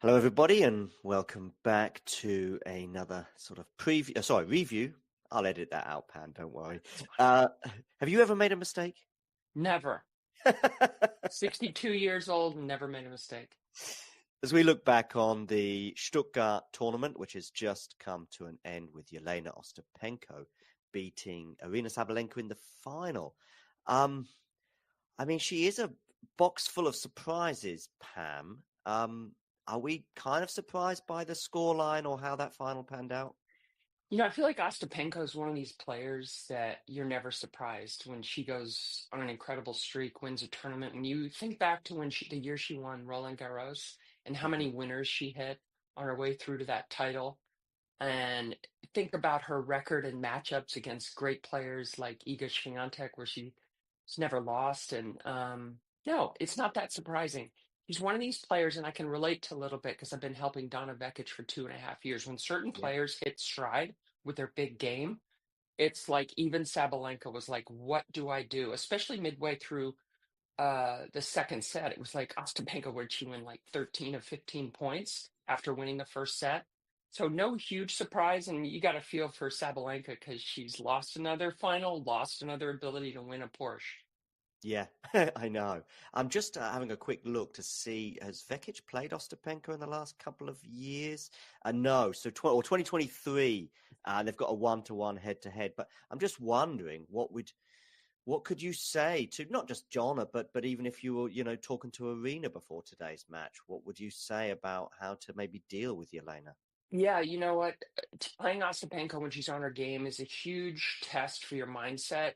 Hello, everybody, and welcome back to another sort of review. I'll edit that out, Pan, don't worry. Have you ever made a mistake? Never. 62 years old and never made a mistake. As we look back on the Stuttgart tournament, which has just come to an end with Jelena Ostapenko beating Aryna Sabalenka in the final. I mean, she is a box full of surprises, Pam. Are we kind of surprised by the scoreline or how that final panned out? You know, I feel like Ostapenko is one of these players that you're never surprised when she goes on an incredible streak, wins a tournament. When you think back to the year she won Roland Garros and how many winners she hit on her way through to that title, and think about her record and matchups against great players like Iga Swiatek, where she's never lost. And no, it's not that surprising. He's one of these players, and I can relate to a little bit because I've been helping Donna Vekic for 2.5 years. When certain players hit stride with their big game, it's like even Sabalenka was like, what do I do? Especially midway through the second set. It was like Ostapenko, where she win like 13 of 15 points after winning the first set. So no huge surprise, and you got to feel for Sabalenka because she's lost another final, lost another ability to win a Porsche. Yeah, I know. I'm just having a quick look to see, has Vekic played Ostapenko in the last couple of years? No, so 2023, they've got a 1-to-1 head-to-head. But I'm just wondering, what could you say to not just Jonna, but even if you were, talking to Aryna before today's match, what would you say about how to maybe deal with Jelena? Yeah, you know what? Playing Ostapenko when she's on her game is a huge test for your mindset,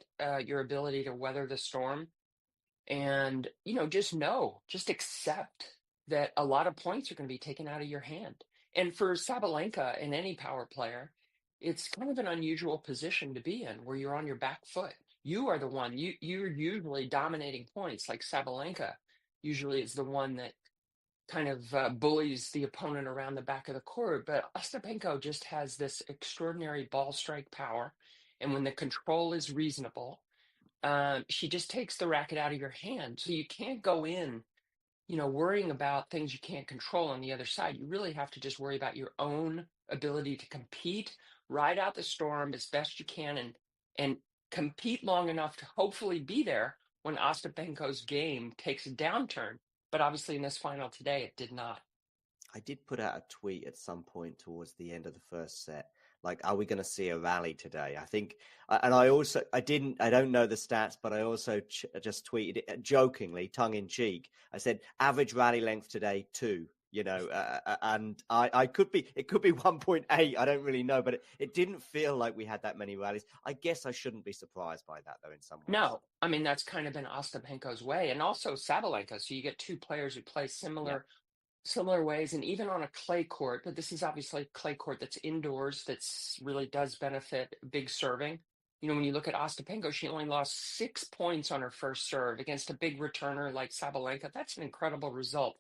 your ability to weather the storm. And, just accept that a lot of points are going to be taken out of your hand. And for Sabalenka and any power player, it's kind of an unusual position to be in where you're on your back foot. You are the one, you're usually dominating points, like Sabalenka usually is the one that kind of bullies the opponent around the back of the court. But Ostapenko just has this extraordinary ball strike power. And when the control is reasonable, she just takes the racket out of your hand. So you can't go in, worrying about things you can't control on the other side. You really have to just worry about your own ability to compete, ride out the storm as best you can, and compete long enough to hopefully be there when Ostapenko's game takes a downturn. But obviously in this final today, it did not. I did put out a tweet at some point towards the end of the first set. Like, are we going to see a rally today? I think, and I don't know the stats, but I also just tweeted it jokingly, tongue in cheek. I said, average rally length today, 2, and it could be 1.8. I don't really know, but it didn't feel like we had that many rallies. I guess I shouldn't be surprised by that, though, in some ways. No, I mean, that's kind of been Ostapenko's way, and also Sabalenka. So you get two players who play similar ways, and even on a clay court, but this is obviously a clay court that's indoors, that's really does benefit big serving. When you look at Ostapenko, she only lost 6 points on her first serve against a big returner like Sabalenka. That's an incredible result.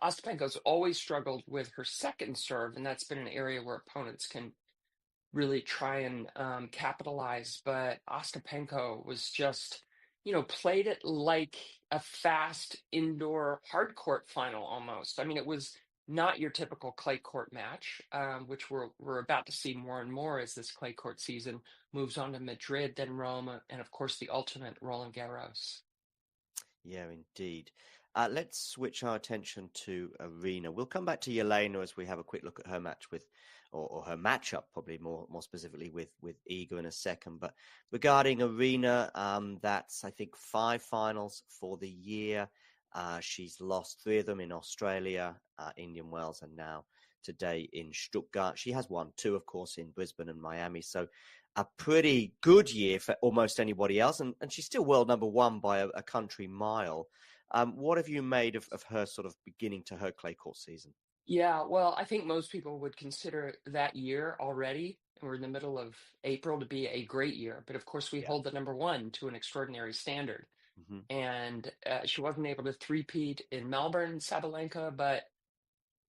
Ostapenko's always struggled with her second serve, and that's been an area where opponents can really try and capitalize. But Ostapenko was just, played it like a fast indoor hard court final almost. I mean, it was not your typical clay court match, which we're about to see more and more as this clay court season moves on to Madrid, then Rome, and of course the ultimate Roland Garros. Yeah, indeed. Let's switch our attention to Aryna. We'll come back to Jelena as we have a quick look at her match with or her matchup, probably more specifically with Iga in a second. But regarding Arena, that's I think 5 finals for the year. She's lost 3 of them in Australia, Indian Wells, and now today in Stuttgart. She has won 2, of course, in Brisbane and Miami. So a pretty good year for almost anybody else. And she's still world number 1 by a country mile. What have you made of her sort of beginning to her clay court season? Yeah, well, I think most people would consider that year already, and we're in the middle of April, to be a great year. But of course, we Yeah. hold the number one to an extraordinary standard. Hmm. And she wasn't able to three-peat in Melbourne, Sabalenka, but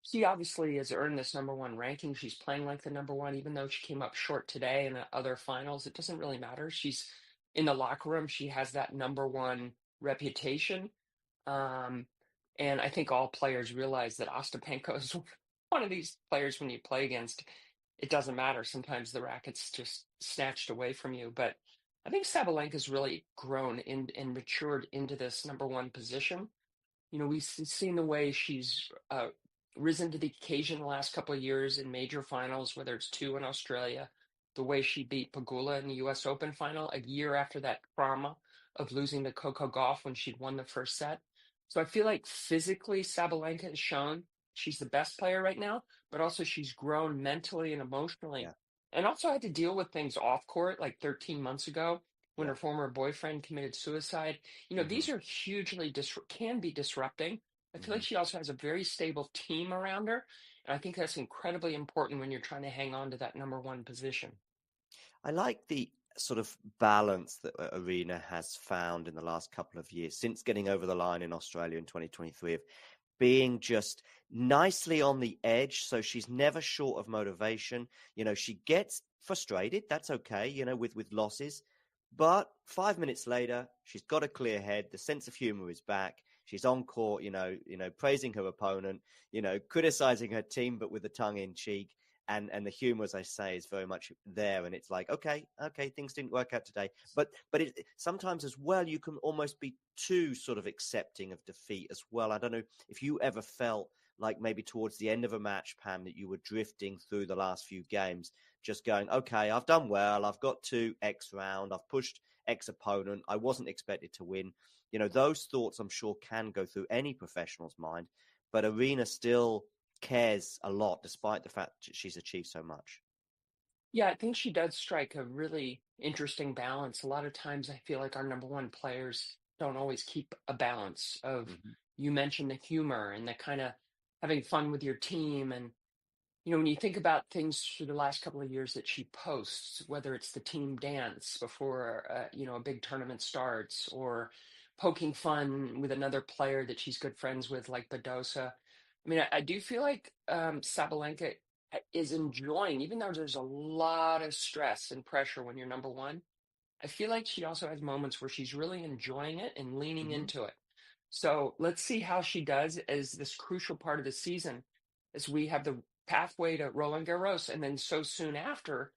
she obviously has earned this number one ranking. She's playing like the number one, even though she came up short today in other finals. It doesn't really matter. She's in the locker room. She has that number one reputation. Um, and I think all players realize that Ostapenko is one of these players when you play against, it doesn't matter. Sometimes the racket's just snatched away from you. But I think Sabalenka's really grown and matured into this number one position. We've seen the way she's risen to the occasion the last couple of years in major finals, whether it's 2 in Australia, the way she beat Pagula in the U.S. Open final a year after that trauma of losing to Coco Gauff when she'd won the first set. So I feel like physically Sabalenka has shown she's the best player right now, but also she's grown mentally and emotionally, Yeah. and also had to deal with things off court like 13 months ago when Yeah. her former boyfriend committed suicide. Hmm. These are hugely can be disrupting. I feel like Hmm. she also has a very stable team around her, and I think that's incredibly important when you're trying to hang on to that number one position. I like the sort of balance that Arena has found in the last couple of years since getting over the line in Australia in 2023 of being just nicely on the edge. So she's never short of motivation. She gets frustrated. That's okay, with losses. But 5 minutes later, she's got a clear head. The sense of humor is back. She's on court, praising her opponent, criticizing her team, but with the tongue in cheek. And the humor, as I say, is very much there. And it's like, okay, things didn't work out today. But sometimes as well, you can almost be too sort of accepting of defeat as well. I don't know if you ever felt like maybe towards the end of a match, Pam, that you were drifting through the last few games, just going, okay, I've done well. I've got to X round. I've pushed X opponent. I wasn't expected to win. Those thoughts I'm sure can go through any professional's mind, but Arena still cares a lot despite the fact that she's achieved so much. Yeah, I think she does strike a really interesting balance. A lot of times I feel like our number one players don't always keep a balance of, Hmm. you mentioned the humor and the kind of having fun with your team. And when you think about things through the last couple of years that she posts, whether it's the team dance before, a big tournament starts, or poking fun with another player that she's good friends with, like Badosa. I mean, I do feel like Sabalenka is enjoying, even though there's a lot of stress and pressure when you're number one. I feel like she also has moments where she's really enjoying it and leaning Hmm. into it. So let's see how she does as this crucial part of the season, as we have the pathway to Roland Garros. And then so soon after,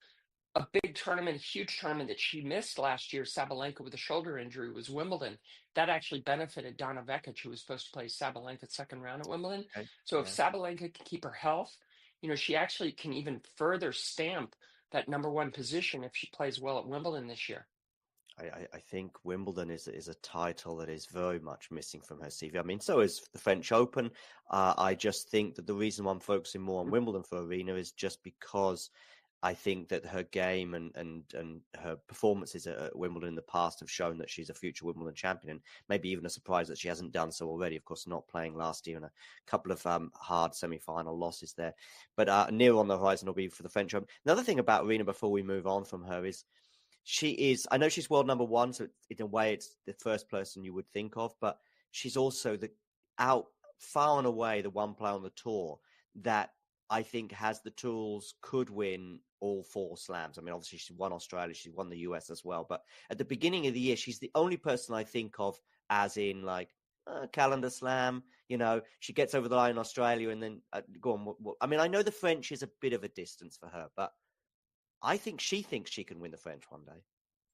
a big tournament, a huge tournament that she missed last year, Sabalenka with a shoulder injury, was Wimbledon. That actually benefited Donna Vekic, who was supposed to play Sabalenka's second round at Wimbledon. Okay. So if Yeah. Sabalenka can keep her health, she actually can even further stamp that number one position if she plays well at Wimbledon this year. I think Wimbledon is a title that is very much missing from her CV. I mean, so is the French Open. I just think that the reason why I'm focusing more on Wimbledon for Arena is just because I think that her game and her performances at Wimbledon in the past have shown that she's a future Wimbledon champion, and maybe even a surprise that she hasn't done so already. Of course, not playing last year and a couple of hard semi-final losses there. But near on the horizon will be for the French Open. Another thing about Arena before we move on from her is I know she's world number 1, so in a way it's the first person you would think of, but she's also far and away the one player on the tour that I think has the tools, could win all 4 slams. I mean, obviously she won Australia, she won the US as well, but at the beginning of the year, she's the only person I think of as in like calendar slam. She gets over the line in Australia and then go on. I mean, I know the French is a bit of a distance for her, but I think she thinks she can win the French one day.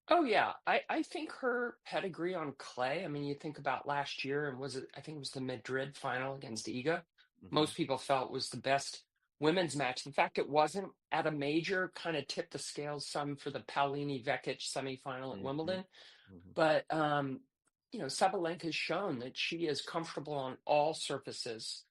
Oh yeah, I think her pedigree on clay. I mean, you think about last year, and I think it was the Madrid final against Iga. Hmm. Most people felt was the best women's match. The fact it wasn't at a major kind of tipped the scales some for the Paolini-Vekic semifinal at Hmm. Wimbledon. Hmm. But Sabalenka has shown that she is comfortable on all surfaces.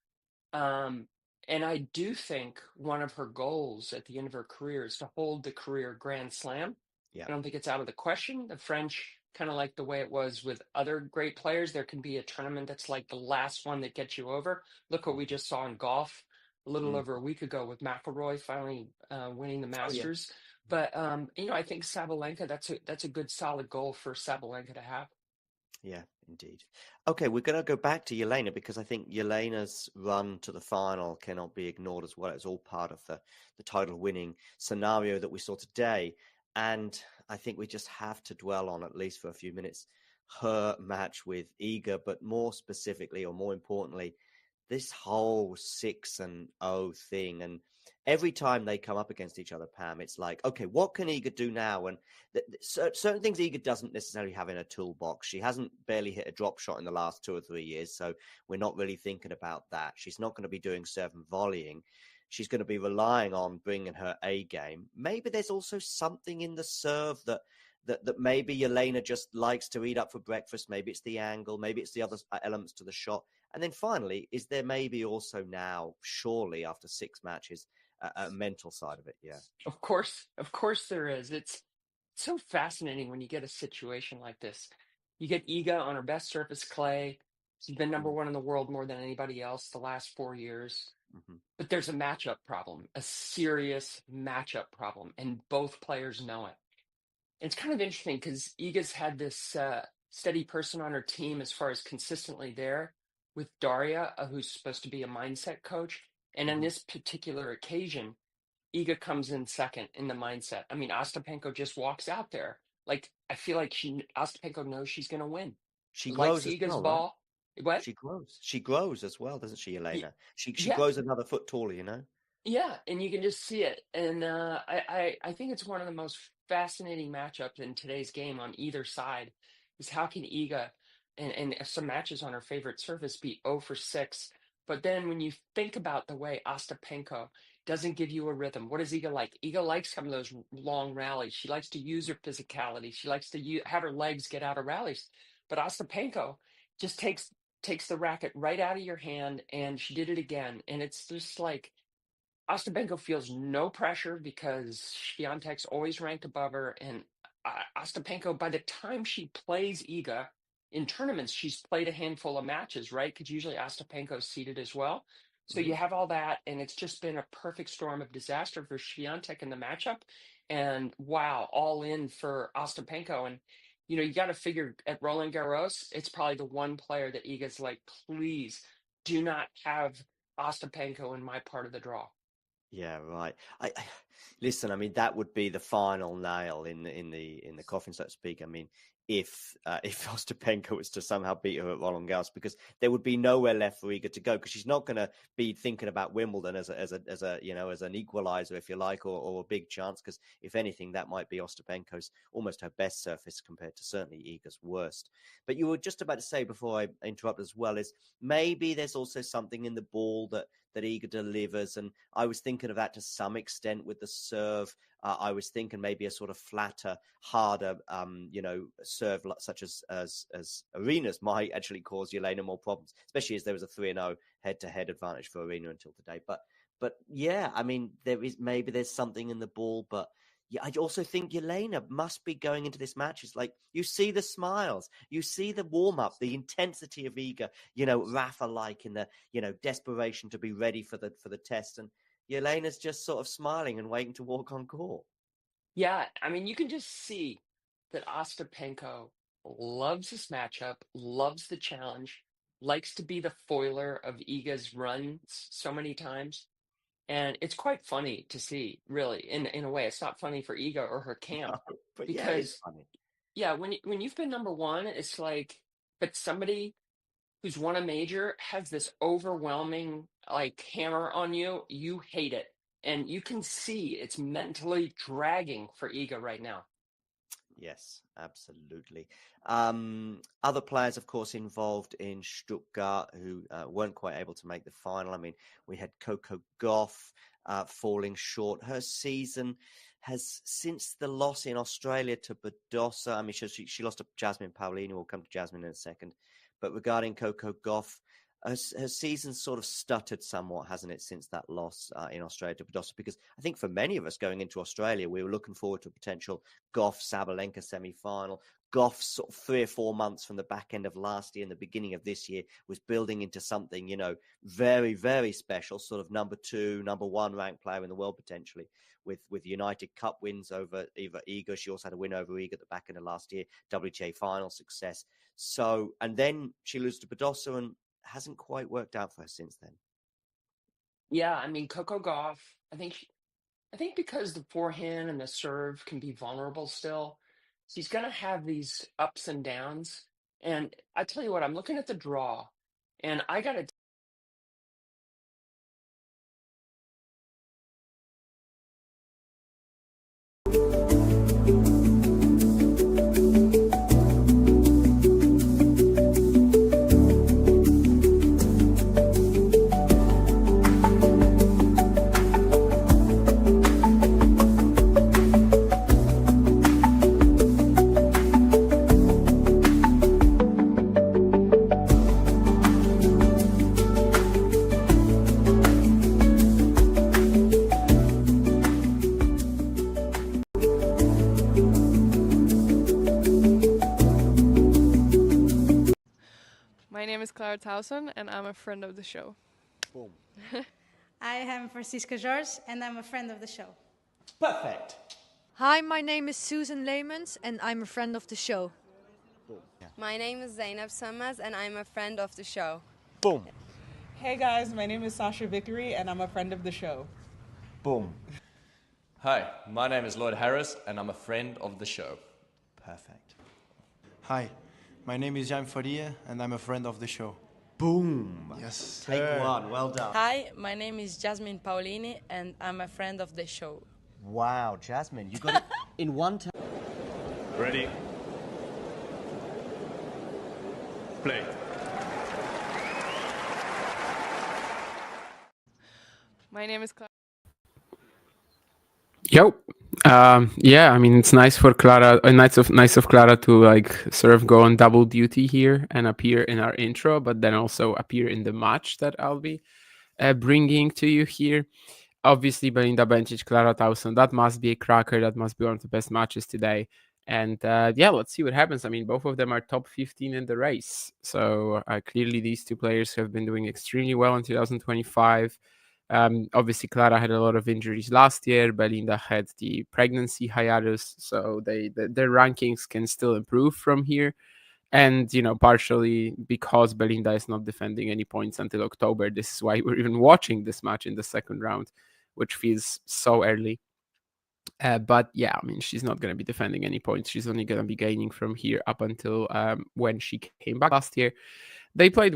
Um, and I do think one of her goals at the end of her career is to hold the career Grand Slam. Yeah. I don't think it's out of the question. The French, kind of like the way it was with other great players, there can be a tournament that's like the last one that gets you over. Look what we Hmm. just saw in golf a little Mm. over a week ago with McIlroy finally winning the Oh yeah. Masters. But I think Sabalenka, that's a good solid goal for Sabalenka to have. Yeah, indeed. Okay, we're going to go back to Yelena because I think Yelena's run to the final cannot be ignored as well. It's all part of the title winning scenario that we saw today. And I think we just have to dwell on, at least for a few minutes, her match with Iga, but more specifically, or more importantly, this whole 6-0 thing. And every time they come up against each other, Pam, it's like, okay, what can Iga do now? And certain things Iga doesn't necessarily have in her toolbox. She hasn't barely hit a drop shot in the last 2 or 3 years, so we're not really thinking about that. She's not going to be doing serve and volleying. She's going to be relying on bringing her A game. Maybe there's also something in the serve that maybe Yelena just likes to eat up for breakfast. Maybe it's the angle. Maybe it's the other elements to the shot. And then finally, is there maybe also now, surely after 6 matches, a mental side of it? Yeah. Of course there is. It's so fascinating when you get a situation like this. You get Iga on her best surface clay. She's been number one in the world more than anybody else the last 4 years. Mm-hmm. But there's a matchup problem, a serious matchup problem, and both players know it. It's kind of interesting because Iga's had this steady person on her team as far as consistently there with Daria, who's supposed to be a mindset coach. And on Mm-hmm. this particular occasion, Iga comes in second in the mindset. I mean, Ostapenko just walks out there. Like, I feel like Ostapenko knows she's going to win. She Likes grows as Iga's well, right? ball. What? She grows. She grows as well, doesn't she, Y- Elena? She Yeah, grows another foot taller, you know? yeah, and you can just see it. And I think it's one of the most fascinating matchups in today's game on either side is how can Iga and some matches on her favorite surface be 0 for 6. But then when you think about the way Ostapenko doesn't give you a rhythm, what does Iga like? Iga likes some of those long rallies. She likes to use her physicality. She likes to have her legs get out of rallies. But Ostapenko just takes the racket right out of your hand, and she did it again. And it's just like Ostapenko feels no pressure because Swiatek's always ranked above her, and Ostapenko, by the time she plays Iga in tournaments, she's played a handful of matches, right? Because usually Ostapenko's seeded as well. So Hmm. you have all that, and it's just been a perfect storm of disaster for Swiatek in the matchup. And wow, all in for Ostapenko. And you got to figure at Roland Garros, it's probably the one player that Iga's like, please do not have Ostapenko in my part of the draw. Yeah, right. I listen. I mean, that would be the final nail in the coffin, so to speak. I mean, if Ostapenko was to somehow beat her at Roland Garros, because there would be nowhere left for Iga to go, because she's not going to be thinking about Wimbledon as a as an equalizer, if you like, or a big chance. Because if anything, that might be Ostapenko's almost her best surface compared to certainly Iga's worst. But you were just about to say before I interrupt as well is maybe there's also something in the ball that Iga delivers. And I was thinking of that to some extent with the serve. I was thinking maybe a sort of flatter, harder, serve such as Arena's might actually cause Yelena more problems, especially as there was a 3-0 head-to-head advantage for Arena until today. But yeah, I mean, there's something in the ball, but yeah, I also think Yelena must be going into this match. It's like you see the smiles, you see the warm up, the intensity of Iga, Rafa like in the desperation to be ready for the test, and Yelena's just sort of smiling and waiting to walk on court. Yeah, I mean, you can just see that Ostapenko loves this matchup, loves the challenge, likes to be the foiler of Iga's runs so many times. And it's quite funny to see, really, in a way. It's not funny for Iga or her camp But yeah, it's because, funny. yeah, when you've been number one, it's like, but somebody who's won a major has this overwhelming like hammer on you, you hate it. And you can see it's mentally dragging for Iga right now. Yes, absolutely. Other players, of course, involved in Stuttgart who weren't quite able to make the final. I mean, we had Coco Gauff, falling short. Her season has, since the loss in Australia to Badosa, I mean, she lost to Jasmine Paolini. We'll come to Jasmine in a second. But regarding Coco Gauff, her season's sort of stuttered somewhat, hasn't it, since that loss in Australia to Badosa? Because I think for many of us going into Australia, we were looking forward to a potential Gauff-Sabalenka semi-final. Gauff, sort of 3 or 4 months from the back end of last year and the beginning of this year, was building into something, very, very special, sort of number 2, number 1 ranked player in the world potentially, with United Cup wins over Iga. She also had a win over Iga at the back end of last year, WTA final success. So, and then she loses to Badosa and hasn't quite worked out for her since then. Yeah, I mean, Coco Gauff, I think because the forehand and the serve can be vulnerable still, she's going to have these ups and downs. And I tell you what, I'm looking at the draw, and I got to. My name is Clara Tauson, and I'm a friend of the show. Boom. I am Francisca George, and I'm a friend of the show. Perfect. Hi, my name is Susan Leemans, and I'm a friend of the show. Boom. Yeah. My name is Zainab Samaz, and I'm a friend of the show. Boom. Hey guys, my name is Sasha Vickery, and I'm a friend of the show. Boom. Hi, my name is Lloyd Harris, and I'm a friend of the show. Perfect. Hi, my name is Jan Faria, and I'm a friend of the show. Boom. Yes. Take one. Well done. Hi, my name is Jasmine Paolini, and I'm a friend of the show. Wow, Jasmine, you got it in one time. Ready? Play. My name is Clara. Yo. Yeah, I mean, it's nice for Clara, nice of Clara to like sort of go on double duty here and appear in our intro, but then also appear in the match that I'll be bringing to you here. Obviously, Belinda, Bencic, Clara, Tauson, that must be a cracker. That must be one of the best matches today. And yeah, let's see what happens. I mean, both of them are top 15 in the race. So clearly these two players have been doing extremely well in 2025. Obviously, Clara had a lot of injuries last year. Belinda had the pregnancy hiatus, so their rankings can still improve from here. And, partially because Belinda is not defending any points until October. This is why we're even watching this match in the second round, which feels so early. But yeah, I mean, she's not going to be defending any points. She's only going to be gaining from here up until when she came back last year. They played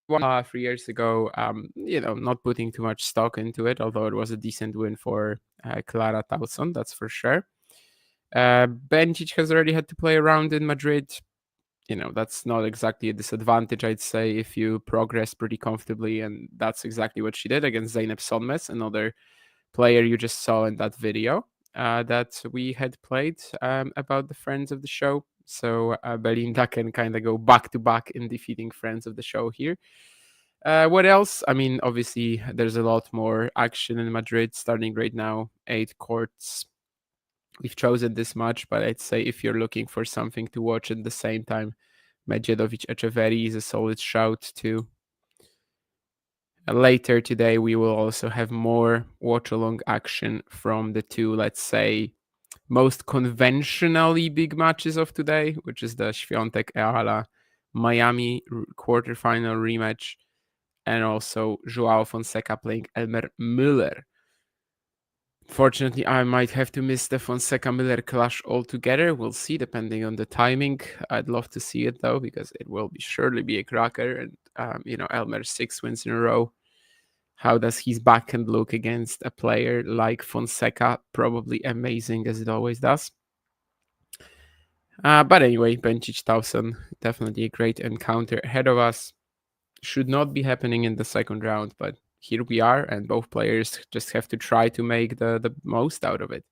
3 years ago, not putting too much stock into it, although it was a decent win for Clara Tauson, that's for sure. Bencic has already had to play around in Madrid. That's not exactly a disadvantage, I'd say, if you progress pretty comfortably, and that's exactly what she did against Zeynep Sonmez, another player you just saw in that video that we had played about the friends of the show. So Belinda can kind of go back to back in defeating friends of the show here. What else? I mean, obviously, there's a lot more action in Madrid starting right now. 8 courts. We've chosen this much, but I'd say if you're looking for something to watch at the same time, Medjedovic Echeverry is a solid shout too. Later today, we will also have more watch-along action from the two, let's say, most conventionally big matches of today, which is the Swiatek Eala Miami quarterfinal rematch, and also Joao Fonseca playing Elmer Müller. Fortunately, I might have to miss the Fonseca-Miller clash altogether. We'll see, depending on the timing. I'd love to see it, though, because it will surely be a cracker. And, Elmer 6 wins in a row. How does his backhand look against a player like Fonseca? Probably amazing, as it always does. But anyway, Bencic Tauson, definitely a great encounter ahead of us. Should not be happening in the second round, but here we are, and both players just have to try to make the most out of it.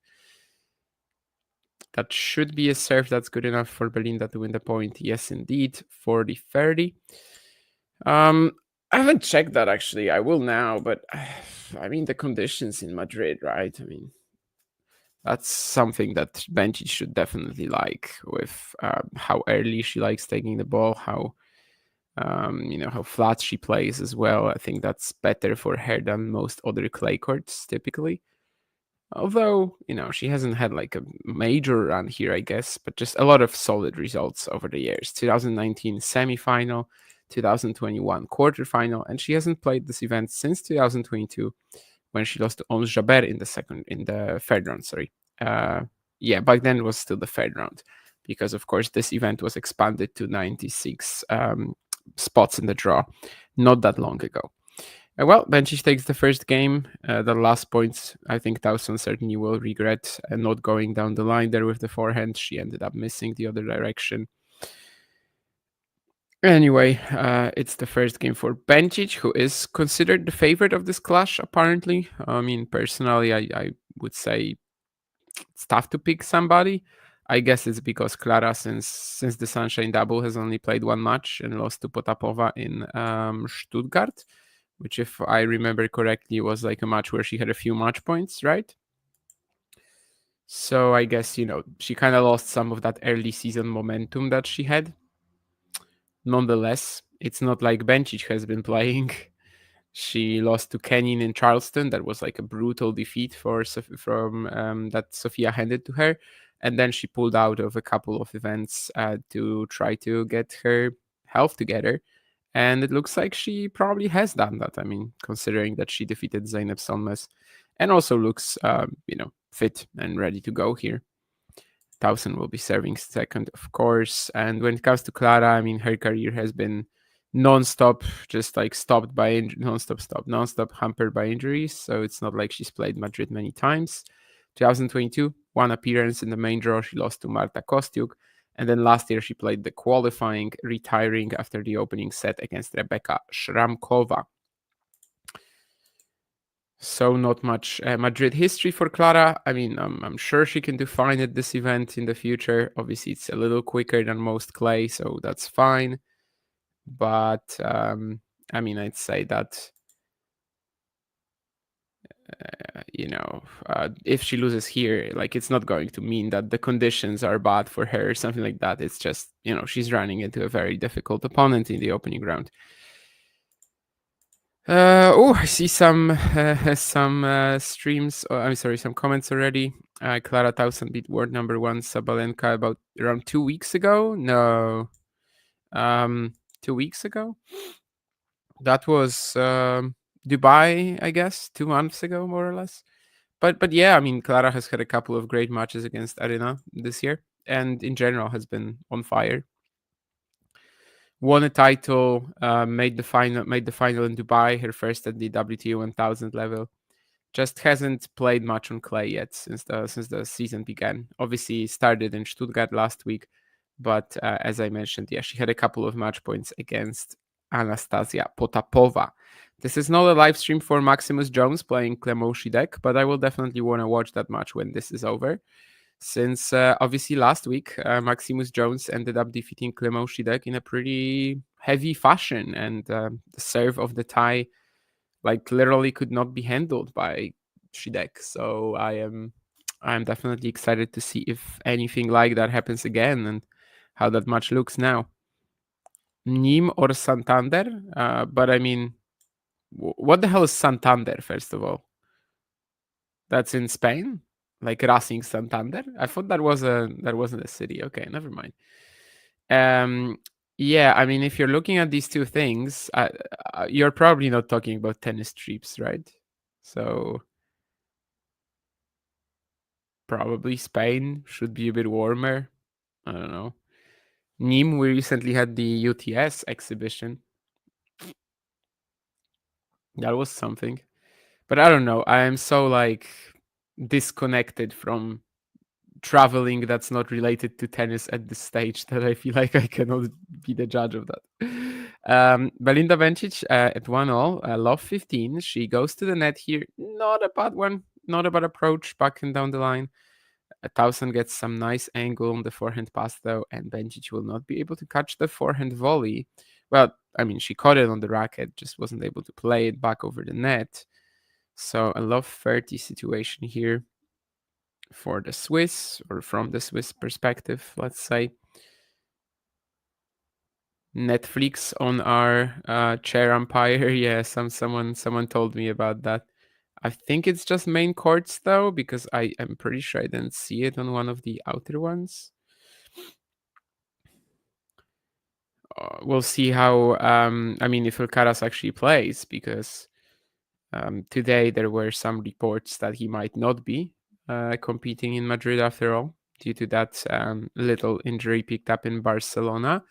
That should be a serve that's good enough for Belinda to win the point. Yes, indeed, 40-30. I haven't checked that actually. I will now, but I mean the conditions in Madrid, right? I mean, that's something that Bencic should definitely like, with how early she likes taking the ball, how how flat she plays as well. I think that's better for her than most other clay courts typically. Although, she hasn't had like a major run here, I guess, but just a lot of solid results over the years. 2019 semi-final, 2021 quarterfinal, and she hasn't played this event since 2022 when she lost to Ons Jabeur in the third round, sorry. Back then it was still the third round, because of course this event was expanded to 96 spots in the draw not that long ago. Well, Bencic takes the first game. The last points, I think Tauson certainly will regret not going down the line there with the forehand. She ended up missing the other direction. Anyway, it's the first game for Bencic, who is considered the favorite of this clash, apparently. I mean, personally, I would say it's tough to pick somebody. I guess it's because Clara, since the Sunshine Double, has only played one match and lost to Potapova in Stuttgart, which, if I remember correctly, was like a match where she had a few match points, right? So I guess, she kind of lost some of that early season momentum that she had. Nonetheless, it's not like Bencic has been playing. She lost to Kenin in Charleston. That was like a brutal defeat that Sofia handed to her. And then she pulled out of a couple of events to try to get her health together. And it looks like she probably has done that. I mean, considering that she defeated Zeynep Solmaz and also looks, fit and ready to go here. Tauson will be serving second, of course. And when it comes to Clara, I mean, her career has been non-stop, just like non-stop hampered by injuries. So it's not like she's played Madrid many times. 2022, one appearance in the main draw. She lost to Marta Kostiuk. And then last year, she played the qualifying, retiring after the opening set against Rebeka Shramkova. So not much Madrid history for Clara. I mean, I'm sure she can do fine at this event in the future. Obviously, it's a little quicker than most clay, so that's fine. But, I mean, I'd say that, if she loses here, like, it's not going to mean that the conditions are bad for her or something like that. It's just, she's running into a very difficult opponent in the opening round. I see some streams. I'm sorry, some comments already. Clara Tauson beat world number 1 Sabalenka about around 2 weeks ago. No, 2 weeks ago. That was Dubai, I guess, 2 months ago, more or less. But yeah, I mean, Clara has had a couple of great matches against Arena this year, and in general has been on fire. Won a title, made the final in Dubai, her first at the WTA 1000 level. Just hasn't played much on clay yet since the season began. Obviously, started in Stuttgart last week, but as I mentioned, yeah, she had a couple of match points against Anastasia Potapova. This is not a live stream for Maximus Jones playing Clement Swiatek, but I will definitely want to watch that match when this is over. Since obviously last week, Maximus Jones ended up defeating Clement Swiatek in a pretty heavy fashion, and the serve of the tie, like, literally could not be handled by Swiatek. So I'm definitely excited to see if anything like that happens again and how that match looks now. Nîmes or Santander? But I mean, what the hell is Santander, first of all? That's in Spain? Like Racing Santander? I thought that wasn't a city. Okay, never mind. Yeah, I mean, if you're looking at these two things, you're probably not talking about tennis trips, right? So probably Spain should be a bit warmer. I don't know. Nîmes, we recently had the UTS exhibition. That was something. But I don't know. I am so, like, disconnected from traveling that's not related to tennis at this stage that I feel like I cannot be the judge of that. Belinda Bencic at 1-all, love 15. She goes to the net here. Not a bad one. Not a bad approach, back and down the line. Tauson gets some nice angle on the forehand pass, though, and Bencic will not be able to catch the forehand volley. Well, I mean, she caught it on the racket, just wasn't able to play it back over the net. So a love 30 situation here for the Swiss, or from the Swiss perspective, let's say. Netflix on our chair umpire. Yeah, someone told me about that. I think it's just main courts though, because I am pretty sure I didn't see it on one of the outer ones. We'll see how. I mean, if Alcaraz actually plays, because today there were some reports that he might not be competing in Madrid after all, due to that little injury picked up in Barcelona.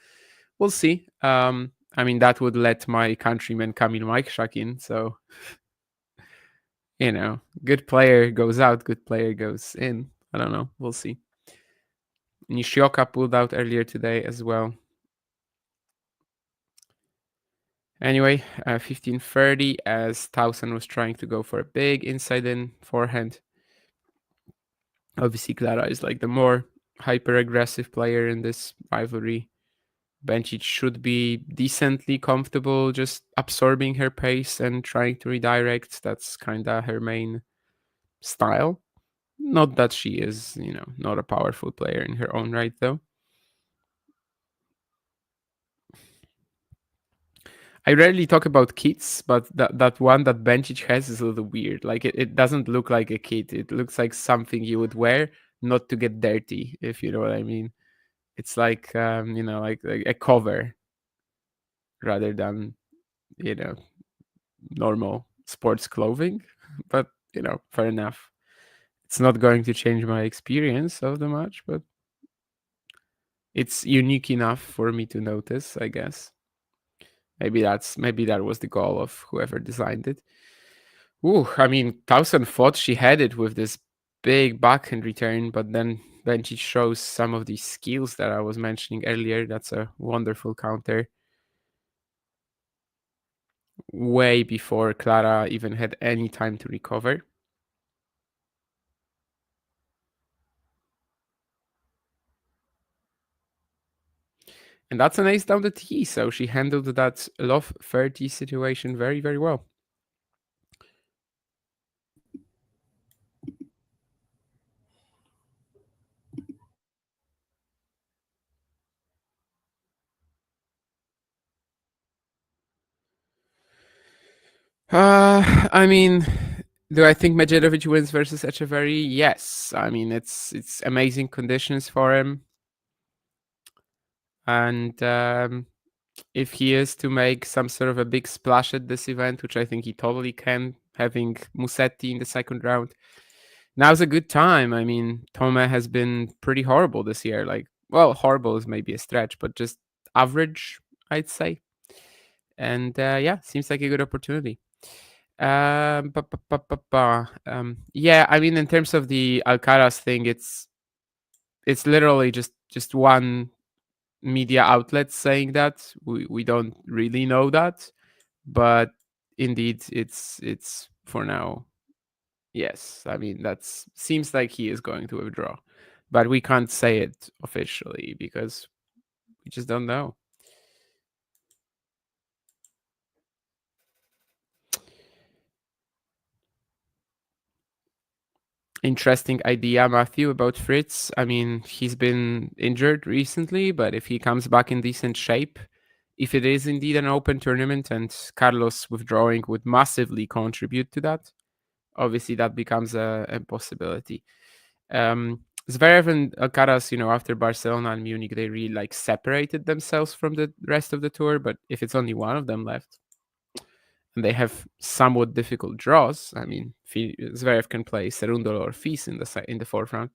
We'll see. I mean, that would let my countryman Kamil Majchrzak in. So, good player goes out, good player goes in. I don't know. We'll see. Nishioka pulled out earlier today as well. Anyway, 15-30 as Tauson was trying to go for a big inside-in forehand. Obviously, Clara is like the more hyper-aggressive player in this rivalry. Bencic should be decently comfortable just absorbing her pace and trying to redirect. That's kind of her main style. Not that she is, not a powerful player in her own right, though. I rarely talk about kits, but that one that Bencic has is a little weird. Like, it doesn't look like a kit. It looks like something you would wear not to get dirty, if you know what I mean. It's like, like a cover rather than, normal sports clothing. But, fair enough. It's not going to change my experience of the match, but it's unique enough for me to notice, I guess. Maybe that was the goal of whoever designed it. Ooh, I mean, Tauson thought she had it with this big backhand return, but then she shows some of these skills that I was mentioning earlier. That's a wonderful counter. Way before Clara even had any time to recover. And that's an ace down the tee, so she handled that love 30 situation very, very well. I mean, do I think Medjedovic wins versus Echeverry? Yes. I mean, it's amazing conditions for him. And if he is to make some sort of a big splash at this event, which I think he totally can, having Musetti in the second round, now's a good time. I mean, Tome has been pretty horrible this year. Like, well, horrible is maybe a stretch, but just average, I'd say. And yeah, seems like a good opportunity. Yeah, I mean, in terms of the Alcaraz thing, it's literally just one media outlet saying that. We don't really know that, but indeed, it's for now. Yes, I mean, that seems like he is going to withdraw, but we can't say it officially because we just don't know. Interesting idea, Matthew, about Fritz. I mean, he's been injured recently, but if he comes back in decent shape, if it is indeed an open tournament and Carlos withdrawing would massively contribute to that, obviously that becomes a possibility. Zverev and Alcaraz, after Barcelona and Munich, they really separated themselves from the rest of the tour. But if it's only one of them left, and they have somewhat difficult draws, I mean, Zverev can play Cerundolo or Fis in the fourth round.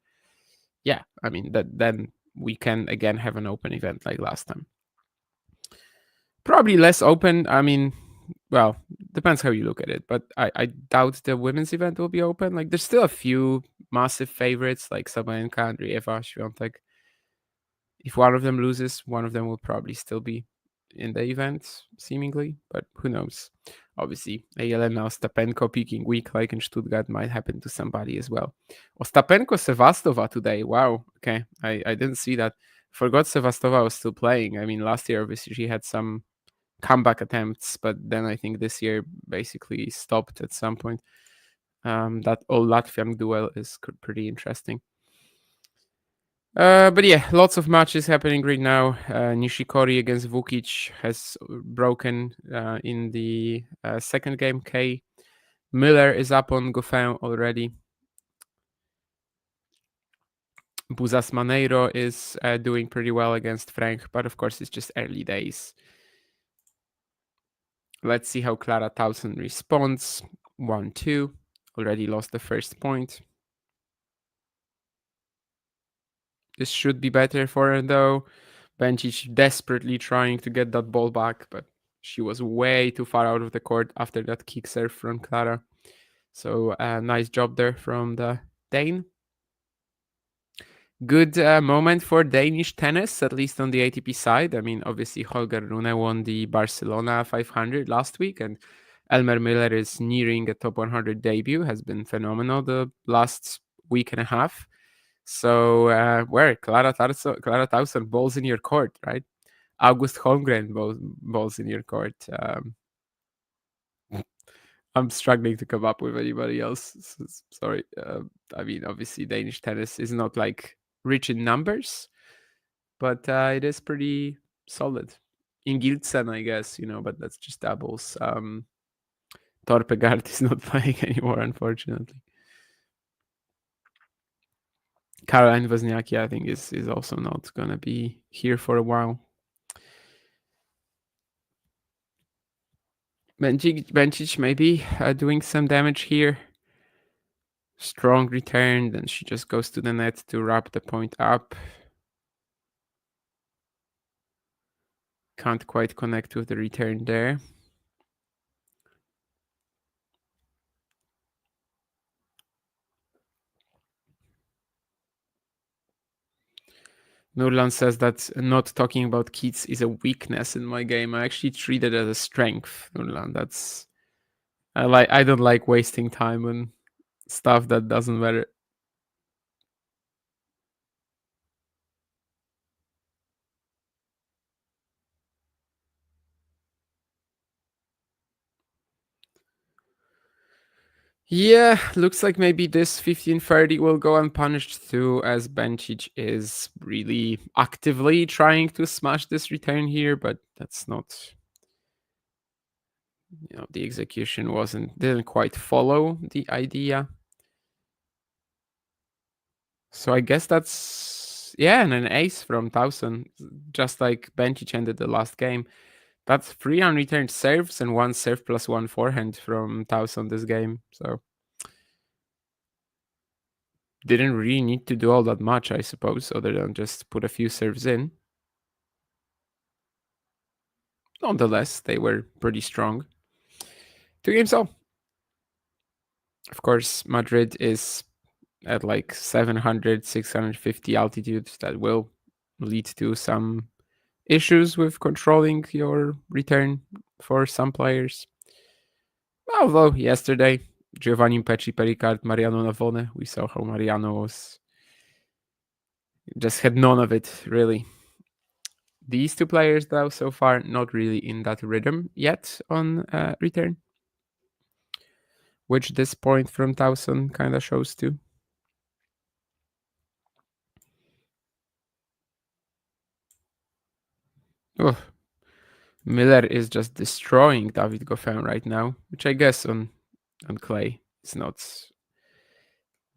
Yeah, I mean, then we can again have an open event like last time. Probably less open. I mean, well, depends how you look at it, but I doubt the women's event will be open. Like, there's still a few massive favorites like Sabalenka, Andreeva, Swiatek. If one of them loses, one of them will probably still be in the event, seemingly, but who knows? Obviously, ALM Ostapenko peaking weak like in Stuttgart might happen to somebody as well. Ostapenko Sevastova today. Wow. Okay, I didn't see that. Forgot Sevastova was still playing. I mean, last year obviously she had some comeback attempts, but then I think this year basically stopped at some point. That all Latvian duel is pretty interesting. But yeah, lots of matches happening right now. Nishikori against Vukic has broken in the second game. K. Miller is up on Goffin already. Buzas Maneiro is doing pretty well against Frank, but of course it's just early days. Let's see how Clara Tauson responds. 1-2. Already lost the first point. This should be better for her though. Bencic desperately trying to get that ball back, but she was way too far out of the court after that kick serve from Clara. So nice job there from the Dane. Good moment for Danish tennis, at least on the ATP side. I mean, obviously Holger Rune won the Barcelona 500 last week, and Elmer Miller is nearing a top 100 debut, has been phenomenal the last week and a half. So where Clara Tauson, balls in your court, right? August Holmgren, balls in your court. I'm struggling to come up with anybody else. Sorry. I mean, obviously Danish tennis is not like rich in numbers, but it is pretty solid. In Gildsen, I guess, but that's just doubles. Torpegaard is not playing anymore, unfortunately. Caroline Wozniacki, I think, is also not going to be here for a while. Bencic maybe doing some damage here. Strong return, then she just goes to the net to wrap the point up. Can't quite connect with the return there. Nurlan says that not talking about Keats is a weakness in my game. I actually treat it as a strength, Nurlan. I don't like wasting time on stuff that doesn't matter. Yeah, looks like maybe this 1530 will go unpunished too, as Bencic is really actively trying to smash this return here, but that's not... the execution didn't quite follow the idea. So I guess that's... yeah, and an ace from Tauson, just like Bencic ended the last game. That's 3 unreturned serves and 1 serve plus 1 forehand from Tauson this game. So didn't really need to do all that much, I suppose, other than just put a few serves in. Nonetheless, they were pretty strong. 2 games all. Of course, Madrid is at like 700, 650 altitude. That will lead to some issues with controlling your return for some players. Although yesterday, Giovanni Pecci, Pericard, Mariano Navone, we saw how Mariano just had none of it, really. These 2 players, though, so far, not really in that rhythm yet on return, which this point from Tauson kind of shows too. Oh, Miller is just destroying David Goffin right now, which I guess on clay is not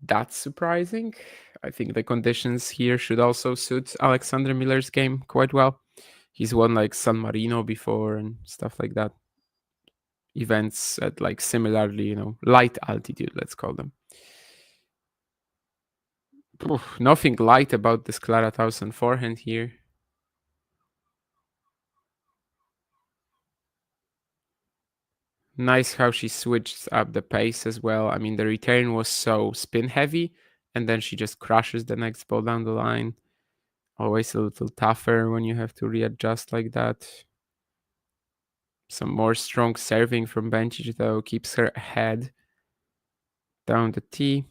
that surprising. I think the conditions here should also suit Alexander Miller's game quite well. He's won like San Marino before and stuff like that. Events at like similarly, light altitude, let's call them. Oof, nothing light about this Clara Tauson forehand here. Nice how she switched up the pace as well. I mean, the return was so spin heavy, and then she just crushes the next ball down the line. Always a little tougher when you have to readjust like that. Some more strong serving from Bencic, though, keeps her ahead down the tee.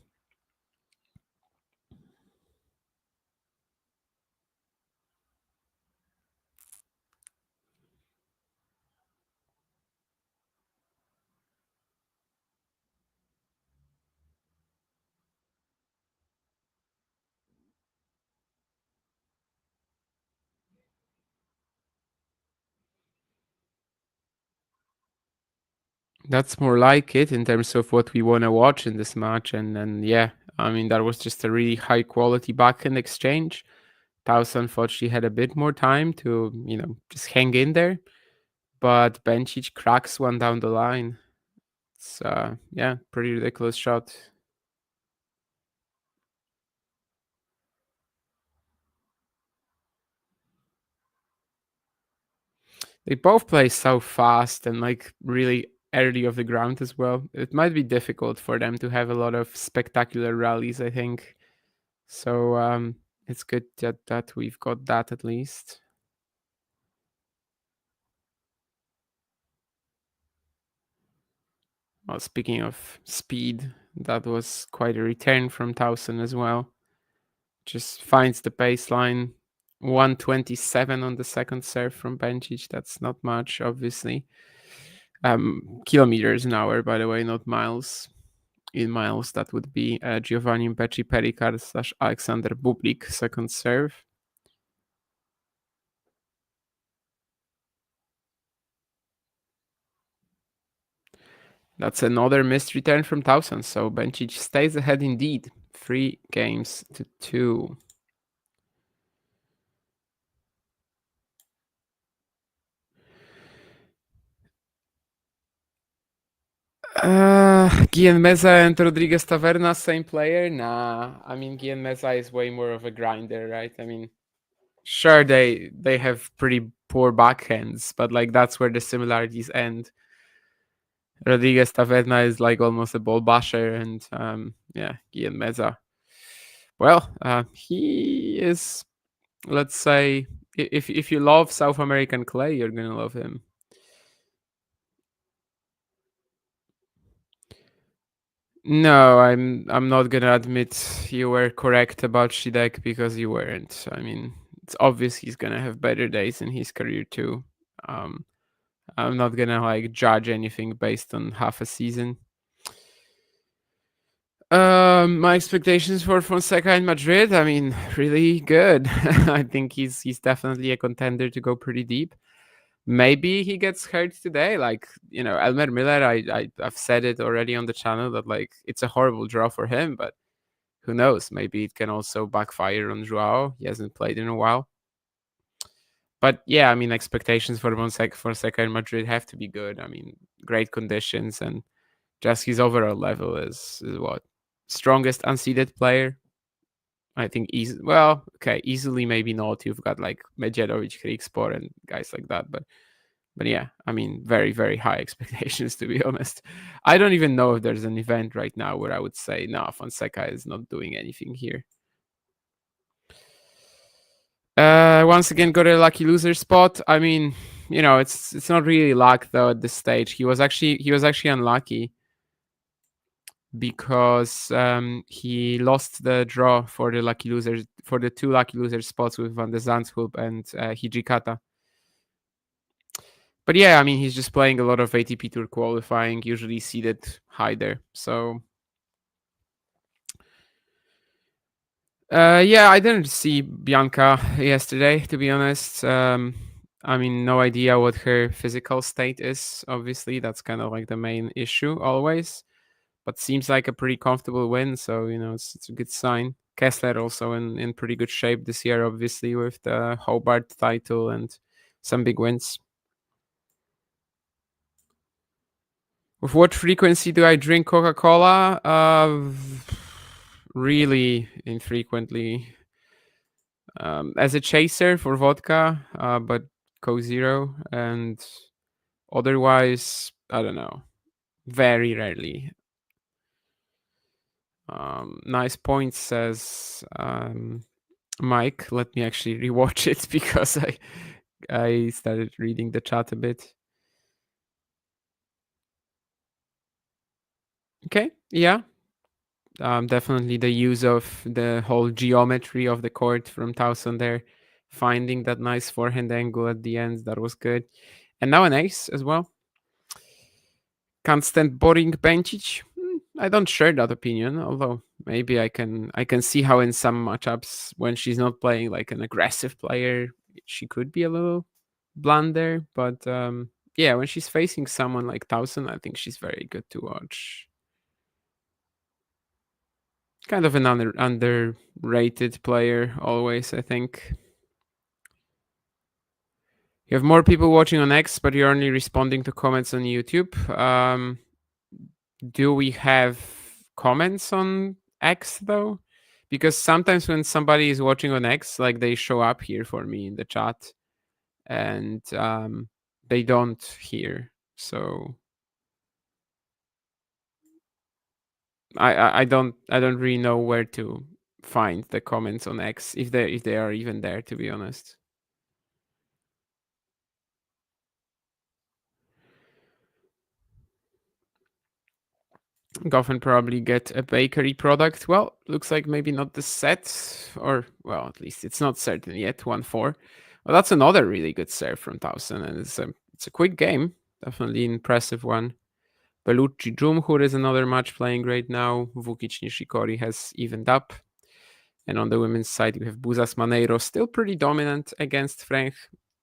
That's more like it in terms of what we want to watch in this match. And then, yeah, I mean, that was just a really high quality backhand exchange. Tauson thought she had a bit more time to, just hang in there. But Bencic cracks one down the line. It's, pretty ridiculous shot. They both play so fast and really early off the ground as well. It might be difficult for them to have a lot of spectacular rallies, I think. So it's good that we've got that at least. Well, speaking of speed, that was quite a return from Tauson as well. Just finds the baseline. 127 on the second serve from Bencic. That's not much, obviously. Kilometers an hour, by the way, not miles. In miles, that would be Giovanni Becci Pericard / Alexander Bublik, second serve. That's another missed return from Tauson, so Bencic stays ahead indeed. 3-2. Guillen Meza and Rodriguez Taverna, same player? Nah, I mean, Guillen Meza is way more of a grinder, right? I mean, sure, they have pretty poor backhands, but that's where the similarities end. Rodriguez Taverna is almost a ball basher, and Guillen Meza. Well, he is, let's say, if you love South American clay, you're gonna love him. No, I'm not gonna admit you were correct about Swiatek because you weren't. I mean, it's obvious he's gonna have better days in his career too. I'm not gonna judge anything based on half a season. My expectations for Fonseca in Madrid, I mean, really good. I think he's definitely a contender to go pretty deep. Maybe he gets hurt today. Elmer Miller, I've said it already on the channel that it's a horrible draw for him, but who knows? Maybe it can also backfire on Joao. He hasn't played in a while. But yeah, I mean, expectations for Fonseca in Madrid have to be good. I mean, great conditions, and just his overall level is what? Strongest unseeded player. I think easily maybe not. You've got Medjedovic, Kriegspor, and guys like that, but yeah, I mean, very, very high expectations, to be honest. I don't even know if there's an event right now where I would say, no, Fonseca is not doing anything here. Once again, got a lucky loser spot. I mean, it's not really luck though at this stage. He was actually unlucky because he lost the draw for the two lucky loser spots with Van de Zandschulp and Hijikata. But yeah, I mean, he's just playing a lot of ATP Tour qualifying, usually seeded high there. So I didn't see Bianca yesterday, to be honest. I mean, no idea what her physical state is. Obviously, that's kind of the main issue always. But seems like a pretty comfortable win, so it's a good sign. Kessler also in pretty good shape this year, obviously, with the Hobart title and some big wins. With what frequency do I drink Coca-Cola? Really infrequently. As a chaser for vodka, but Coke Zero, and otherwise, I don't know. Very rarely. Nice point, says Mike. Let me actually rewatch it because I started reading the chat a bit. Okay, yeah. Definitely the use of the whole geometry of the court from Tauson there, finding that nice forehand angle at the end, that was good. And now an ace as well. Can't stand boring Bencic. I don't share that opinion, although maybe I can see how in some matchups when she's not playing like an aggressive player, she could be a little bland there. But yeah, when she's facing someone like Tauson, I think she's very good to watch. Kind of an underrated player always, I think. You have more people watching on X, but you're only responding to comments on YouTube. Do we have comments on X though? Because sometimes when somebody is watching on X, like they show up here for me in the chat, and they don't here. So I don't really know where to find the comments on X if they are even there, to be honest. Goffin probably get a bakery product. Well, looks like maybe not the set, or well, at least it's not certain yet. 1-4. Well, that's another really good serve from Tauson, and it's a quick game. Definitely an impressive one. Bellucci Jumhur is another match playing right now. Vukic Nishikori has evened up. And on the women's side, we have Buzas Maneiro still pretty dominant against Frank.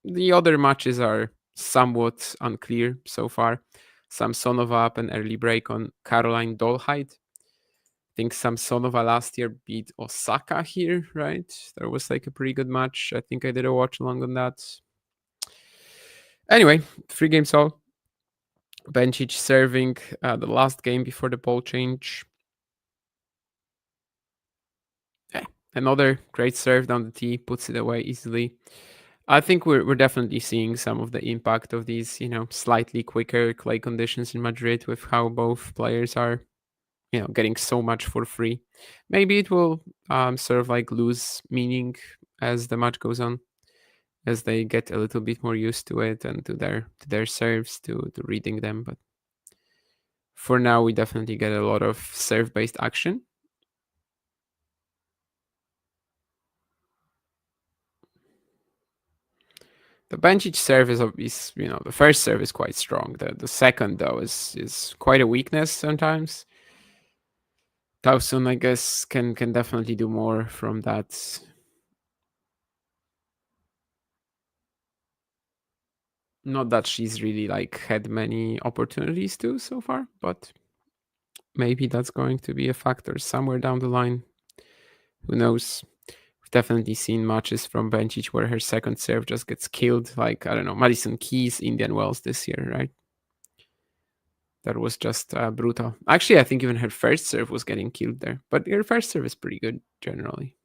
The other matches are somewhat unclear so far. Samsonova up an early break on Caroline Dolheid. I think Samsonova last year beat Osaka here, right? There was like a pretty good match. I think I did a watch along on that. Anyway, 3 games all. Bencic serving the last game before the ball change. Yeah, another great serve down the tee, puts it away easily. I think we're definitely seeing some of the impact of these, slightly quicker clay conditions in Madrid with how both players are, getting so much for free. Maybe it will sort of like lose meaning as the match goes on, as they get a little bit more used to it and to their serves, to reading them. But for now, we definitely get a lot of serve-based action. The Bencic serve is the first serve is quite strong. The second though is quite a weakness sometimes. Tauson, I guess, can definitely do more from that. Not that she's really like had many opportunities to so far, but maybe that's going to be a factor somewhere down the line. Who knows? We've definitely seen matches from Bencic where her second serve just gets killed, like, I don't know, Madison Keys, Indian Wells this year, right? That was just brutal. Actually, I think even her first serve was getting killed there, but her first serve is pretty good generally.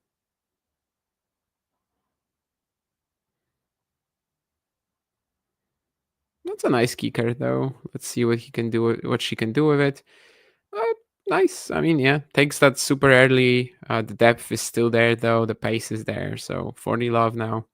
That's a nice kicker, though. Let's see what he can do. What she can do with it. Nice. I mean, yeah, takes that super early. The depth is still there, though. The pace is there. So 40 love now.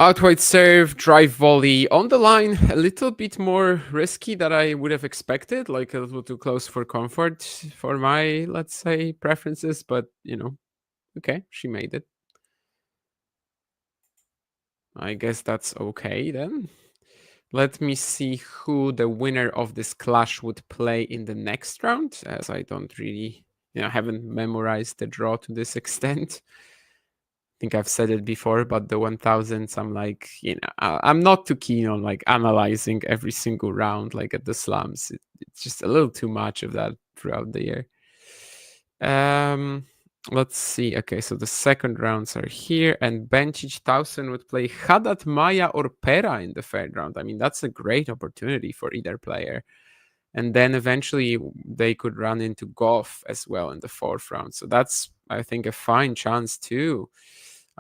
Outright serve, drive volley on the line, a little bit more risky than I would have expected, like a little too close for comfort for my, let's say, preferences, but, okay, she made it. I guess that's okay then. Let me see who the winner of this clash would play in the next round, as I don't really, haven't memorized the draw to this extent. I think I've said it before, but the 1000s, I'm like, I'm not too keen on like analyzing every single round, like at the slams. It's just a little too much of that throughout the year. Let's see. Okay, so the second rounds are here, and Bencic Tauson would play Haddad, Maya, or Pera in the third round. I mean, that's a great opportunity for either player. And then eventually they could run into Goff as well in the fourth round. So that's, I think, a fine chance too.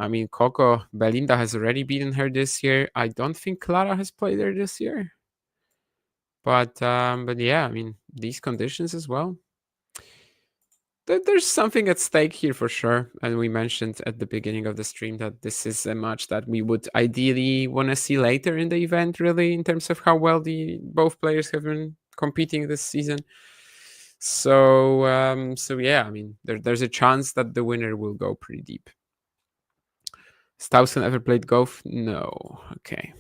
I mean, Belinda has already beaten her this year. I don't think Clara has played her this year. But yeah, I mean, these conditions as well. There's something at stake here for sure. And we mentioned at the beginning of the stream that this is a match that we would ideally want to see later in the event, really, in terms of how well both players have been competing this season. So yeah, I mean, there's a chance that the winner will go pretty deep. Has Tauson ever played golf? No. Okay.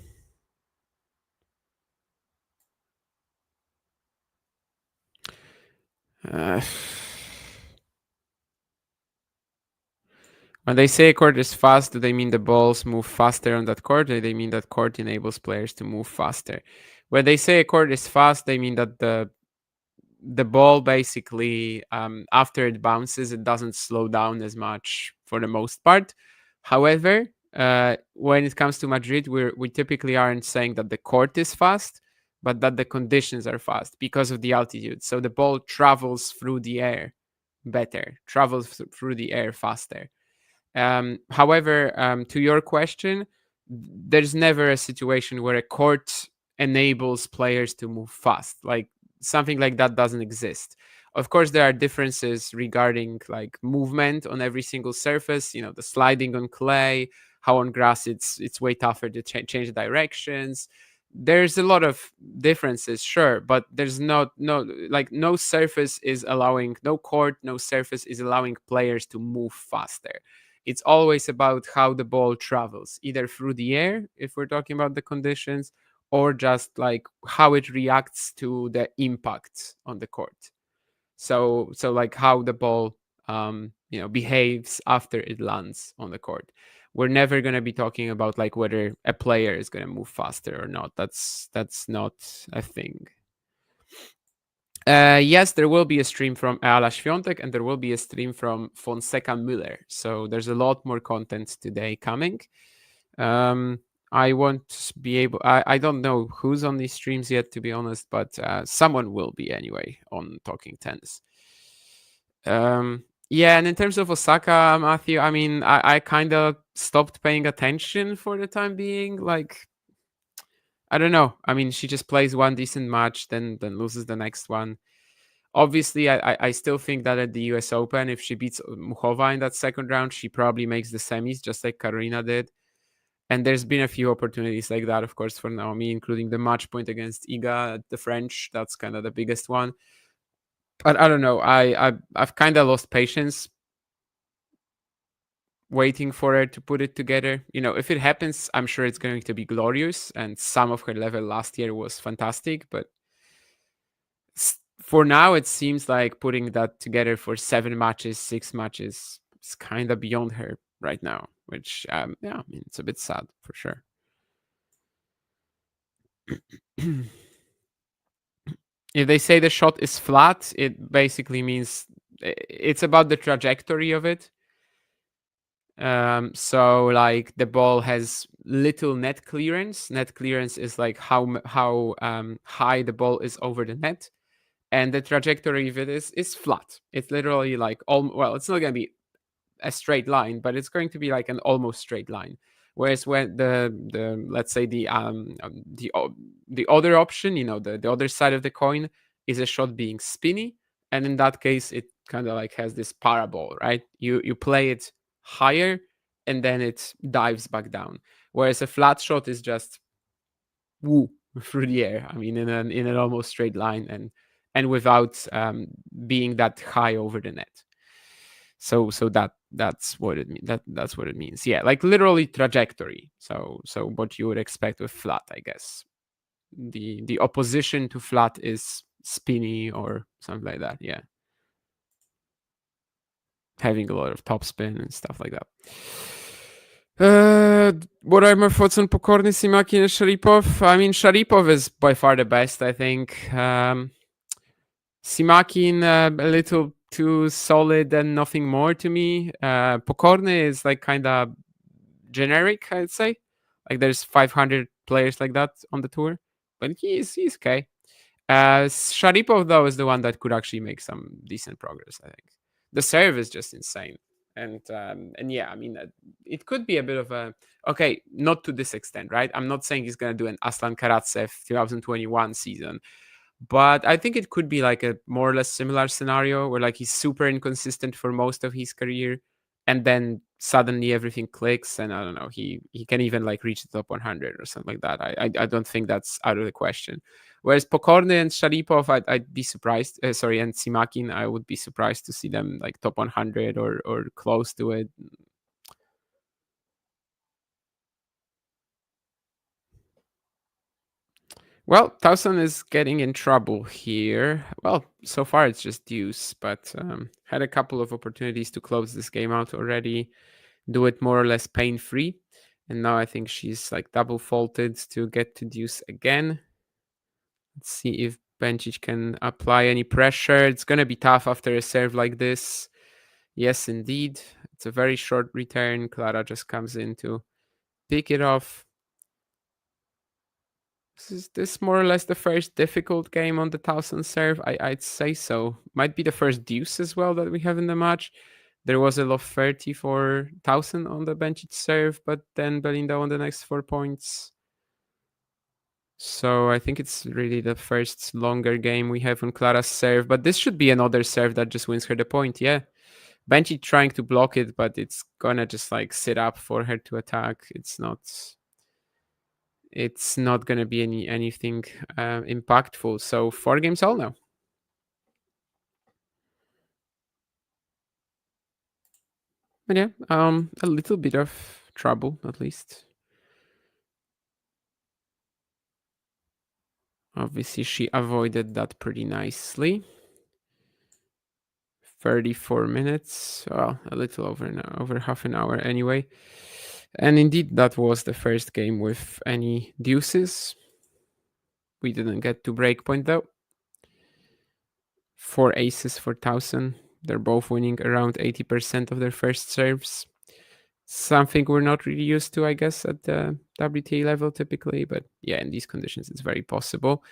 When they say a court is fast, do they mean the balls move faster on that court, or do they mean that court enables players to move faster? When they say a court is fast, they mean that the ball basically, after it bounces, it doesn't slow down as much for the most part. However, when it comes to Madrid, we typically aren't saying that the court is fast, but that the conditions are fast because of the altitude. So the ball travels through the air better, travels through the air faster. However, to your question, there's never a situation where a court enables players to move fast. Like something like that doesn't exist. Of course, there are differences regarding like movement on every single surface. You know, the sliding on clay, how on grass it's way tougher to change directions. There's a lot of differences, sure, but there's no surface is allowing, no court, no surface is allowing players to move faster. It's always about how the ball travels, either through the air, if we're talking about the conditions, or just like how it reacts to the impact on the court. So like how the ball behaves after it lands on the court. We're never going to be talking about like whether a player is going to move faster or not. That's not a thing. Yes, there will be a stream from Ala Świątek and there will be a stream from Fonseca Müller. So there's a lot more content today coming. I won't be able... I don't know who's on these streams yet, to be honest, but someone will be anyway on Talking Tennis. Yeah, and in terms of Osaka, Matthew, I mean, I kind of stopped paying attention for the time being. Like, I don't know. I mean, she just plays one decent match, then loses the next one. Obviously, I still think that at the US Open, if she beats Muchova in that second round, she probably makes the semis, just like Karolina did. And there's been a few opportunities like that, of course, for Naomi, including the match point against Iga at the French. That's kind of the biggest one. But I don't know. I've kind of lost patience waiting for her to put it together. You know, if it happens, I'm sure it's going to be glorious. And some of her level last year was fantastic. But for now, it seems like putting that together for 7 matches, 6 matches is kind of beyond her right now. Which, yeah, I mean, it's a bit sad for sure. If they say the shot is flat, it basically means it's about the trajectory of it. So like the ball has little net clearance. Net clearance is like how high the ball is over the net, and the trajectory of it is flat. It's literally like it's not going to be a straight line, but it's going to be like an almost straight line. Whereas when the let's say the other option, you know, the other side of the coin is a shot being spinny, and in that case, it kind of like has this parabole, right? You play it higher, and then it dives back down. Whereas a flat shot is just woo through the air. I mean, in an almost straight line, and without being that high over the net. So that's what it means. That's what it means. Yeah, like literally trajectory. So what you would expect with flat, I guess. The opposition to flat is spinny or something like that. Yeah, having a lot of topspin and stuff like that. What are my thoughts on Pokorny, Simakin, and Sharipov? I mean, Sharipov is by far the best, I think. Simakin a little too solid and nothing more to me. Pokorny is like kind of generic, I'd say. Like there's 500 players like that on the tour, but he's okay. Sharipov though is the one that could actually make some decent progress, I think. The serve is just insane. And yeah, I mean, it could be a bit of a... Okay, not to this extent, right? I'm not saying he's going to do an Aslan Karatsev 2021 season. But I think it could be like a more or less similar scenario where like he's super inconsistent for most of his career, and then suddenly everything clicks, and I don't know, he can even like reach the top 100 or something like that. I don't think that's out of the question. Whereas Pokorny and Sharipov, I'd be surprised. Sorry, and Simakin, I would be surprised to see them like top 100 or close to it. Well, Tauson is getting in trouble here. Well, so far it's just deuce, but had a couple of opportunities to close this game out already, do it more or less pain-free. And now I think she's like double faulted to get to deuce again. Let's see if Bencic can apply any pressure. It's going to be tough after a serve like this. Yes, indeed. It's a very short return. Clara just comes in to pick it off. Is this more or less the first difficult game on the Tauson serve? I'd say so. Might be the first deuce as well that we have in the match. There was a love 30 for Tauson on the Bencic serve, but then Belinda won the next 4 points. So I think it's really the first longer game we have on Clara's serve, but this should be another serve that just wins her the point, yeah. Bencic trying to block it, but it's gonna just like sit up for her to attack. It's not going to be anything impactful. So 4 games all now. But yeah, a little bit of trouble at least. Obviously, she avoided that pretty nicely. 34 minutes. Well, a little over half an hour anyway. And indeed, that was the first game with any deuces. We didn't get to breakpoint though. 4 aces for Tauson. They're both winning around 80% of their first serves. Something we're not really used to, I guess, at the WTA level typically. But yeah, in these conditions, it's very possible.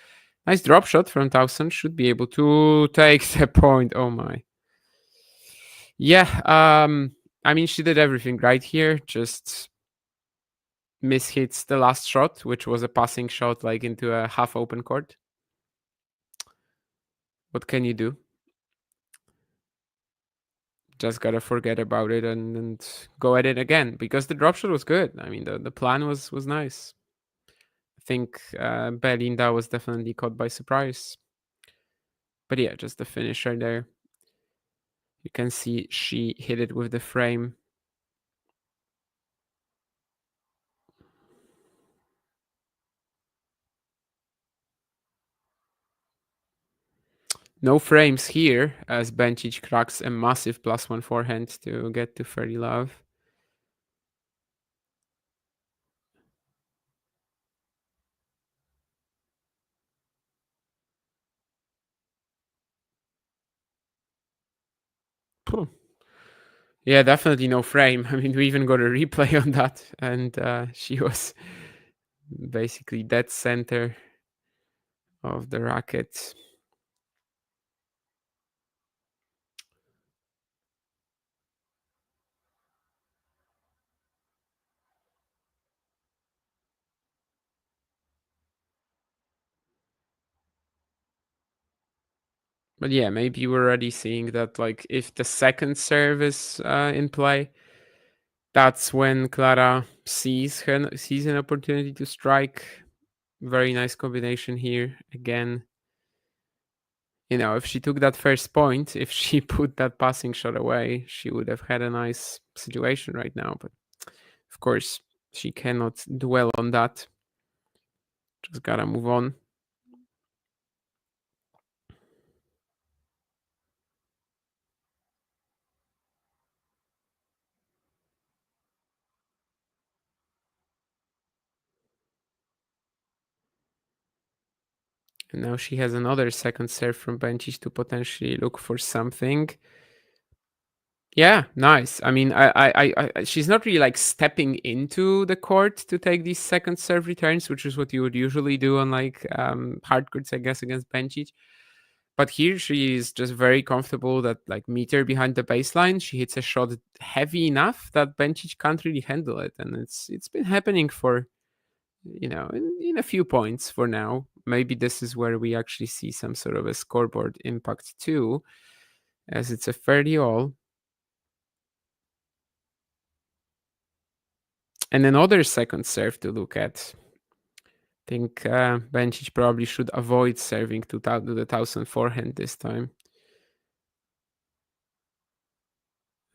Nice drop shot from Tauson. Should be able to take the point. Oh my. Yeah, I mean, she did everything right here. Just mishits the last shot, which was a passing shot like into a half open court. What can you do? Just gotta forget about it and go at it again, because the drop shot was good. I mean, the plan was nice. I think Belinda was definitely caught by surprise. But yeah, just the finish right there. You can see she hit it with the frame. No frames here, as Bencic cracks a massive +1 forehand to get to 30 love. Yeah, definitely no frame. I mean, we even got a replay on that, and she was basically dead center of the racket. But yeah, maybe we're already seeing that, like, if the second serve is in play, that's when Clara sees an opportunity to strike. Very nice combination here. Again, you know, if she took that first point, if she put that passing shot away, she would have had a nice situation right now. But of course, she cannot dwell on that. Just gotta move on. And now she has another second serve from Bencic to potentially look for something. Yeah, nice. I mean, she's not really like stepping into the court to take these second serve returns, which is what you would usually do on like hard courts, I guess, against Bencic. But here she is just very comfortable that like meter behind the baseline, she hits a shot heavy enough that Bencic can't really handle it, and it's been happening for, you know, in a few points for now. maybe this is where we actually see some sort of a scoreboard impact too, as it's a 30-all. And another second serve to look at. I think Bencic probably should avoid serving to the Tauson forehand this time.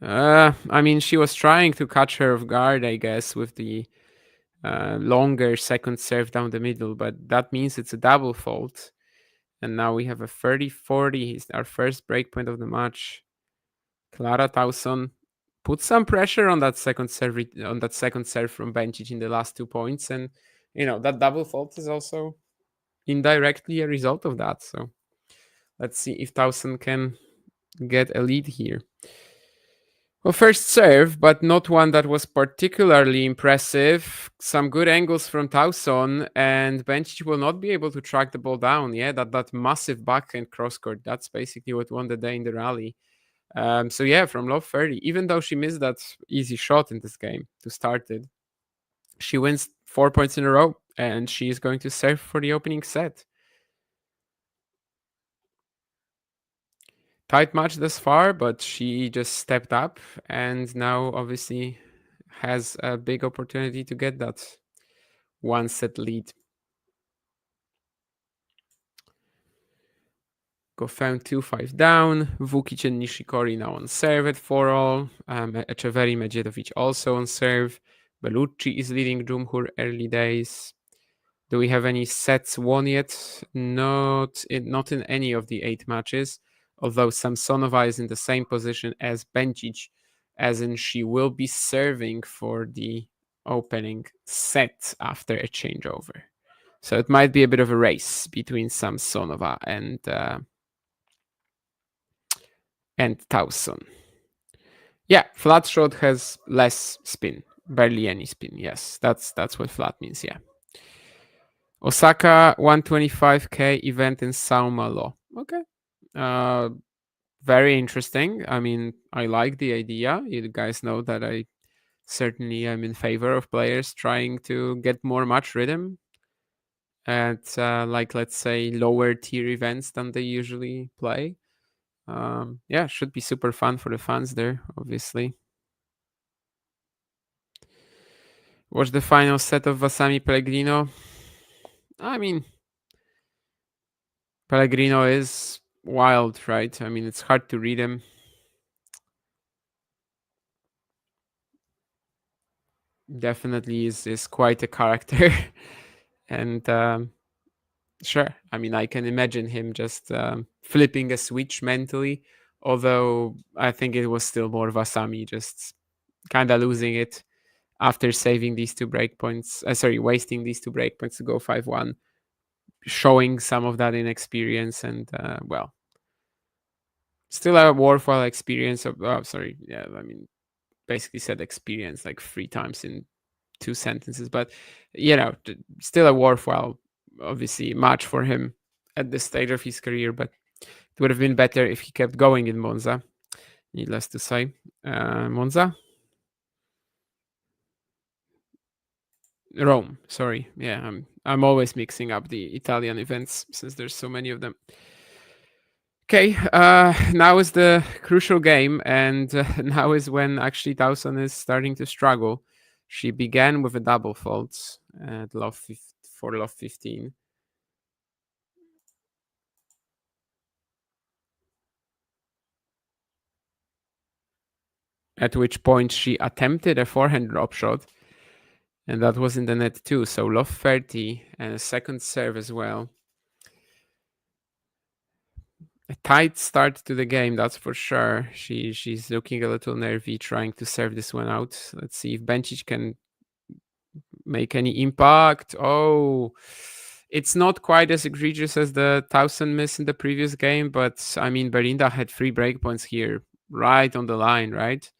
I mean, she was trying to catch her off guard, I guess, with the longer second serve down the middle, but that means it's a double fault. And now we have a 30-40. It's our first breakpoint of the match. Clara Tauson put some pressure on that second serve from Bencic in the last 2 points, and that double fault is also indirectly a result of that. So let's see if Tauson can get a lead here. Well, first serve, but not one that was particularly impressive. Some good angles from Tauson, and Bencic will not be able to track the ball down. Yeah, that massive backhand crosscourt. That's basically what won the day in the rally. So yeah, from low 30, even though she missed that easy shot in this game to start it, she wins 4 points in a row, and she is going to serve for the opening set. Tight match thus far, but she just stepped up and now obviously has a big opportunity to get that 1-set lead. Goffin 2-5 down. Vukic and Nishikori now on serve at 4-all. Echeverry, Medjedovic also on serve. Bellucci is leading Jumhur early days. Do we have any sets won yet? Not in any of the 8 matches. Although Samsonova is in the same position as Bencic, as in she will be serving for the opening set after a changeover. So it might be a bit of a race between Samsonova and Tauson. Yeah, flat shot has less spin, barely any spin. Yes, that's what flat means. Yeah. Osaka 125k event in São Malo. Okay. Very interesting. I mean, I like the idea. You guys know that I certainly am in favor of players trying to get more match rhythm at let's say lower tier events than they usually play. Yeah, should be super fun for the fans there, obviously. Watch the final set of Vasami Pellegrino. I mean, Pellegrino is wild, right? I mean, it's hard to read him. Definitely is quite a character. And sure, I mean, I can imagine him just flipping a switch mentally, although I think it was still more Vasami just kind of losing it after saving these 2 breakpoints. Wasting these 2 breakpoints to go 5-1, showing some of that inexperience and, well, still a worthwhile experience of, yeah, I mean, basically said experience like 3 times in 2 sentences, but still a worthwhile, obviously, match for him at this stage of his career. But it would have been better if he kept going in Monza, needless to say. Monza, Rome. Sorry, yeah, I'm always mixing up the Italian events since there's so many of them. Okay, now is the crucial game, and now is when actually Tauson is starting to struggle. She began with a double fault at for love 15. At which point she attempted a forehand drop shot, and that was in the net too. So love 30 and a second serve as well. A tight start to the game, that's for sure. She's looking a little nervy, trying to serve this one out. Let's see if Bencic can make any impact. Oh, it's not quite as egregious as the Tauson miss in the previous game, but I mean, Belinda had 3 breakpoints here, right on the line, right?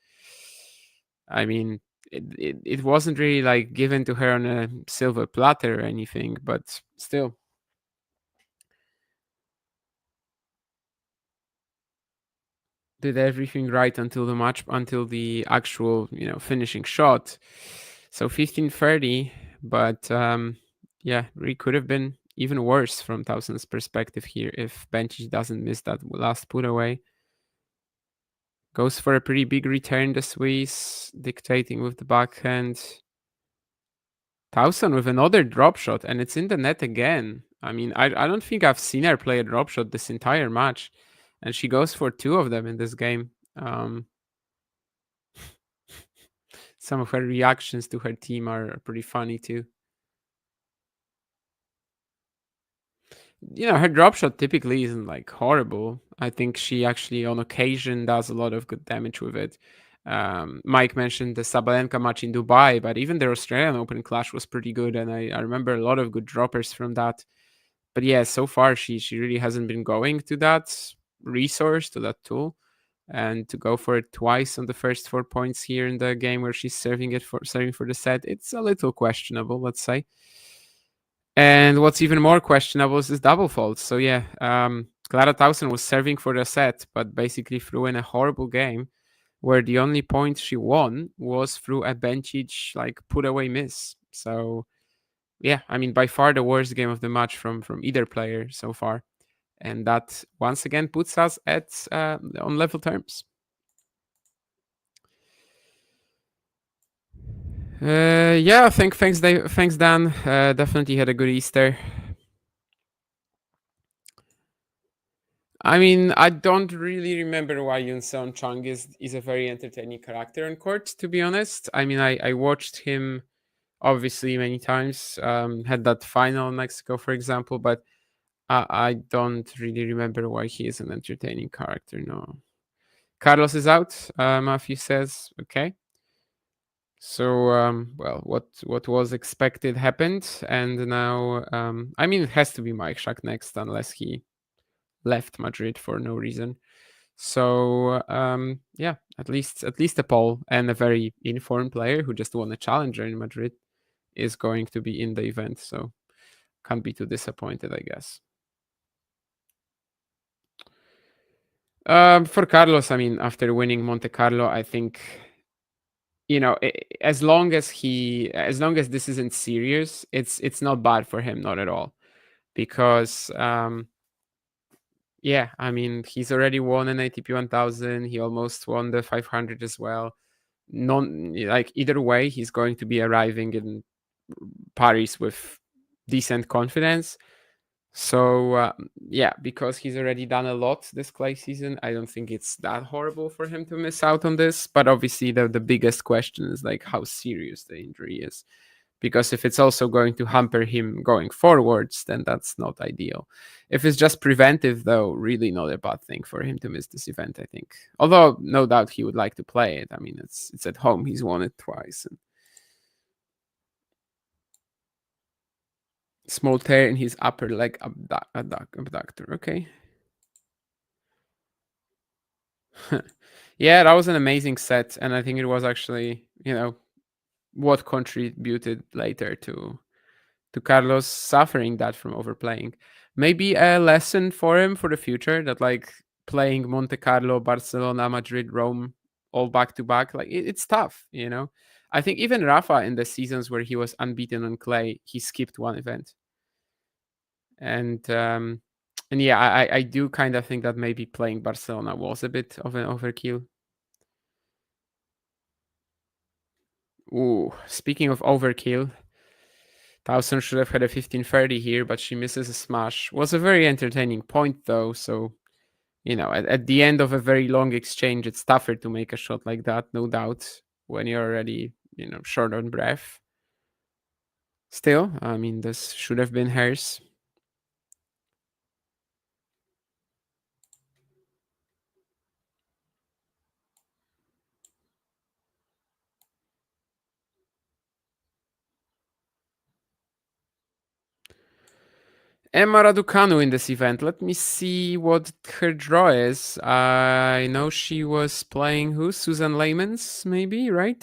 I mean, it wasn't really like given to her on a silver platter or anything, but still. Did everything right until the actual, finishing shot. So 15-30, but yeah, it could have been even worse from Tauson's perspective here if Bencic doesn't miss that last put away. Goes for a pretty big return, the Swiss, dictating with the backhand. Tauson with another drop shot, and it's in the net again. I mean, I don't think I've seen her play a drop shot this entire match, and she goes for 2 of them in this game. Some of her reactions to her team are pretty funny too. Her drop shot typically isn't like horrible. I think she actually on occasion does a lot of good damage with it. Mike mentioned the Sabalenka match in Dubai, but even the Australian Open clash was pretty good, and I remember a lot of good droppers from that. But yeah, so far she really hasn't been going to that resource, to that tool, and to go for it twice on the first 4 points here in the game where she's serving for the set, it's a little questionable, let's say. And what's even more questionable is this double fault. So yeah, Clara Tauson was serving for the set, but basically threw in a horrible game where the only point she won was through a Bencic like put away miss. So yeah, I mean by far the worst game of the match from either player so far, and that once again puts us at on level terms. Yeah, thanks Dave, thanks Dan. Definitely had a good Easter. I mean, I don't really remember why Yoon Seon Chung is a very entertaining character on court, to be honest. I mean, I watched him obviously many times, had that final in Mexico, for example, but I don't really remember why he is an entertaining character, no. Carlos is out, Matthew says, okay. So, well, what was expected happened, and now, I mean, it has to be Mike Schack next, unless he left Madrid for no reason. So yeah, at least a Paul and a very informed player who just won a challenger in Madrid is going to be in the event. So can't be too disappointed, I guess. For Carlos, I mean, after winning Monte Carlo, I think as long as this isn't serious, it's not bad for him, not at all, because yeah, I mean, he's already won an ATP 1000. He almost won the 500 as well. Either way, he's going to be arriving in Paris with decent confidence. So yeah, because he's already done a lot this clay season, I don't think it's that horrible for him to miss out on this. But obviously, the biggest question is like how serious the injury is. Because if it's also going to hamper him going forwards, then that's not ideal. If it's just preventive, though, really not a bad thing for him to miss this event, I think. Although, no doubt he would like to play it. I mean, it's at home. He's won it twice. And small tear in his upper leg abductor. Okay. Yeah, that was an amazing set. And I think it was actually, what contributed later to Carlos suffering that from overplaying. Maybe a lesson for him for the future that like playing Monte Carlo, Barcelona, Madrid, Rome all back to back, like it's tough, I think even Rafa in the seasons where he was unbeaten on clay, he skipped one event. And yeah, I do kind of think that maybe playing Barcelona was a bit of an overkill. Ooh, speaking of overkill, Tauson should have had a 15-30 here, but she misses a smash. Was a very entertaining point, though. So, at the end of a very long exchange, it's tougher to make a shot like that, no doubt, when you're already, short on breath. Still, I mean, this should have been hers. Emma Raducanu in this event. Let me see what her draw is. I know she was playing who? Susan Leymans, maybe, right?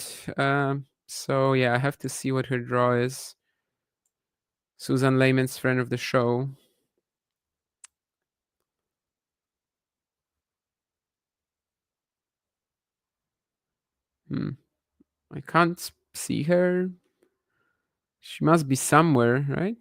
So yeah, I have to see what her draw is. Susan Leymans, friend of the show. I can't see her. She must be somewhere, right?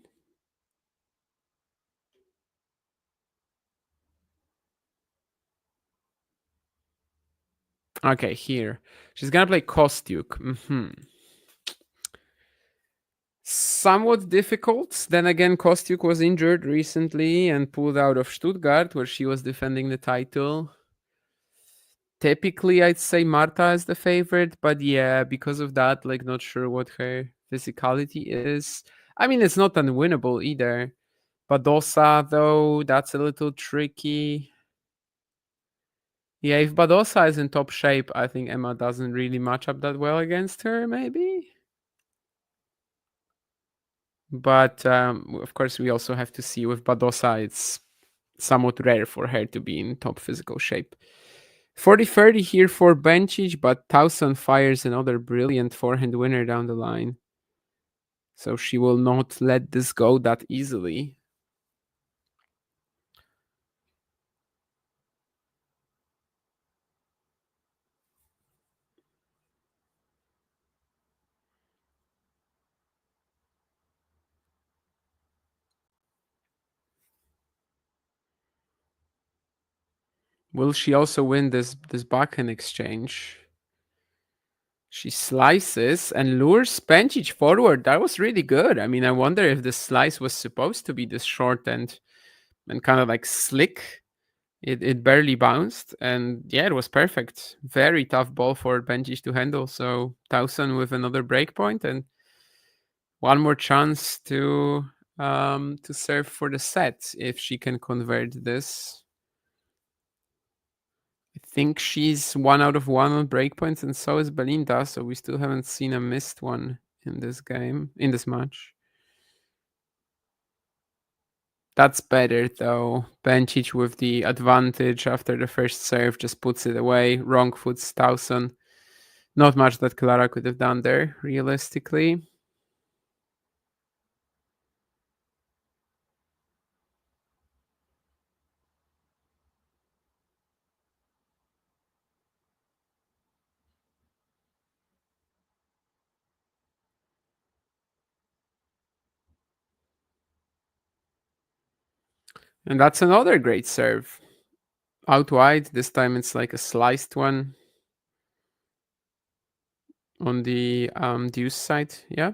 Okay, here. She's gonna play Kostyuk. Somewhat difficult. Then again, Kostyuk was injured recently and pulled out of Stuttgart, where she was defending the title. Typically, I'd say Marta is the favorite, but yeah, because of that, like, not sure what her physicality is. I mean, it's not unwinnable either. Badosa, though, that's a little tricky. Yeah, if Badosa is in top shape, I think Emma doesn't really match up that well against her, maybe. But of course, we also have to see with Badosa, it's somewhat rare for her to be in top physical shape. 40-30 here for Bencic, but Tauson fires another brilliant forehand winner down the line. So she will not let this go that easily. Will she also win this backhand exchange? She slices and lures Bencic forward. That was really good. I mean, I wonder if the slice was supposed to be this short and kind of like slick. It barely bounced, and yeah, it was perfect. Very tough ball for Bencic to handle. So Tauson with another break point and one more chance to serve for the set if she can convert this. I think she's 1 out of 1 on breakpoints, and so is Belinda. So we still haven't seen a missed one in this game, in this match. That's better though. Bencic with the advantage after the first serve just puts it away. Wrong foot's Tauson. Not much that Clara could have done there, realistically. And that's another great serve. Out wide. This time it's like a sliced one on the deuce side. Yeah.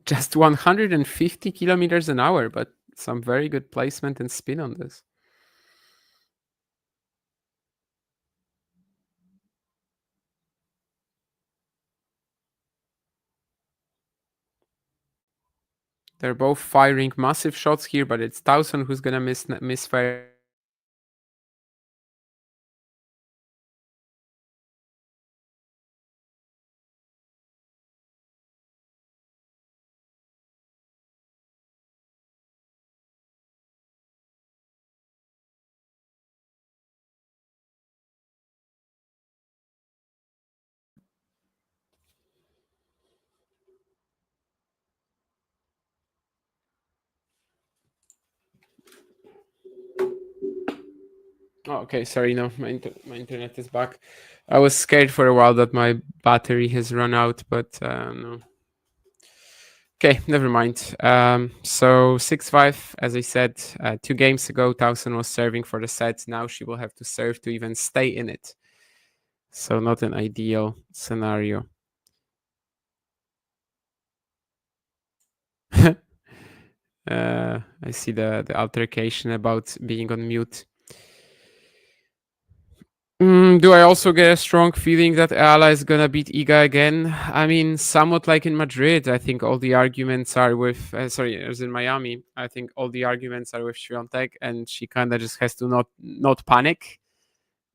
Just 150 kilometers an hour, but some very good placement and spin on this. They're both firing massive shots here, but it's Tauson who's gonna misfire. Oh, okay, sorry, no, my internet is back. I was scared for a while that my battery has run out, but no. Okay, never mind. So 6-5, as I said, 2 games ago, Tauson was serving for the set. Now she will have to serve to even stay in it. So not an ideal scenario. I see the altercation about being on mute. Do I also get a strong feeling that Ayala is gonna beat Iga again? I mean, somewhat like in Madrid. I think all the arguments are with. Sorry, it was in Miami. I think all the arguments are with Swiatek, and she kind of just has to not panic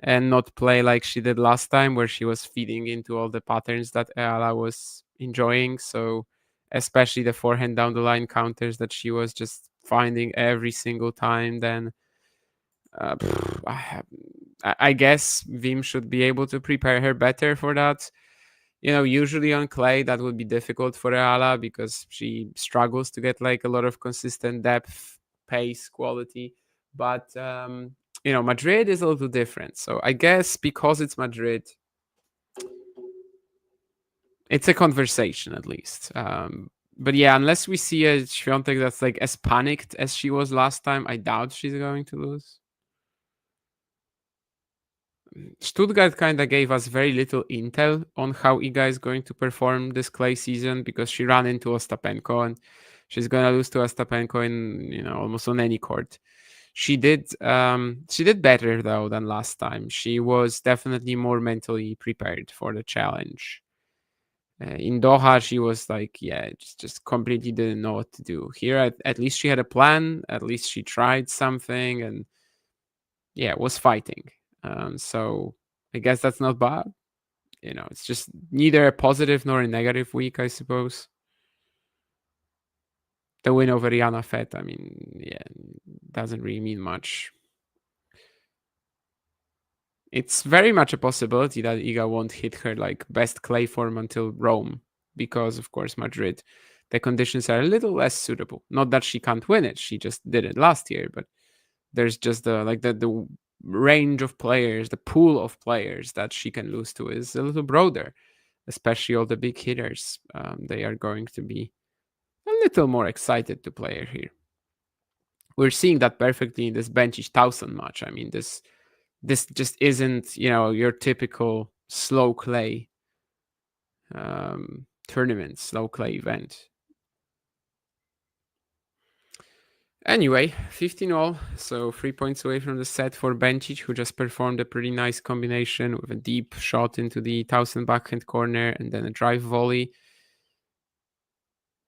and not play like she did last time, where she was feeding into all the patterns that Ayala was enjoying. So, especially the forehand down the line counters that she was just finding every single time. Then, I guess Vim should be able to prepare her better for that. You know, usually on clay that would be difficult for Ayala because she struggles to get like a lot of consistent depth, pace, quality. But you know, Madrid is a little different. So I guess because it's Madrid, it's a conversation at least. But yeah, unless we see a Swiatek that's like as panicked as she was last time, I doubt she's going to lose. Stuttgart kind of gave us very little intel on how Iga is going to perform this clay season because she ran into Ostapenko and she's going to lose to Ostapenko in almost on any court. She did better though than last time. She was definitely more mentally prepared for the challenge. In Doha, she was like, just completely didn't know what to do. Here, at least she had a plan. At least she tried something and was fighting. So I guess that's not bad. It's just neither a positive nor a negative week, I suppose. The win over Rihanna Fett, doesn't really mean much. It's very much a possibility that Iga won't hit her like best clay form until Rome, because of course Madrid, the conditions are a little less suitable. Not that she can't win it; she just did it last year. But there's just the range of players, the pool of players that she can lose to is a little broader, especially all the big hitters. They are going to be a little more excited to play her here. We're seeing that perfectly in this Bencic Tauson match. I mean, this just isn't, your typical slow clay tournament, slow clay event. Anyway, 15-all, so 3 points away from the set for Bencic, who just performed a pretty nice combination with a deep shot into the Tauson backhand corner and then a drive volley.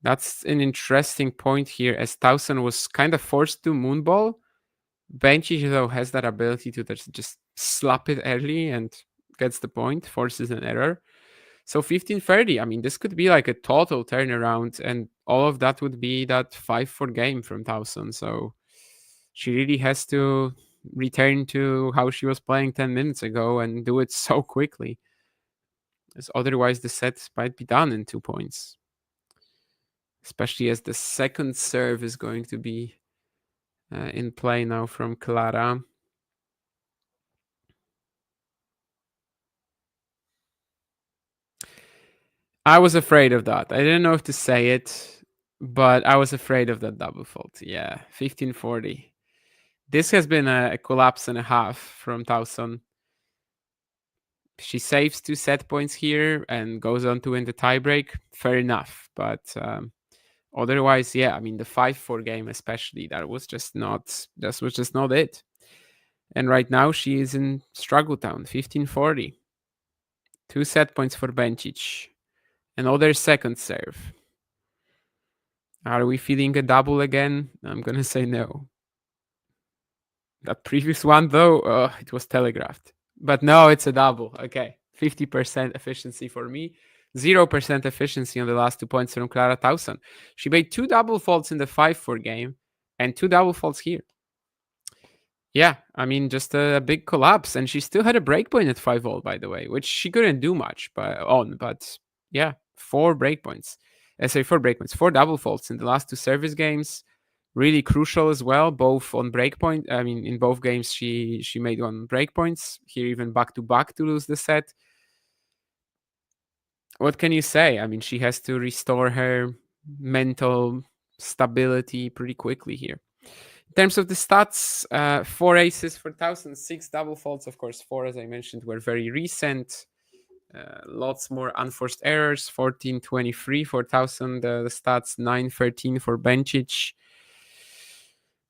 That's an interesting point here, as Tauson was kind of forced to moonball. Bencic, though, has that ability to just slap it early and gets the point, forces an error. So 15-30, this could be like a total turnaround, and all of that would be that 5-4 game from Tauson. So she really has to return to how she was playing 10 minutes ago and do it so quickly, as otherwise the set might be done in 2 points. Especially as the second serve is going to be in play now from Clara. I was afraid of that. I didn't know if to say it, but I was afraid of that double fault. Yeah, 15-40. This has been a collapse and a half from Tauson. She saves 2 set points here and goes on to win the tiebreak. Fair enough. But otherwise, the 5-4 game especially, that was just not it. And right now she is in struggle town, 15-40. 2 set points for Bencic. Another second serve. Are we feeling a double again? I'm going to say no. That previous one, though, it was telegraphed. But no, it's a double. Okay, 50% efficiency for me. 0% efficiency on the last 2 points from Clara Tauson. She made 2 double faults in the 5-4 game and 2 double faults here. Yeah, just a big collapse. And she still had a breakpoint at 5-all, by the way, which she couldn't do much but yeah, 4 breakpoints. 4 breakpoints, 4 double faults in the last 2 service games. Really crucial as well, both on breakpoint. In both games, she made 1 breakpoints. Here, even back-to-back to lose the set. What can you say? She has to restore her mental stability pretty quickly here. In terms of the stats, 4 aces for Tauson, 6 double faults. Of course, 4, as I mentioned, were very recent. Lots more unforced errors. 14-23 for Tauson, the stats. 9-13 for Bencic.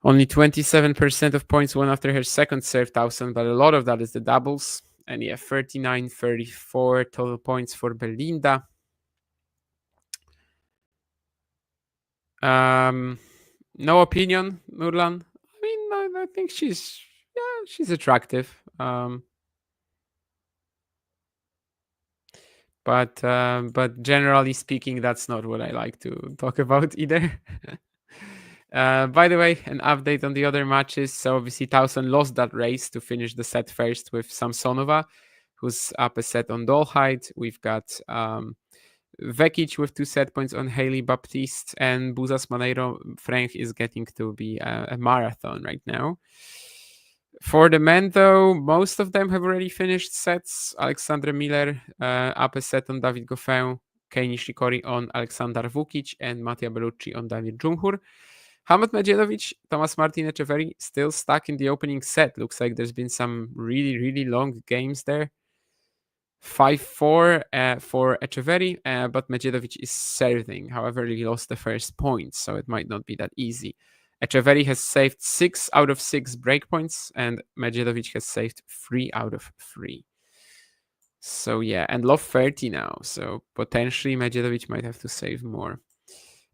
Only 27% of points won after her second serve, Tauson, but a lot of that is the doubles. And 39-34 total points for Belinda. No opinion, Nurlan. I think she's attractive. But generally speaking, that's not what I like to talk about either. By the way, an update on the other matches. So obviously Tauson lost that race to finish the set first with Samsonova, who's up a set on Dolhide. We've got Vekic with 2 set points on Hailey Baptiste, and Buzas Maneiro. Frank is getting to be a marathon right now. For the men, though, most of them have already finished sets. Alexandre Miller up a set on David Goffin. Kei Nishikori on Aleksandar Vukic, and Mattia Bellucci on David Džumhur. Hamad Medjedovic, Thomas Martin Etcheverry still stuck in the opening set. Looks like there's been some really, really long games there. 5-4 for Etcheverry, but Medjedovic is serving. However, he lost the first point, so it might not be that easy. Etcheverry has saved 6 out of 6 breakpoints, and Medjedovic has saved 3 out of 3. So yeah, and love 30 now, so potentially Medjedovic might have to save more.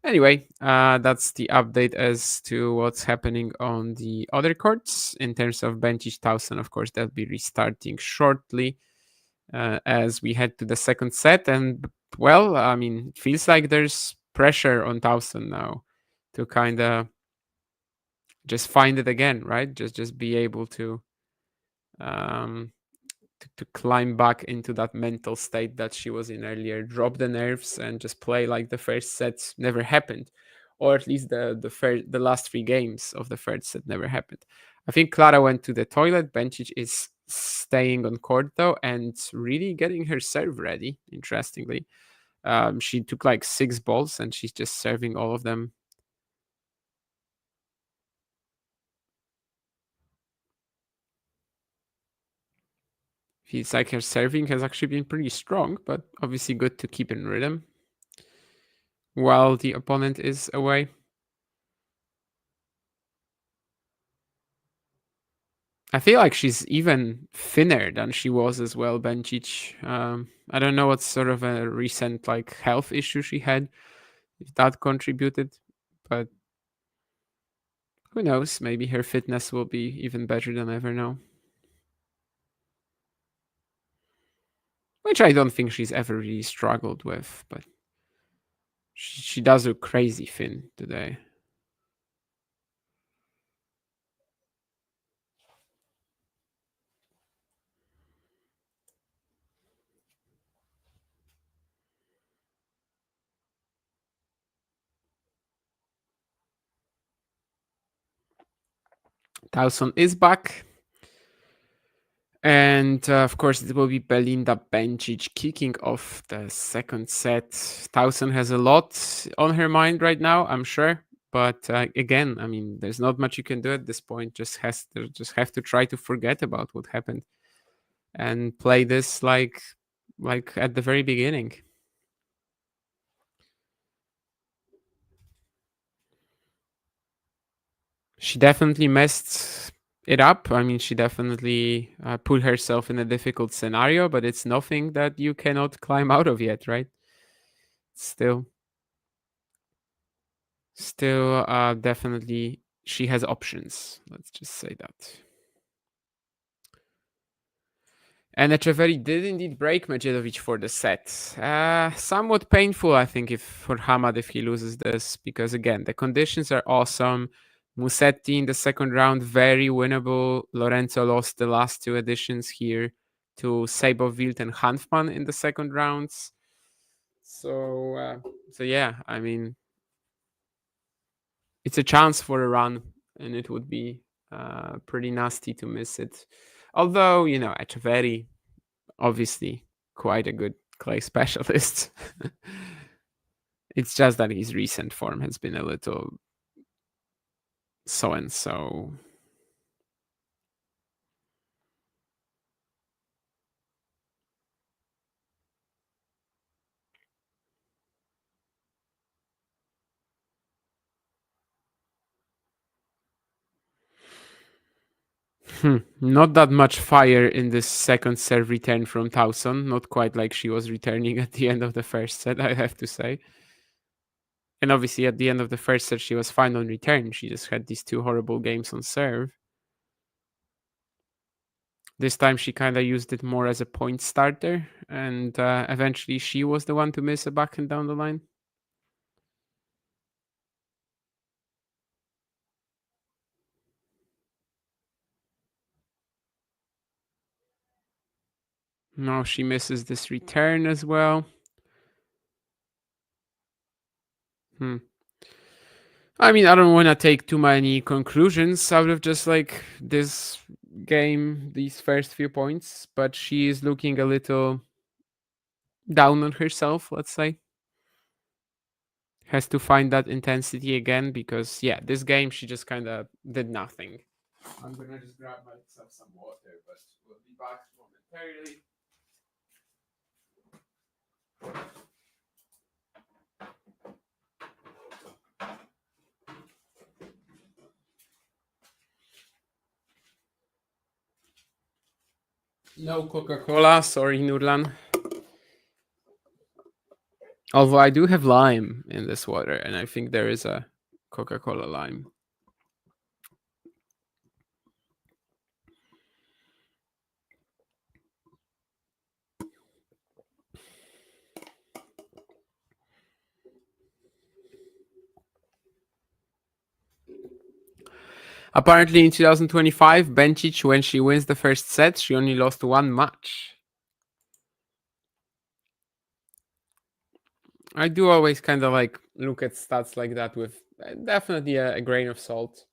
Anyway, that's the update as to what's happening on the other courts. In terms of Bencic, Tauson, of course, they'll be restarting shortly as we head to the second set. And, well, I mean, it feels like there's pressure on Tauson now to kind of just find it again, right? Just be able to climb back into that mental state that she was in earlier, drop the nerves and just play like the first set never happened, or at least the last 3 games of the first set never happened. I think Clara went to the toilet. Bencic is staying on court though and really getting her serve ready. Interestingly, she took like 6 balls and she's just serving all of them. Feels like her serving has actually been pretty strong, but obviously good to keep in rhythm while the opponent is away. I feel like she's even thinner than she was as well, Bencic. I don't know what sort of a recent like health issue she had, if that contributed, but who knows? Maybe her fitness will be even better than ever now. Which I don't think she's ever really struggled with, but she does look crazy thin today. Tauson is back. And of course, it will be Belinda Bencic kicking off the second set. Tauson has a lot on her mind right now, I'm sure. But again, I mean, there's not much you can do at this point. Just have to try to forget about what happened and play this like at the very beginning. She definitely messed it up. I mean, she definitely put herself in a difficult scenario, but it's nothing that you cannot climb out of yet, right? Still definitely she has options. Let's just say that. And Etcheverry did indeed break Medjedovic for the set. Somewhat painful, I think, for Hamad if he loses this, because again, the conditions are awesome. Musetti in the second round, very winnable. Lorenzo lost the last 2 editions here to Seibold and Hanfmann in the second rounds. So yeah, I mean, it's a chance for a run, and it would be pretty nasty to miss it. Although, you know, Etcheverry, obviously quite a good clay specialist. It's just that his recent form has been a little so-and-so. Not that much fire in this second serve return from Tauson. Not quite like she was returning at the end of the first set, I have to say. And obviously at the end of the first set, she was fine on return. She just had these 2 horrible games on serve. This time she kind of used it more as a point starter, and eventually she was the one to miss a backhand down the line. Now she misses this return as well. I mean, I don't want to take too many conclusions out of just like this game, these first few points, but she is looking a little down on herself, let's say. has to find that intensity again because, yeah, this game she just kind of did nothing. I'm going to just grab myself some water, but we'll be back momentarily. No Coca-Cola, sorry, Nurlan. Although I do have lime in this water, and I think there is a Coca-Cola lime. Apparently in 2025, Bencic, when she wins the first set, she only lost one match. I do always kind of like look at stats like that with definitely a grain of salt.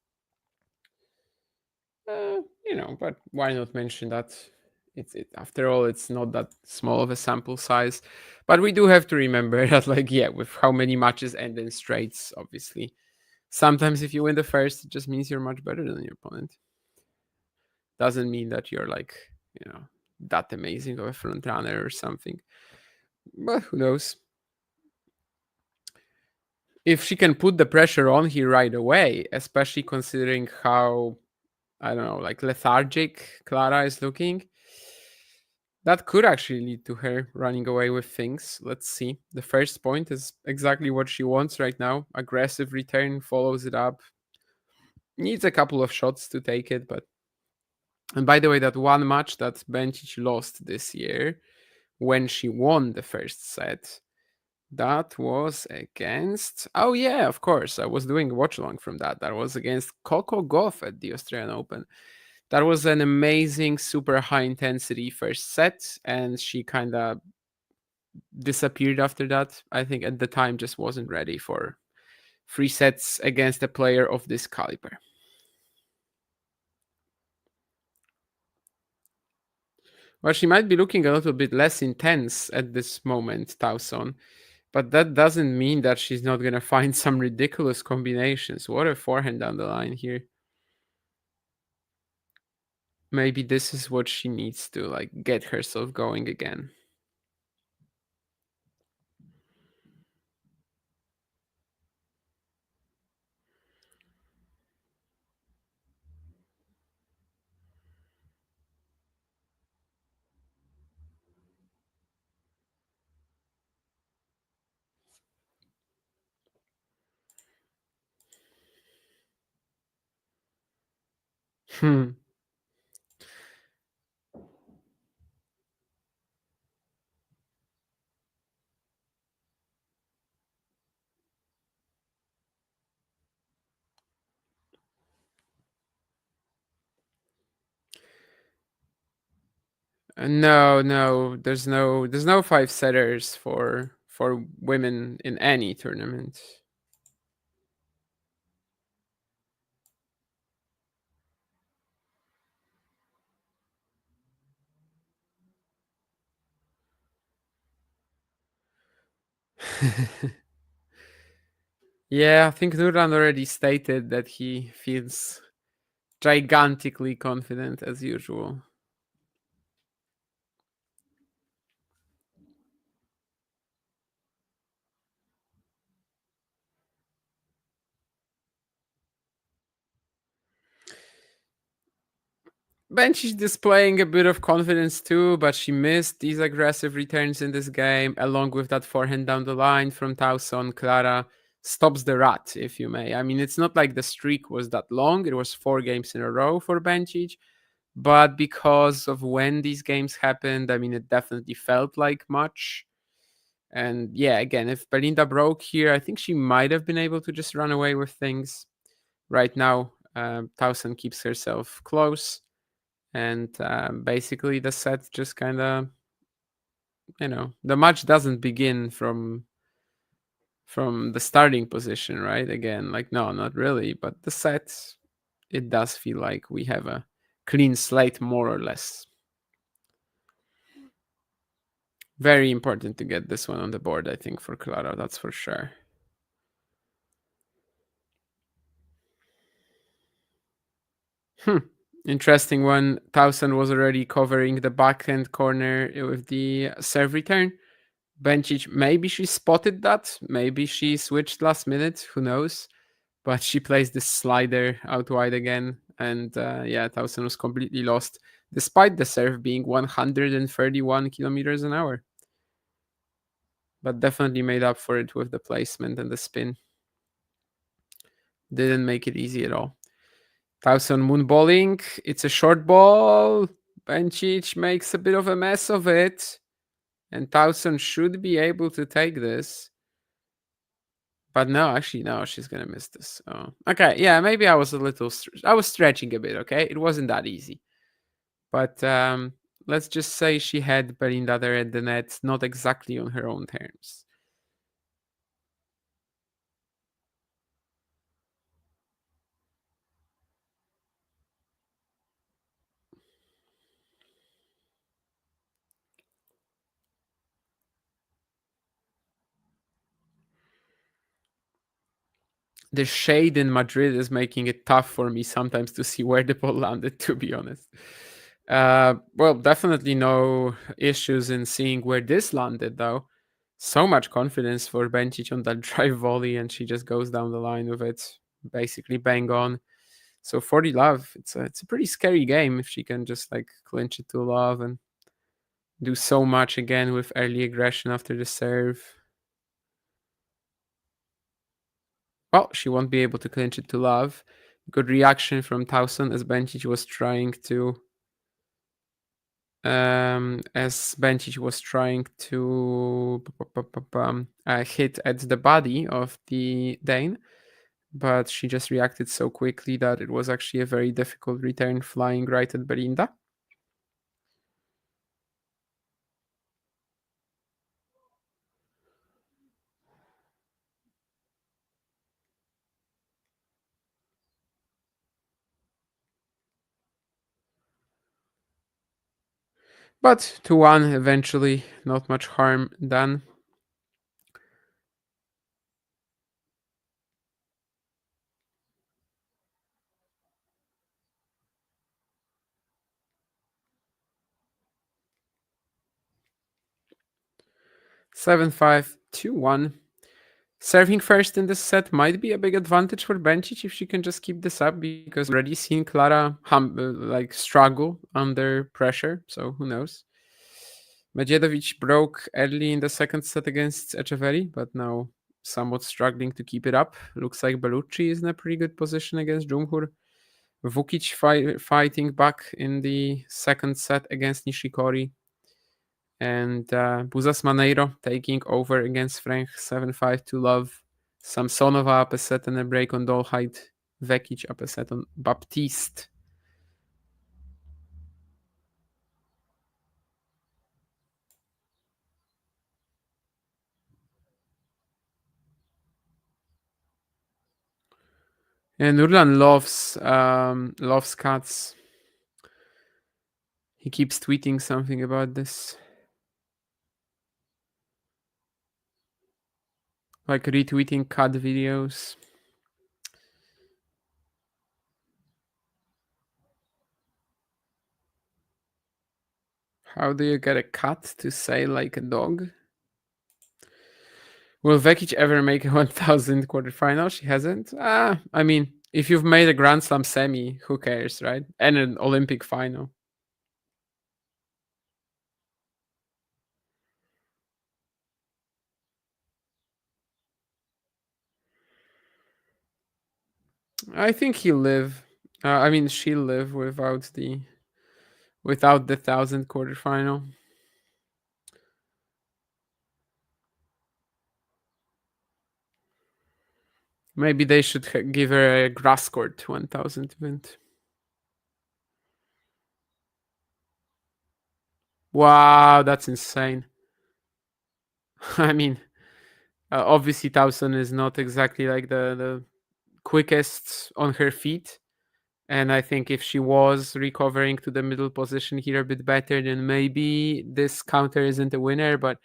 But why not mention that? After all, it's not that small of a sample size. But we do have to remember that, with how many matches end in straights, obviously. Sometimes if you win the first, it just means you're much better than your opponent. Doesn't mean that you're that amazing of a front runner or something. But who knows? If she can put the pressure on here right away, especially considering how, lethargic Clara is looking, that could actually lead to her running away with things. Let's see. The first point is exactly what she wants right now. Aggressive return, follows it up. Needs a couple of shots to take it, but... And by the way, that one match that Bencic lost this year, when she won the first set, that was against... Oh yeah, of course. I was doing a watch-along from that. That was against Coco Gauff at the Australian Open. That was an amazing, super high-intensity first set, and she kind of disappeared after that. I think at the time just wasn't ready for 3 sets against a player of this caliber. Well, she might be looking a little bit less intense at this moment, Tauson. But that doesn't mean that she's not going to find some ridiculous combinations. What a forehand down the line here. Maybe this is what she needs to get herself going again. No, there's no 5 setters for women in any tournament. Yeah, I think Nurlan already stated that he feels gigantically confident as usual. Bench is displaying a bit of confidence too, but she missed these aggressive returns in this game, along with that forehand down the line from Tauson. Clara stops the rut, if you may. I mean, it's not like the streak was that long. It was 4 games in a row for Bencic. But because of when these games happened, I mean, it definitely felt like much. And yeah, again, if Belinda broke here, I think she might have been able to just run away with things. Right now, Tauson keeps herself close. And basically the set just kind of, the match doesn't begin from the starting position, right? Again, no, not really. But the set, it does feel like we have a clean slate, more or less. Very important to get this one on the board, I think, for Clara, that's for sure. Interesting one. Tauson was already covering the backhand corner with the serve return. Bencic, maybe she spotted that. Maybe she switched last minute. Who knows? But she plays this slider out wide again. And Tauson was completely lost, despite the serve being 131 kilometers an hour. But definitely made up for it with the placement and the spin. Didn't make it easy at all. Tauson moonballing. It's a short ball. Bencic makes a bit of a mess of it. And Tauson should be able to take this. But no, she's going to miss this. Oh. Okay, yeah, maybe I was I was stretching a bit, okay? It wasn't that easy. But let's just say she had Belinda there at the net, not exactly on her own terms. The shade in Madrid is making it tough for me sometimes to see where the ball landed, to be honest. Well, definitely no issues in seeing where this landed, though. So much confidence for Bencic on that drive volley, and she just goes down the line with it, basically bang on. So 40 love, it's a pretty scary game if she can just like clinch it to love and do so much again with early aggression after the serve. Well, she won't be able to clinch it to love. Good reaction from Tauson as Bencic was trying to hit at the body of the Dane, but she just reacted so quickly that it was actually a very difficult return, flying right at Belinda. But 2-1 eventually, not much harm done. Seven, 5, 2-1. Serving first in this set might be a big advantage for Bencic if she can just keep this up, because we've already seen Clara struggle under pressure, so who knows. Medjedovic broke early in the second set against Echeverry, but now somewhat struggling to keep it up. Looks like Bellucci is in a pretty good position against Jumhur. Vukic fighting back in the second set against Nishikori. And Buzas Maneiro taking over against Frank 7-5 to love. Samsonova up a set and a break on Dolhide. Vekic up a set on Baptiste. And Nurlan loves cats. He keeps tweeting something about this. Like retweeting cat videos. How do you get a cat to say like a dog? Will Vekic ever make a 1000 quarterfinal? She hasn't. I mean, if you've made a Grand Slam semi, who cares, right? And an Olympic final. I think he'll live. She'll live without the 1000 quarterfinal. Maybe they should give her a grass court 1000 event. Wow, that's insane. I mean, obviously Tauson is not exactly like the quickest on her feet. And I think if she was recovering to the middle position here a bit better, then maybe this counter isn't a winner. But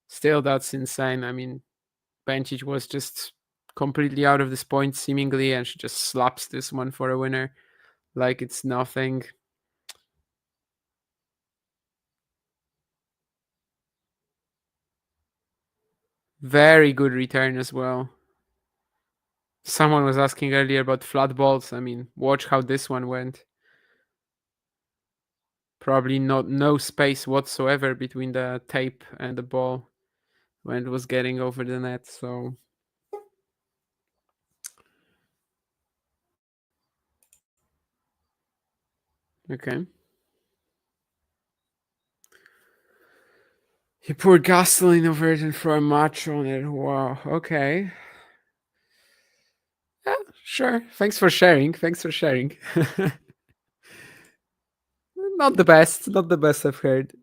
still, that's insane. I mean, Bencic was just completely out of this point, seemingly, and she just slaps this one for a winner. like it's nothing. Very good return as well. Someone was asking earlier about flat balls. I mean, watch how this one went. Probably no space whatsoever between the tape and the ball when it was getting over the net. So okay. He poured gasoline over it and threw a match on it. Wow. Okay. Yeah, sure. Thanks for sharing. Not the best. Not the best I've heard.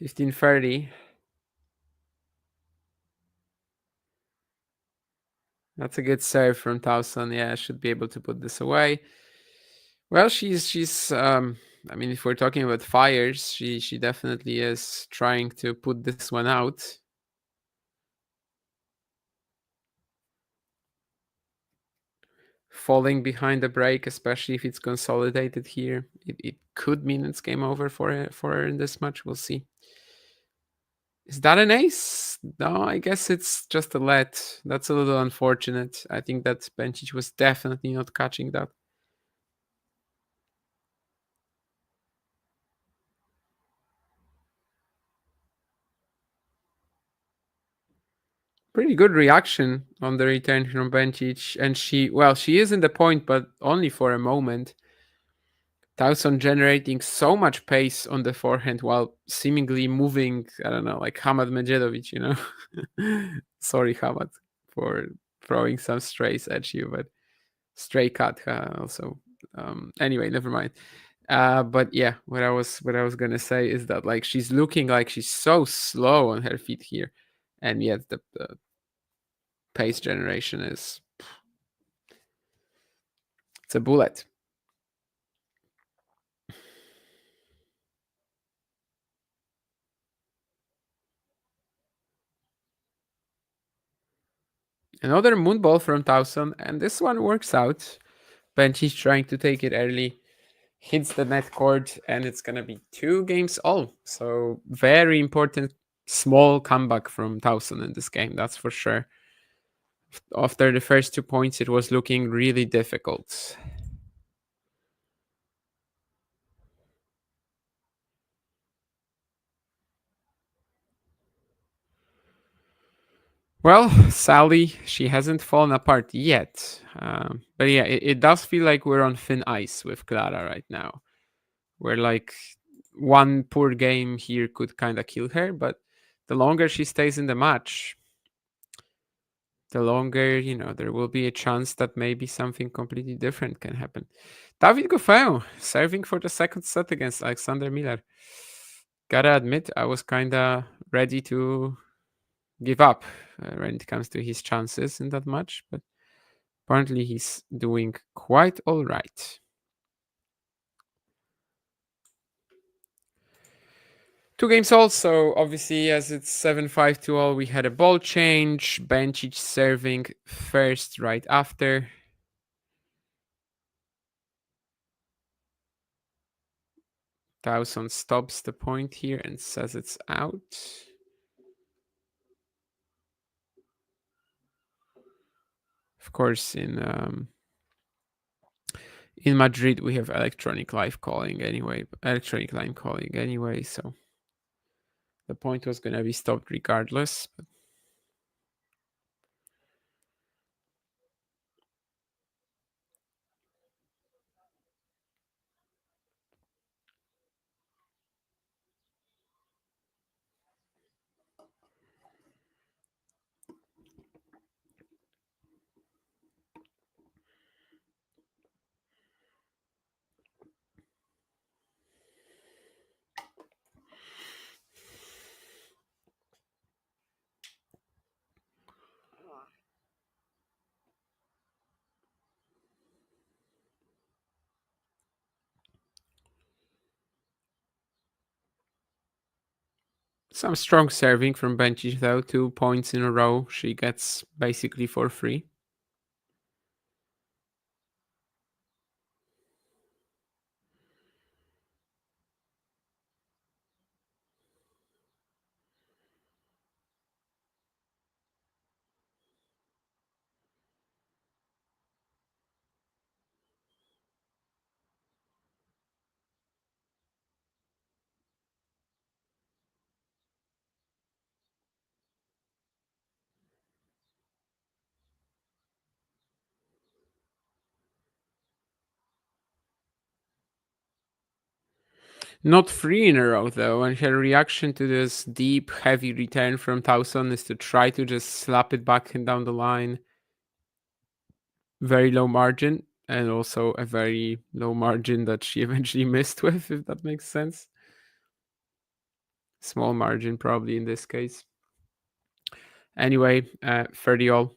$15.30. That's a good serve from Tauson. Yeah, I should be able to put this away. Well, she's I mean, if we're talking about fires, she definitely is trying to put this one out. Falling behind the break, especially if it's consolidated here, it could mean it's game over for her in this match. We'll see. Is that an ace? No, I guess it's just a let. That's a little unfortunate. I think that Bencic was definitely not catching that. Pretty good reaction on the return from Bencic. And she is in the point, but only for a moment. Tauson generating so much pace on the forehand while seemingly moving, I don't know, like Hamad Medjedovic, you know? Sorry, Hamad, for throwing some strays at you, but stray cut also. Anyway, never mind. But yeah, what I was gonna say is that like she's looking like she's so slow on her feet here, and yet the pace generation it's a bullet. Another moon ball from Tauson, and this one works out. Bencic trying to take it early, hits the net court, and it's gonna be 2 games all. So very important small comeback from Tauson in this game, that's for sure. After the first 2 points, it was looking really difficult. Well, Sally, she hasn't fallen apart yet. But yeah, it does feel like we're on thin ice with Clara right now. Where like one poor game here could kind of kill her, but the longer she stays in the match, the longer, you know, there will be a chance that maybe something completely different can happen. David Goffin serving for the second set against Alexander Miller. Gotta admit, I was kind of ready to give up when it comes to his chances in that match, but apparently he's doing quite all right. Two games also, obviously, as it's 7-5 to all, we had a ball change. Bencic serving first right after. Tauson stops the point here and says it's out. Of course, in Madrid we have electronic line calling anyway, so the point was gonna be stopped regardless. But Some strong serving from Bencic though. 2 points in a row she gets basically for free. Not 3 in a row though, and her reaction to this deep, heavy return from Tauson is to try to just slap it back and down the line. Very low margin, and also a very low margin that she eventually missed with, if that makes sense. Small margin probably in this case. Anyway, 30 all.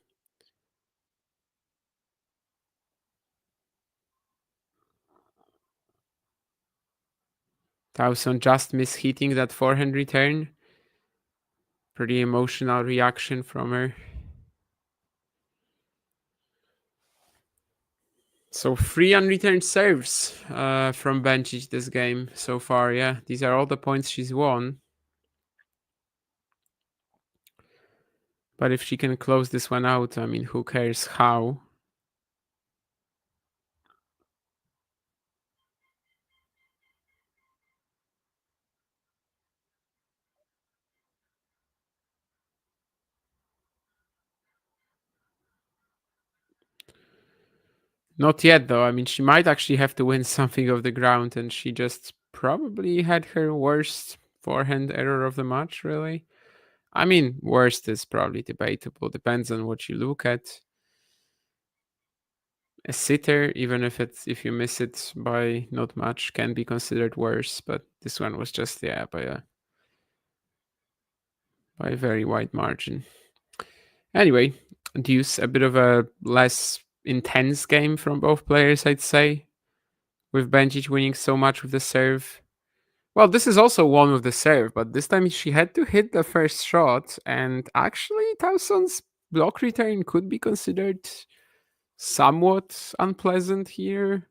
Tauson just mishitting that forehand return. Pretty emotional reaction from her. So 3 unreturned serves from Bencic this game so far. Yeah, these are all the points she's won. But if she can close this one out, I mean, who cares how? Not yet, though. I mean, she might actually have to win something of the ground, and she just probably had her worst forehand error of the match, really. I mean, worst is probably debatable. Depends on what you look at. A sitter, even if you miss it by not much, can be considered worse. But this one was just by a very wide margin. Anyway, deuce, a bit of a less intense game from both players, I'd say, with Bencic winning so much with the serve. Well, this is also one with the serve, but this time she had to hit the first shot, and actually Tauson's block return could be considered somewhat unpleasant here.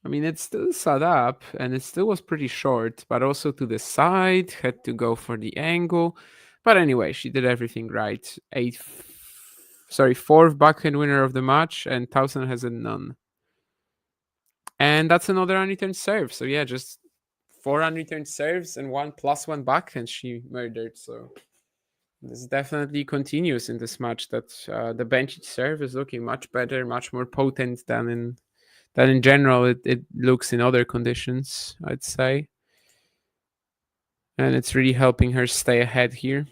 I mean, it still sat up, and it still was pretty short, but also to the side, had to go for the angle. But anyway, she did everything right. Fourth backhand winner of the match, and Tauson has a none. And that's another unreturned serve. So yeah, just 4 unreturned serves and 1+1 backhand she murdered. So this definitely continues in this match that the Bencic serve is looking much better, much more potent than in general it looks in other conditions, I'd say. And it's really helping her stay ahead here.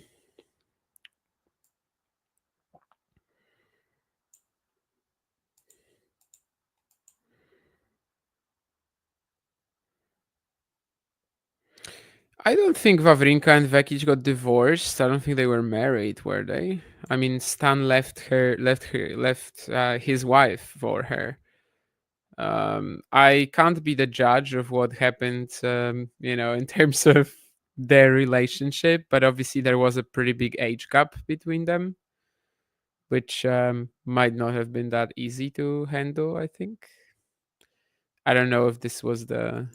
I don't think Wawrinka and Vekic got divorced. I don't think they were married, were they? I mean, Stan left his wife for her. I can't be the judge of what happened, in terms of their relationship, but obviously there was a pretty big age gap between them, which might not have been that easy to handle, I think. I don't know if this was the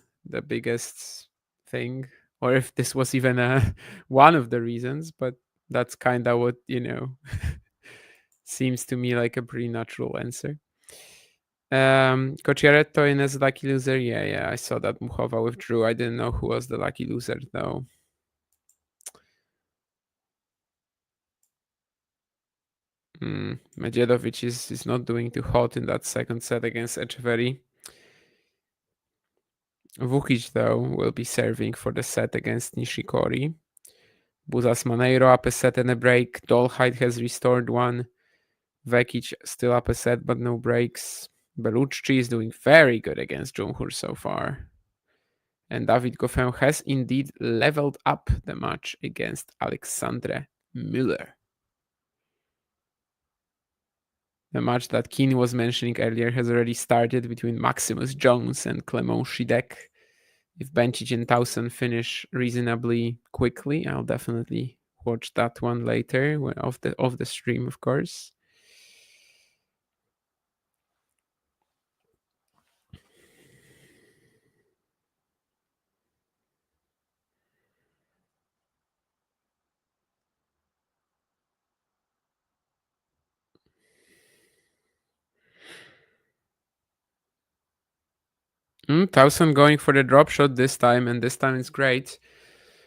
biggest thing, or if this was even one of the reasons, but that's kind of what, seems to me like a pretty natural answer. Cocciaretto in as lucky loser. Yeah, I saw that Muchova withdrew. I didn't know who was the lucky loser though. Medjedovic is not doing too hot in that second set against Echeverry. Vukic, though, will be serving for the set against Nishikori. Buzas Maneiro up a set and a break. Dolhide has restored one. Vekic still up a set, but no breaks. Belucci is doing very good against Jumhur so far. And David Goffin has indeed leveled up the match against Alexandre Müller. The match that Keane was mentioning earlier has already started between Maximus Jones and Clement Chidek if Bencic and Tauson finish reasonably quickly, I'll definitely watch that one later off the stream, of course. Tauson going for the drop shot this time, and this time it's great.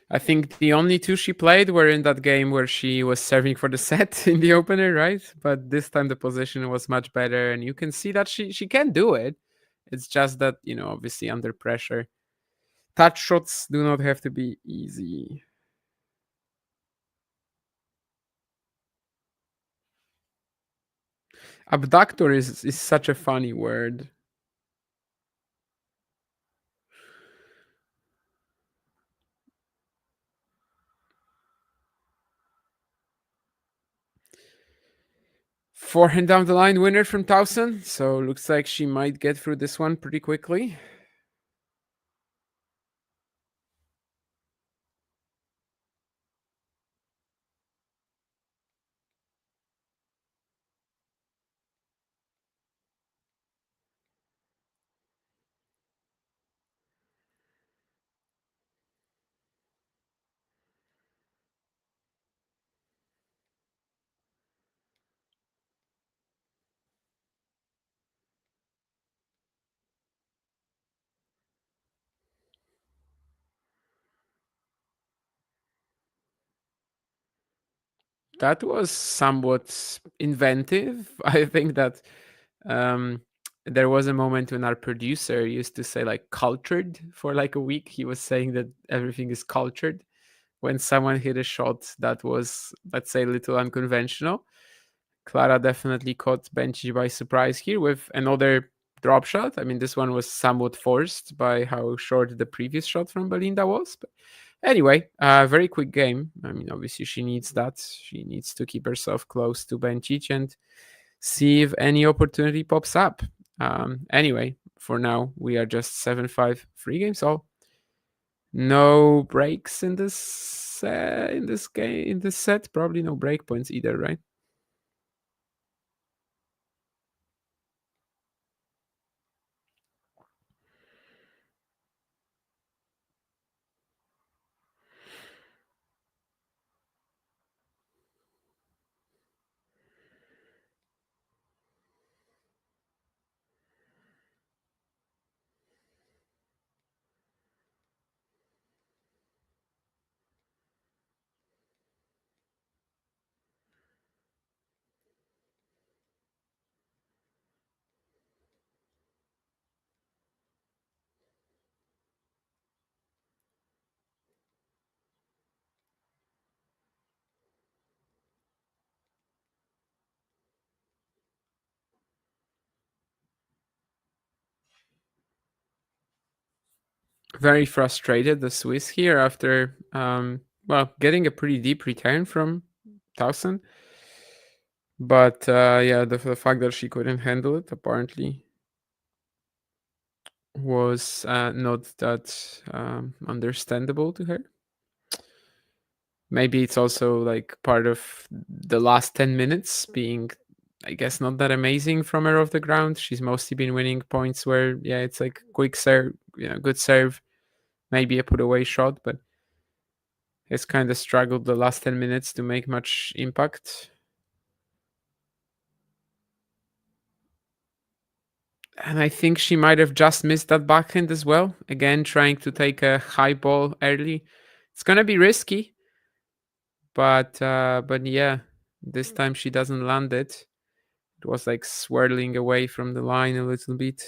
I think the only two she played were in that game where she was serving for the set in the opener, right? But this time the position was much better, and you can see that she can do it. It's just that, obviously under pressure. Touch shots do not have to be easy. Abductor is such a funny word. Forehand down the line winner from Tauson. So looks like she might get through this one pretty quickly. That was somewhat inventive. I think that there was a moment when our producer used to say like cultured for like a week. He was saying that everything is cultured when someone hit a shot that was, let's say, a little unconventional. Clara definitely caught Bencic by surprise here with another drop shot. I mean, this one was somewhat forced by how short the previous shot from Belinda was. But anyway, very quick game. I mean, obviously she needs that. She needs to keep herself close to Bencic and see if any opportunity pops up. Anyway, for now, we are just 7-5 free games all. No breaks in this game, in this set. Probably no break points either, right? Very frustrated, the Swiss here, after getting a pretty deep return from Tauson. But yeah, the fact that she couldn't handle it apparently was not that understandable to her. Maybe it's also like part of the last 10 minutes being, I guess, not that amazing from her off the ground. She's mostly been winning points where, yeah, it's like quick serve, good serve, maybe a put away shot, but has kind of struggled the last 10 minutes to make much impact. And I think she might have just missed that backhand as well. Again, trying to take a high ball early. It's going to be risky. But yeah, this time she doesn't land it. It was like swirling away from the line a little bit.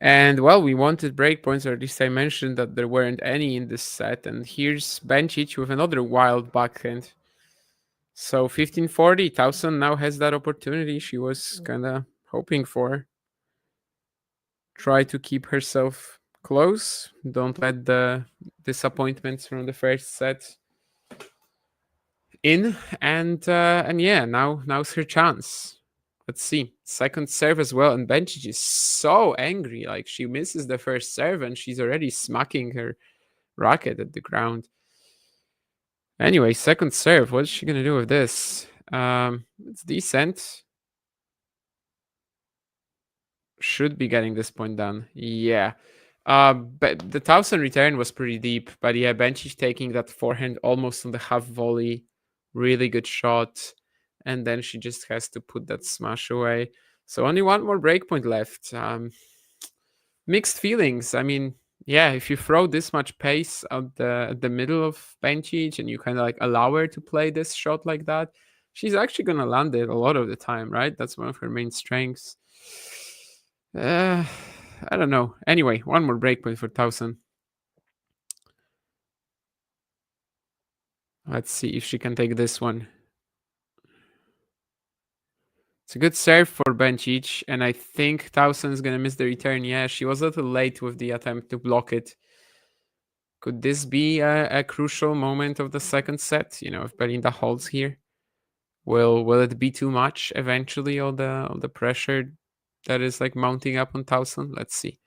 And well, we wanted breakpoints, or at least I mentioned that there weren't any in this set. And here's Bencic with another wild backhand. So 1540, Tauson now has that opportunity she was kind of hoping for. Try to keep herself close. Don't let the disappointments from the first set in. And yeah, now's her chance. Let's see. Second serve as well. And Bencic is so angry. Like, she misses the first serve and she's already smacking her racket at the ground. Anyway, second serve. What is she gonna do with this? It's decent. Should be getting this point done. Yeah. But the Tauson return was pretty deep. But yeah, Bencic taking that forehand almost on the half volley. Really good shot. And then she just has to put that smash away. So only one more breakpoint left. Mixed feelings. I mean, yeah, if you throw this much pace out the middle of Bencic and you kind of like allow her to play this shot like that, she's actually gonna land it a lot of the time, right? That's one of her main strengths. I don't know. Anyway, one more breakpoint for Tauson. Let's see if she can take this one. It's a good serve for Bencic, and I think Tauson is going to miss the return. Yeah, she was a little late with the attempt to block it. Could this be a crucial moment of the second set? You know, if Belinda holds here, will it be too much eventually? All the pressure that is like mounting up on Tauson. Let's see.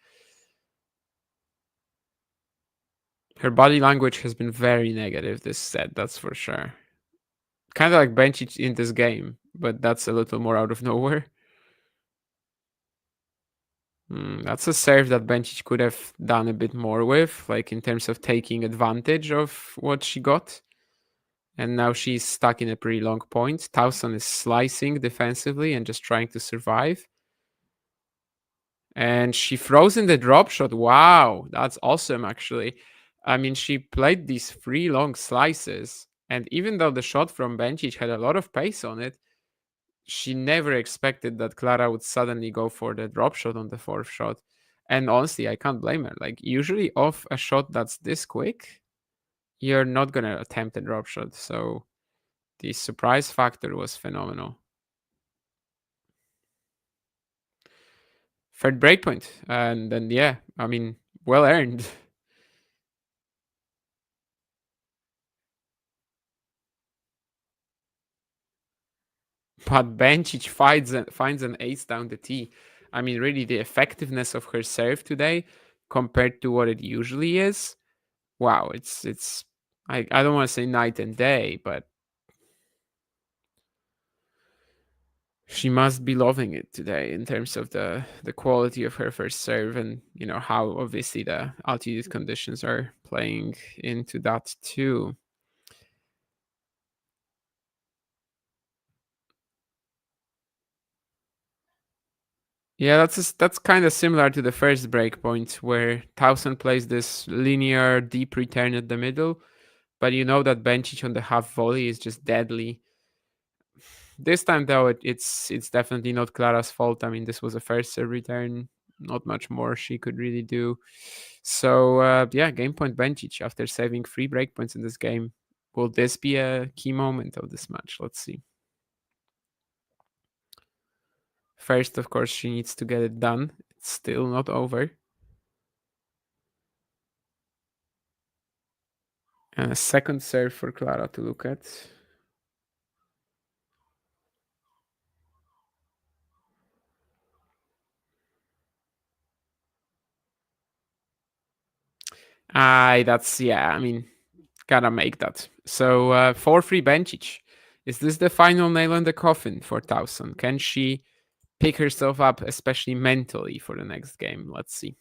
Her body language has been very negative this set, that's for sure. Kind of like Bencic in this game, but that's a little more out of nowhere. That's a serve that Bencic could have done a bit more with, like in terms of taking advantage of what she got. And now she's stuck in a pretty long point. Tauson is slicing defensively and just trying to survive. And she throws in the drop shot. Wow, that's awesome, actually. I mean, she played these 3 long slices. And even though the shot from Bencic had a lot of pace on it, she never expected that Clara would suddenly go for the drop shot on the 4th shot. And honestly, I can't blame her. Like, usually off a shot that's this quick, you're not going to attempt a drop shot. So the surprise factor was phenomenal. Third breakpoint. And then, yeah, I mean, well earned. But Bencic finds an ace down the tee. I mean, really, the effectiveness of her serve today compared to what it usually is, wow, it's I don't want to say night and day, but she must be loving it today in terms of the quality of her first serve, and you know how obviously the altitude conditions are playing into that too. Yeah, that's kind of similar to the first breakpoint where Tauson plays this linear deep return at the middle, but you know that Bencic on the half volley is just deadly. This time though, it's definitely not Clara's fault. I mean, this was a first serve return, not much more she could really do. So yeah, game point Bencic after saving 3 breakpoints in this game. Will this be a key moment of this match? Let's see. First, of course, she needs to get it done. It's still not over. And a second serve for Clara to look at. I mean, gotta make that. So 4-3 Bencic. Is this the final nail in the coffin for Tauson? Can she pick herself up, especially mentally, for the next game? Let's see.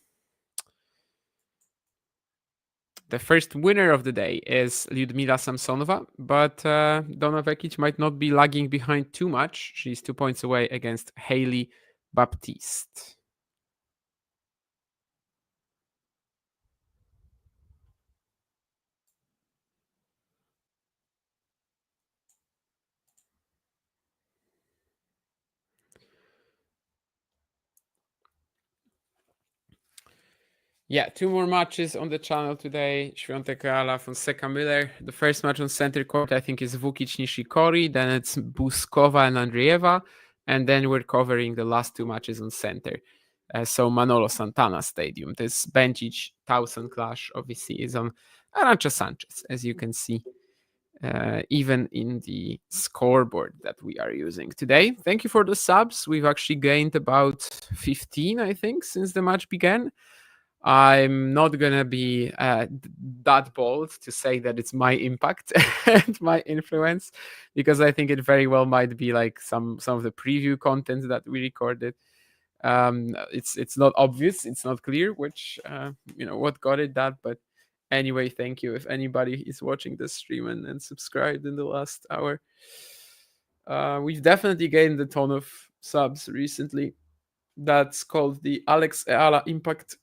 The first winner of the day is Lyudmila Samsonova, but Donna Vekic might not be lagging behind too much. She's 2 points away against Hailey Baptiste. Yeah, 2 more matches on the channel today. Swiatek Ala Fonseca Miller. The first match on center court, I think, is Vukic Nishikori. Then it's Buskova and Andreeva. And then we're covering the last 2 matches on center. So Manolo Santana Stadium. This Bencic Tauson clash obviously is on Arantxa Sanchez, as you can see, even in the scoreboard that we are using today. Thank you for the subs. We've actually gained about 15, I think, since the match began. I'm not gonna be that bold to say that it's my impact and my influence, because I think it very well might be like some of the preview content that we recorded. It's not obvious, it's not clear which what got it that, but anyway, thank you if anybody is watching this stream and subscribed in the last hour. We've definitely gained a ton of subs recently. That's called the Alex Eala Impact.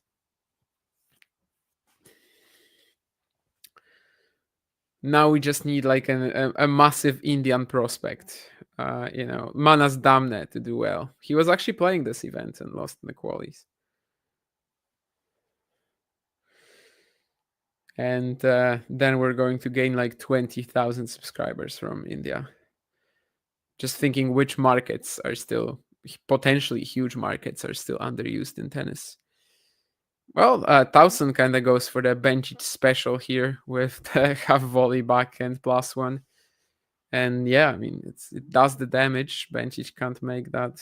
Now we just need like a massive Indian prospect, Manas Damne, to do well. He was actually playing this event and lost in the qualies. And then we're going to gain like 20,000 subscribers from India. Just thinking which markets are still, potentially huge markets, are still underused in tennis. Well, Tauson kind of goes for the Bencic special here with the half volley backhand +1. And yeah, I mean, it does the damage. Bencic can't make that.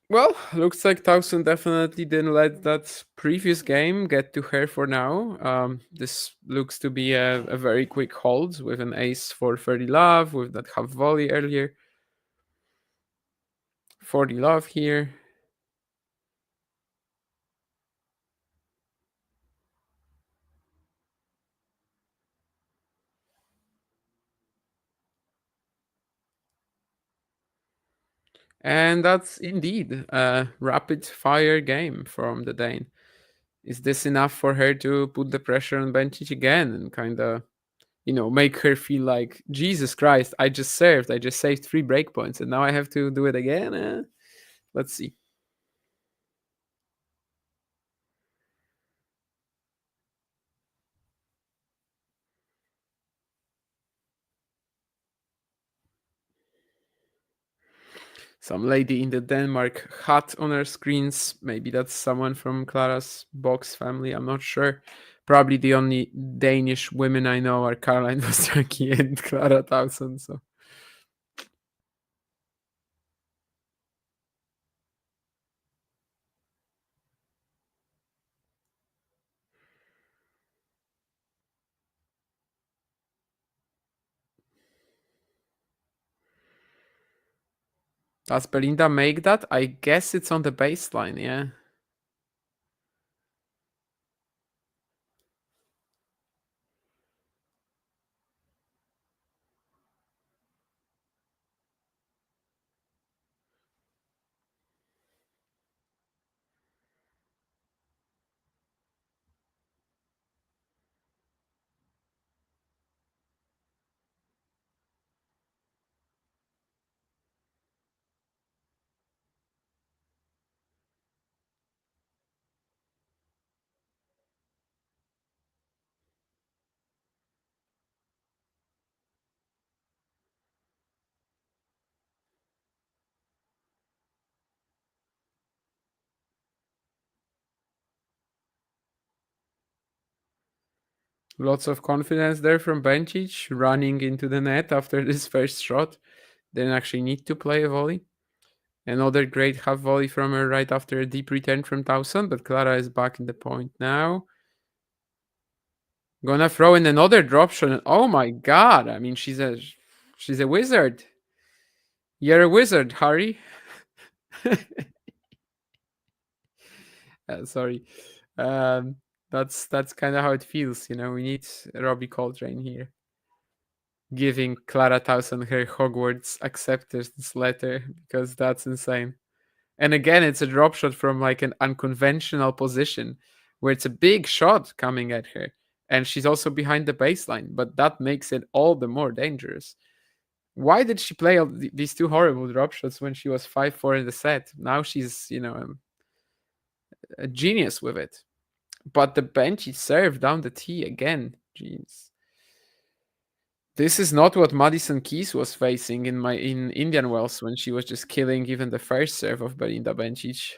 Well, looks like Tauson definitely didn't let that previous game get to her for now. This looks to be a very quick hold with an ace for 30 love, with that half volley earlier. 40 love here. And that's indeed a rapid fire game from the Dane. Is this enough for her to put the pressure on Bencic again and kind of, make her feel like, Jesus Christ, I just saved 3 breakpoints and now I have to do it again? Let's see. Some lady in the Denmark hat on her screens. Maybe that's someone from Clara's box family. I'm not sure. Probably the only Danish women I know are Caroline Wozniacki and Clara Tauson. So. Does Belinda make that? I guess it's on the baseline, yeah. Lots of confidence there from Bencic, running into the net after this first shot. Didn't actually need to play a volley. Another great half volley from her right after a deep return from Tauson, but Clara is back in the point now. Gonna throw in another drop shot. Oh my god! I mean, she's a wizard. You're a wizard, Harry. Sorry. That's kind of how it feels, you know. We need Robbie Coltrane here, giving Clara Tauson her Hogwarts acceptance letter, because that's insane. And again, it's a drop shot from like an unconventional position where it's a big shot coming at her. And she's also behind the baseline, but that makes it all the more dangerous. Why did she play these two horrible drop shots when she was 5-4 in the set? Now she's, you know, a genius with it. But the Bencic serve down the tee again. Jeez. This is not what Madison Keys was facing in Indian Wells when she was just killing even the first serve of Belinda Bencic.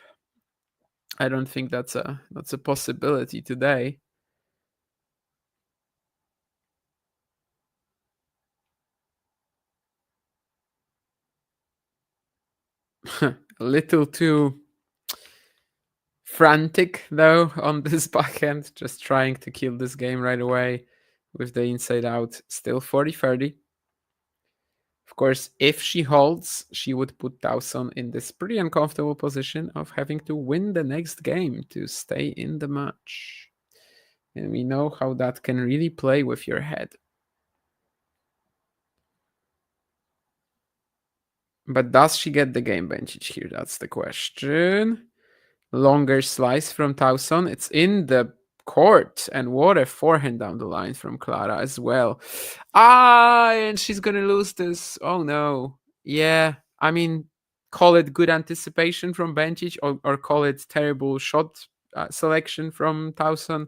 I don't think that's a possibility today. A little too frantic though on this backhand, just trying to kill this game right away with the inside out. Still 40-30. Of course, if she holds, she would put Tauson in this pretty uncomfortable position of having to win the next game to stay in the match. And we know how that can really play with your head. But does she get the game, Bencic, here? That's the question. Longer slice from Tauson. It's in the court. And what a forehand down the line from Clara as well. And she's going to lose this. Oh, no. Yeah, I mean, call it good anticipation from Bencic or call it terrible shot selection from Tauson.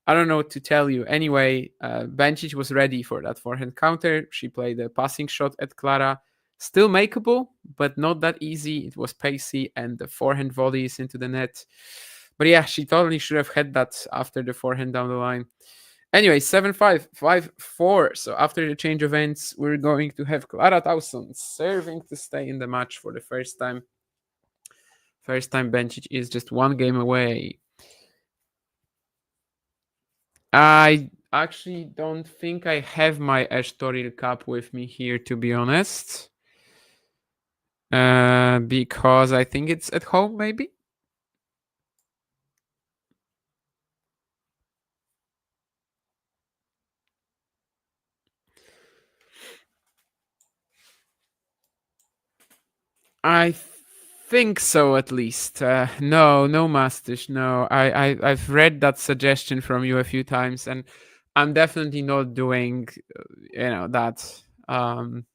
I don't know what to tell you. Anyway, Bencic was ready for that forehand counter. She played a passing shot at Clara. Still makeable, but not that easy. It was pacey, and the forehand volleys into the net. But yeah, she totally should have had that after the forehand down the line. Anyway, 7-5, 5-4. So after the change of ends, we're going to have Clara Tauson serving to stay in the match for the first time. First time Bencic is just one game away. I actually don't think I have my Estoril Cup with me here, to be honest. Because I think it's at home, maybe? I think so, at least. No Masters, no. I've read that suggestion from you a few times, and I'm definitely not doing, that,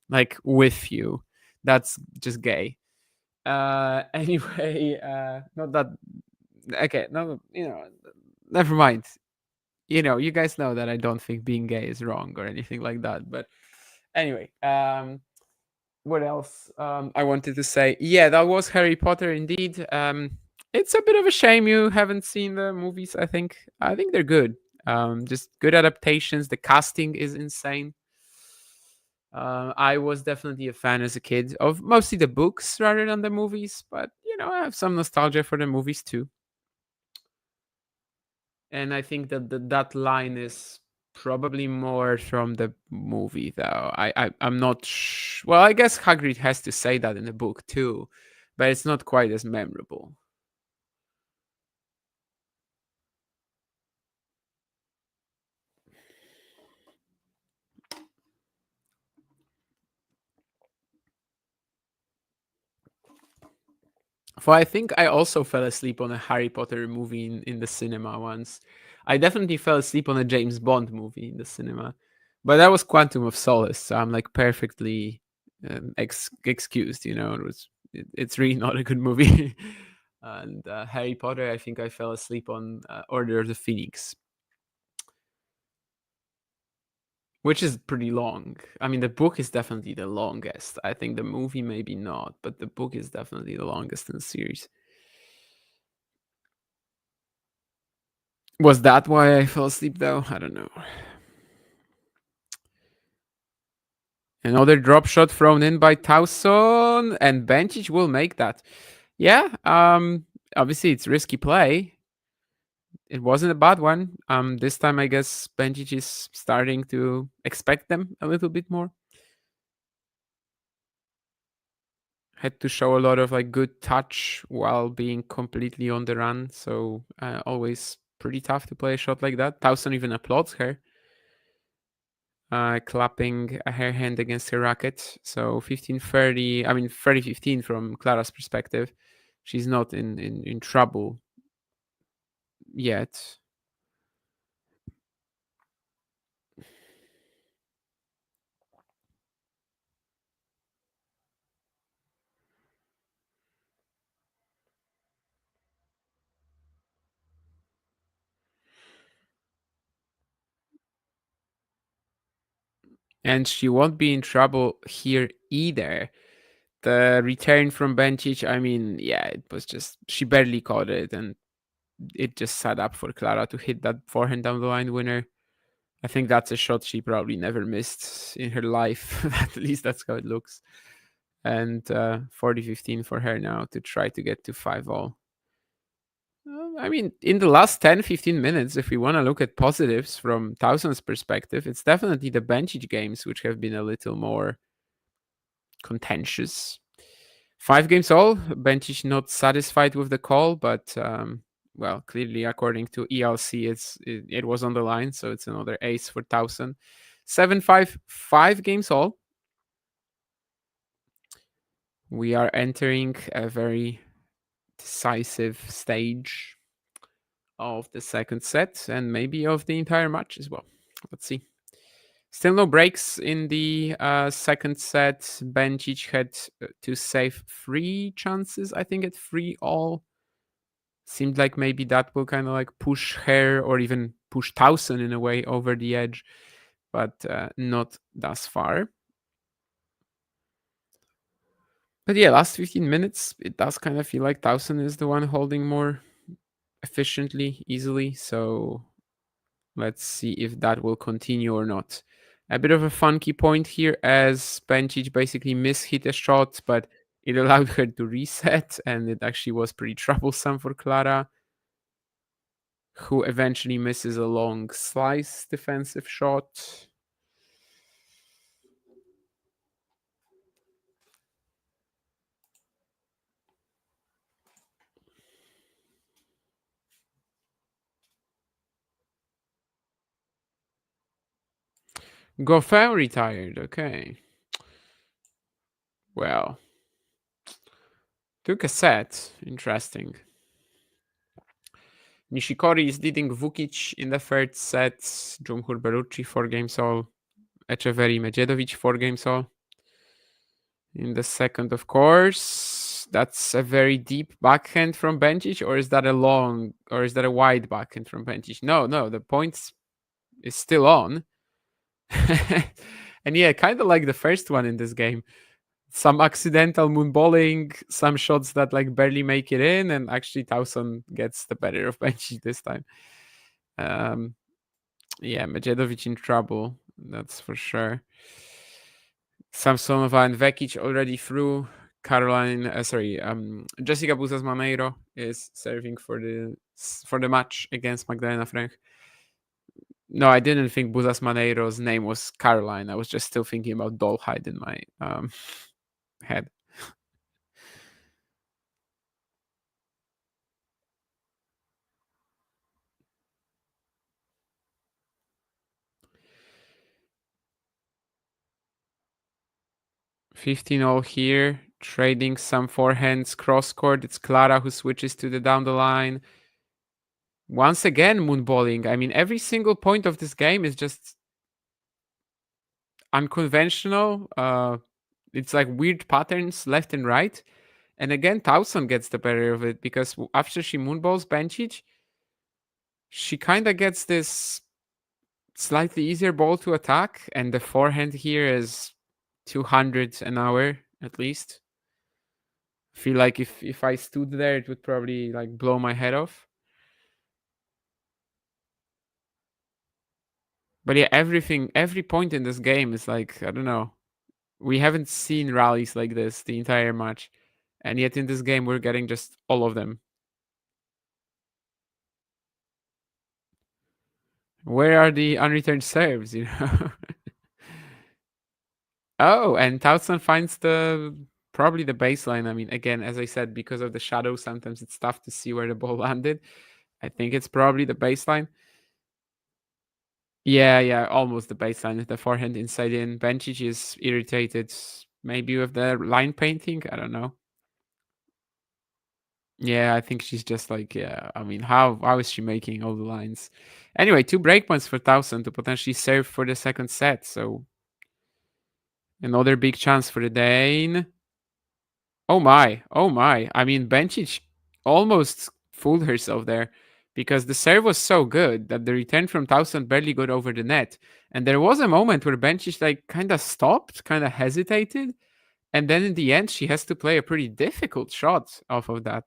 like, with you. That's just gay. Anyway, not that. Okay, no, never mind. You guys know that I don't think being gay is wrong or anything like that. But anyway, what else I wanted to say? Yeah, that was Harry Potter indeed. It's a bit of a shame you haven't seen the movies. I think they're good. Just good adaptations. The casting is insane. I was definitely a fan as a kid of mostly the books rather than the movies, but I have some nostalgia for the movies too. And I think that line is probably more from the movie, though. I'm not. Well, I guess Hagrid has to say that in the book too, but it's not quite as memorable. So I think I also fell asleep on a Harry Potter movie in the cinema once. I definitely fell asleep on a James Bond movie in the cinema, but that was Quantum of Solace. So I'm like perfectly excused. It's really not a good movie. And Harry Potter, I think I fell asleep on Order of the Phoenix, which is pretty long. I mean, the book is definitely the longest. I think the movie maybe not, but the book is definitely the longest in the series. Was that why I fell asleep, though? I don't know. Another drop shot thrown in by Tauson, and Bencic will make that. Yeah, obviously it's risky play. It wasn't a bad one. This time I guess Bencic is starting to expect them a little bit more. Had to show a lot of like good touch while being completely on the run, so always pretty tough to play a shot like that. Tauson even applauds her, clapping her hand against her racket. So 15-30, I mean 30-15 from Clara's perspective. She's not in trouble yet. And she won't be in trouble here either. The return from Bencic, I mean, yeah, it was just, she barely caught it, and it just set up for Clara to hit that forehand down the line winner. I think that's a shot she probably never missed in her life. At least that's how it looks. And 40-15 for her now to try to get to 5-all. I mean, in the last 10-15 minutes, if we want to look at positives from Tauson's perspective, it's definitely the Bencic games which have been a little more contentious. 5 games all. Bencic not satisfied with the call, but well, clearly according to ELC, it was on the line, so it's another ace for Tauson. 7-5, 5 games all. We are entering a very decisive stage of the second set and maybe of the entire match as well. Let's see. Still no breaks in the second set. Bencic had to save 3 chances, I think, at 3-all. Seemed like maybe that will kind of like push her or even push Tauson in a way over the edge, but not thus far. But yeah, last 15 minutes, it does kind of feel like Tauson is the one holding more efficiently, easily. So let's see if that will continue or not. A bit of a funky point here as Bencic basically mishit a shot, but it allowed her to reset, and it actually was pretty troublesome for Clara, who eventually misses a long slice defensive shot. Goffin retired, okay. Well, took a set, interesting. Nishikori is leading Vukic in the third set, Jumhur Bellucci 4 games all, Echeverry Medjedovic 4 games all. In the second, of course, that's a very deep backhand from Bencic, or is that a wide backhand from Bencic? No, the point is still on. And yeah, kind of like the first one in this game. Some accidental moonballing, some shots that like barely make it in, and actually Tauson gets the better of Bencic this time. Yeah, Medjedovic in trouble, that's for sure. Samsonova and Vekic already through. Jessica Buzas Maneiro is serving for the match against Magdalena Frank. No, I didn't think Buzas Maneiro's name was Caroline. I was just still thinking about Dolhide in my head. $15-all here, trading some forehands cross court. It's Clara who switches to the down the line. Once again, moonballing. I mean, every single point of this game is just unconventional. It's like weird patterns left and right. And again, Tauson gets the better of it because after she moonballs Bencic, she kind of gets this slightly easier ball to attack. And the forehand here is 200 an hour at least. I feel like if I stood there, it would probably like blow my head off. But yeah, every point in this game is like, I don't know, We haven't seen rallies like this the entire match. And yet in this game, we're getting just all of them. Where are the unreturned serves, you know? Oh, and Tauson finds probably the baseline. I mean, again, as I said, because of the shadow, sometimes it's tough to see where the ball landed. I think it's probably the baseline. Yeah, almost the baseline with the forehand inside in. Bencic is irritated, maybe with the line painting. I don't know. Yeah, I think she's just like, yeah. I mean, how is she making all the lines? Anyway, 2 breakpoints for Tauson to potentially serve for the second set. So another big chance for the Dane. Oh my. I mean, Bencic almost fooled herself there because the serve was so good that the return from Tauson barely got over the net. And there was a moment where Bencic like kind of stopped, kind of hesitated. And then in the end, she has to play a pretty difficult shot off of that.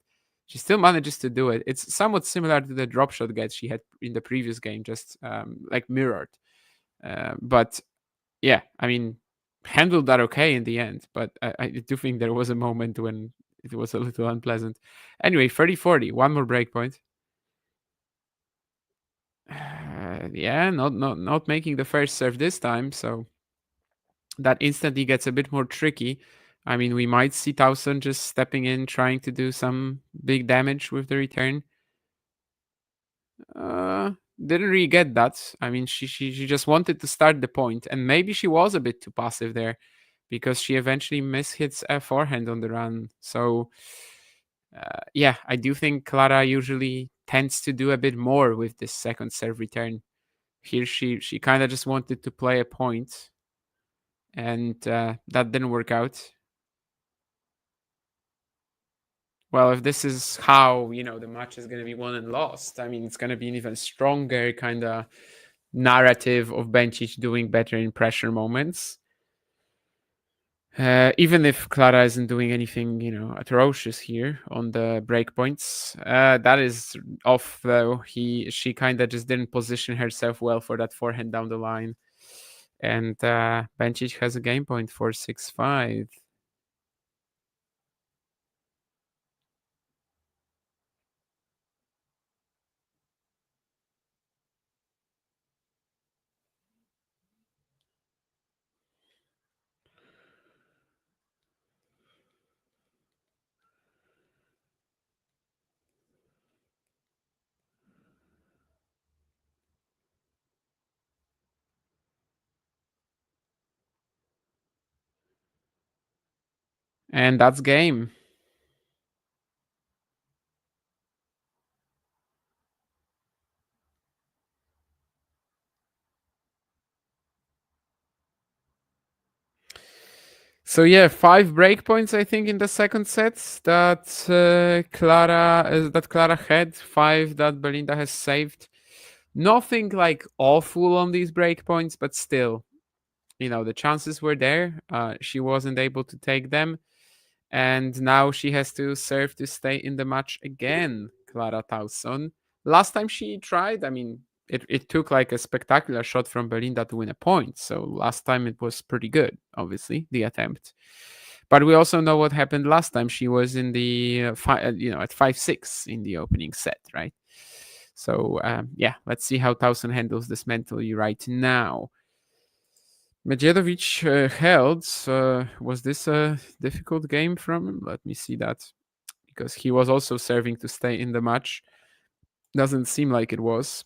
She still manages to do it. It's somewhat similar to the drop shot get she had in the previous game, just like mirrored. But yeah, I mean, handled that okay in the end. But I do think there was a moment when it was a little unpleasant. Anyway, 30-40, one more breakpoint. Yeah, not making the first serve this time, so that instantly gets a bit more tricky. I mean, we might see Tauson just stepping in, trying to do some big damage with the return. Didn't really get that. I mean, she just wanted to start the point, and maybe she was a bit too passive there, because she eventually mishits a forehand on the run. So, yeah, I do think Clara usually tends to do a bit more with this second serve return. Here, she kind of just wanted to play a point, and that didn't work out. Well, if this is how, the match is going to be won and lost, I mean, it's going to be an even stronger kind of narrative of Bencic doing better in pressure moments. Even if Clara isn't doing anything, atrocious here on the breakpoints. That is off, though. She kind of just didn't position herself well for that forehand down the line. And Bencic has a game point for 6-5. And that's game. So yeah, 5 breakpoints I think in the second set that Clara had, 5 that Belinda has saved. Nothing like awful on these breakpoints, but still, the chances were there. She wasn't able to take them, and now she has to serve to stay in the match again. Clara Tauson. Last time she tried, I mean, it took like a spectacular shot from Belinda to win a point. So last time it was pretty good, obviously, the attempt. But we also know what happened last time. She was in the at 5-6 in the opening set, right? So yeah, let's see how Tauson handles this mentally right now. Medjedovic held. Was this a difficult game from him? Let me see that, because he was also serving to stay in the match. Doesn't seem like it was.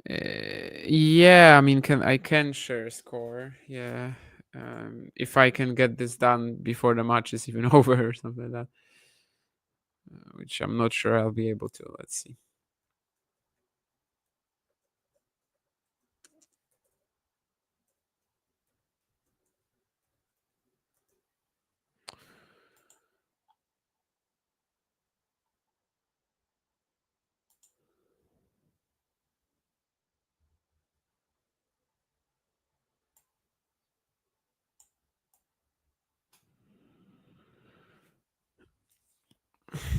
Yeah, I mean, I can share a score. Yeah, if I can get this done before the match is even over or something like that, which I'm not sure I'll be able to. Let's see.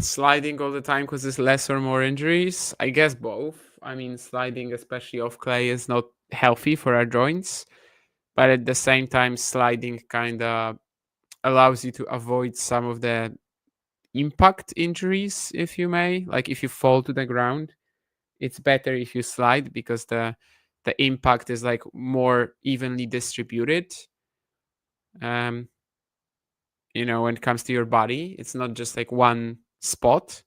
sliding all the time because there's less or more injuries? I guess both. I mean, sliding, especially off clay, is not healthy for our joints. But at the same time, sliding kind of allows you to avoid some of the impact injuries, if you may. Like if you fall to the ground, it's better if you slide because the impact is like more evenly distributed. When it comes to your body, it's not just like one spot.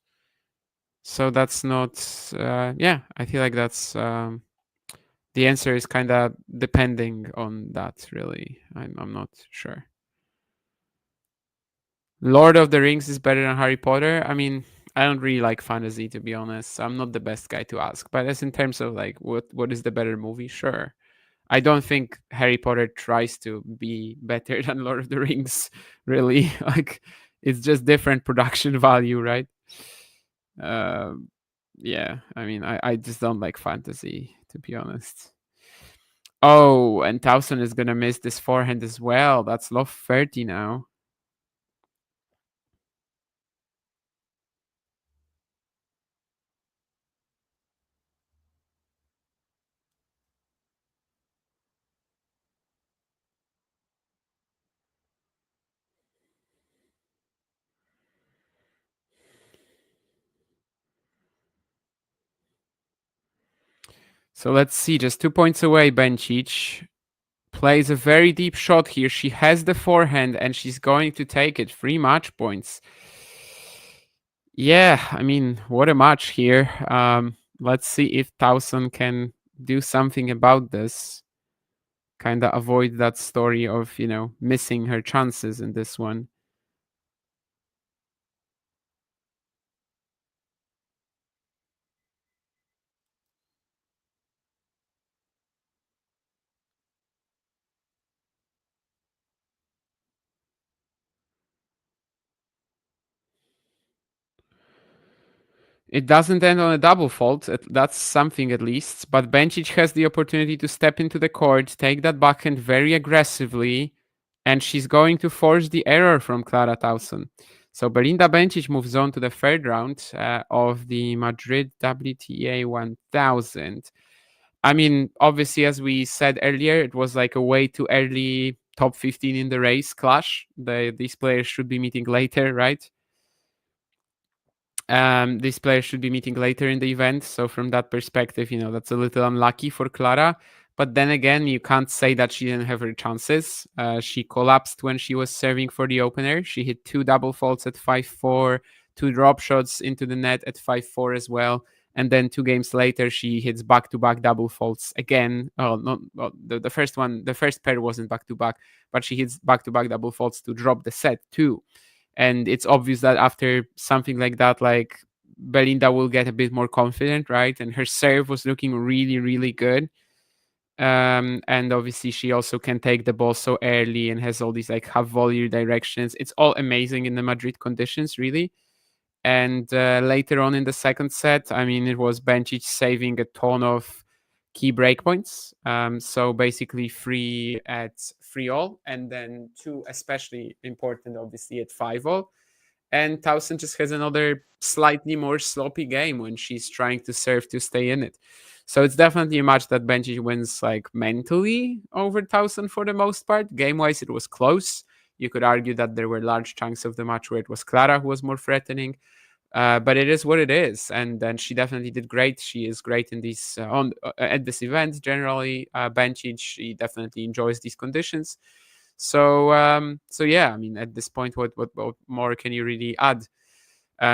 So that's not. I feel like that's the answer is kind of depending on that. Really, I'm not sure. Lord of the Rings is better than Harry Potter. I mean, I don't really like fantasy, to be honest. I'm not the best guy to ask. But as in terms of like what is the better movie, sure. I don't think Harry Potter tries to be better than Lord of the Rings, really. Like it's just different production value, right? Yeah, I mean, I just don't like fantasy, to be honest. Oh, and Tauson is gonna miss this forehand as well. That's love 30 now. So let's see, just 2 points away, Bencic plays a very deep shot here. She has the forehand and she's going to take it. 3 match points. Yeah, I mean, what a match here. Let's see if Tauson can do something about this. Kind of avoid that story of, missing her chances in this one. It doesn't end on a double fault. That's something at least. But Bencic has the opportunity to step into the court, take that backhand very aggressively, and she's going to force the error from Clara Tauson. So Belinda Bencic moves on to the third round of the Madrid WTA 1000. I mean, obviously, as we said earlier, it was like a way too early top 15 in the race clash. These players should be meeting later, right? These players should be meeting later in the event. So from that perspective, that's a little unlucky for Clara. But then again, you can't say that she didn't have her chances. She collapsed when she was serving for the opener. She hit 2 double faults at 5-4, 2 drop shots into the net at 5-4 as well. And then 2 games later, she hits back-to-back double faults again. Oh, not the first one. The first pair wasn't back-to-back, but she hits back-to-back double faults to drop the set too. And it's obvious that after something like that, like Belinda will get a bit more confident, right? And her serve was looking really, really good. And obviously she also can take the ball so early and has all these like half volley directions. It's all amazing in the Madrid conditions, really. And later on in the second set, I mean, it was Bencic saving a ton of key breakpoints. So basically 3 at 3-all, and then 2 especially important, obviously, at 5-all. And Tauson just has another slightly more sloppy game when she's trying to serve to stay in it. So it's definitely a match that Bencic wins like mentally over Tauson for the most part. Game-wise, it was close. You could argue that there were large chunks of the match where it was Clara who was more threatening. But it is what it is, and then she definitely did great. She is great in these at this event generally. Bencic, she definitely enjoys these conditions. So yeah, I mean, at this point, what more can you really add?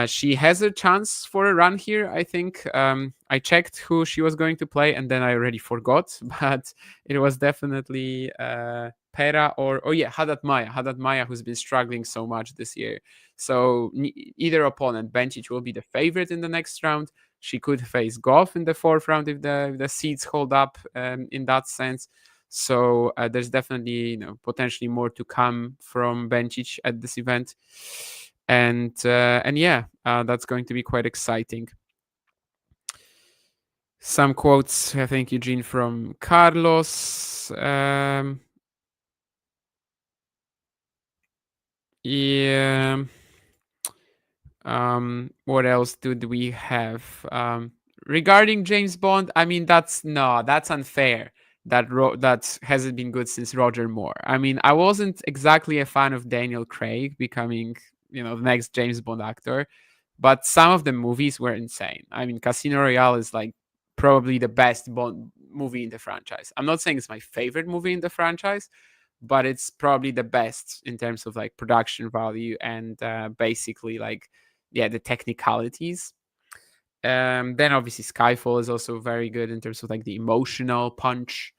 She has a chance for a run here, I think. I checked who she was going to play, and then I already forgot. But it was definitely Pera or Haddad Maya, who's been struggling so much this year. So either opponent, Bencic will be the favorite in the next round. She could face Goff in the fourth round if the seeds hold up in that sense. So there's definitely potentially more to come from Bencic at this event. And yeah, that's going to be quite exciting. Some quotes, I think, Eugene, from Carlos. Yeah. What else did we have? Regarding James Bond, I mean, that's unfair. That hasn't been good since Roger Moore. I mean, I wasn't exactly a fan of Daniel Craig becoming, the next James Bond actor, but some of the movies were insane. I mean, Casino Royale is like probably the best Bond movie in the franchise. I'm not saying it's my favorite movie in the franchise, but it's probably the best in terms of like production value and basically like, yeah, the technicalities. Then obviously Skyfall is also very good in terms of like the emotional punch.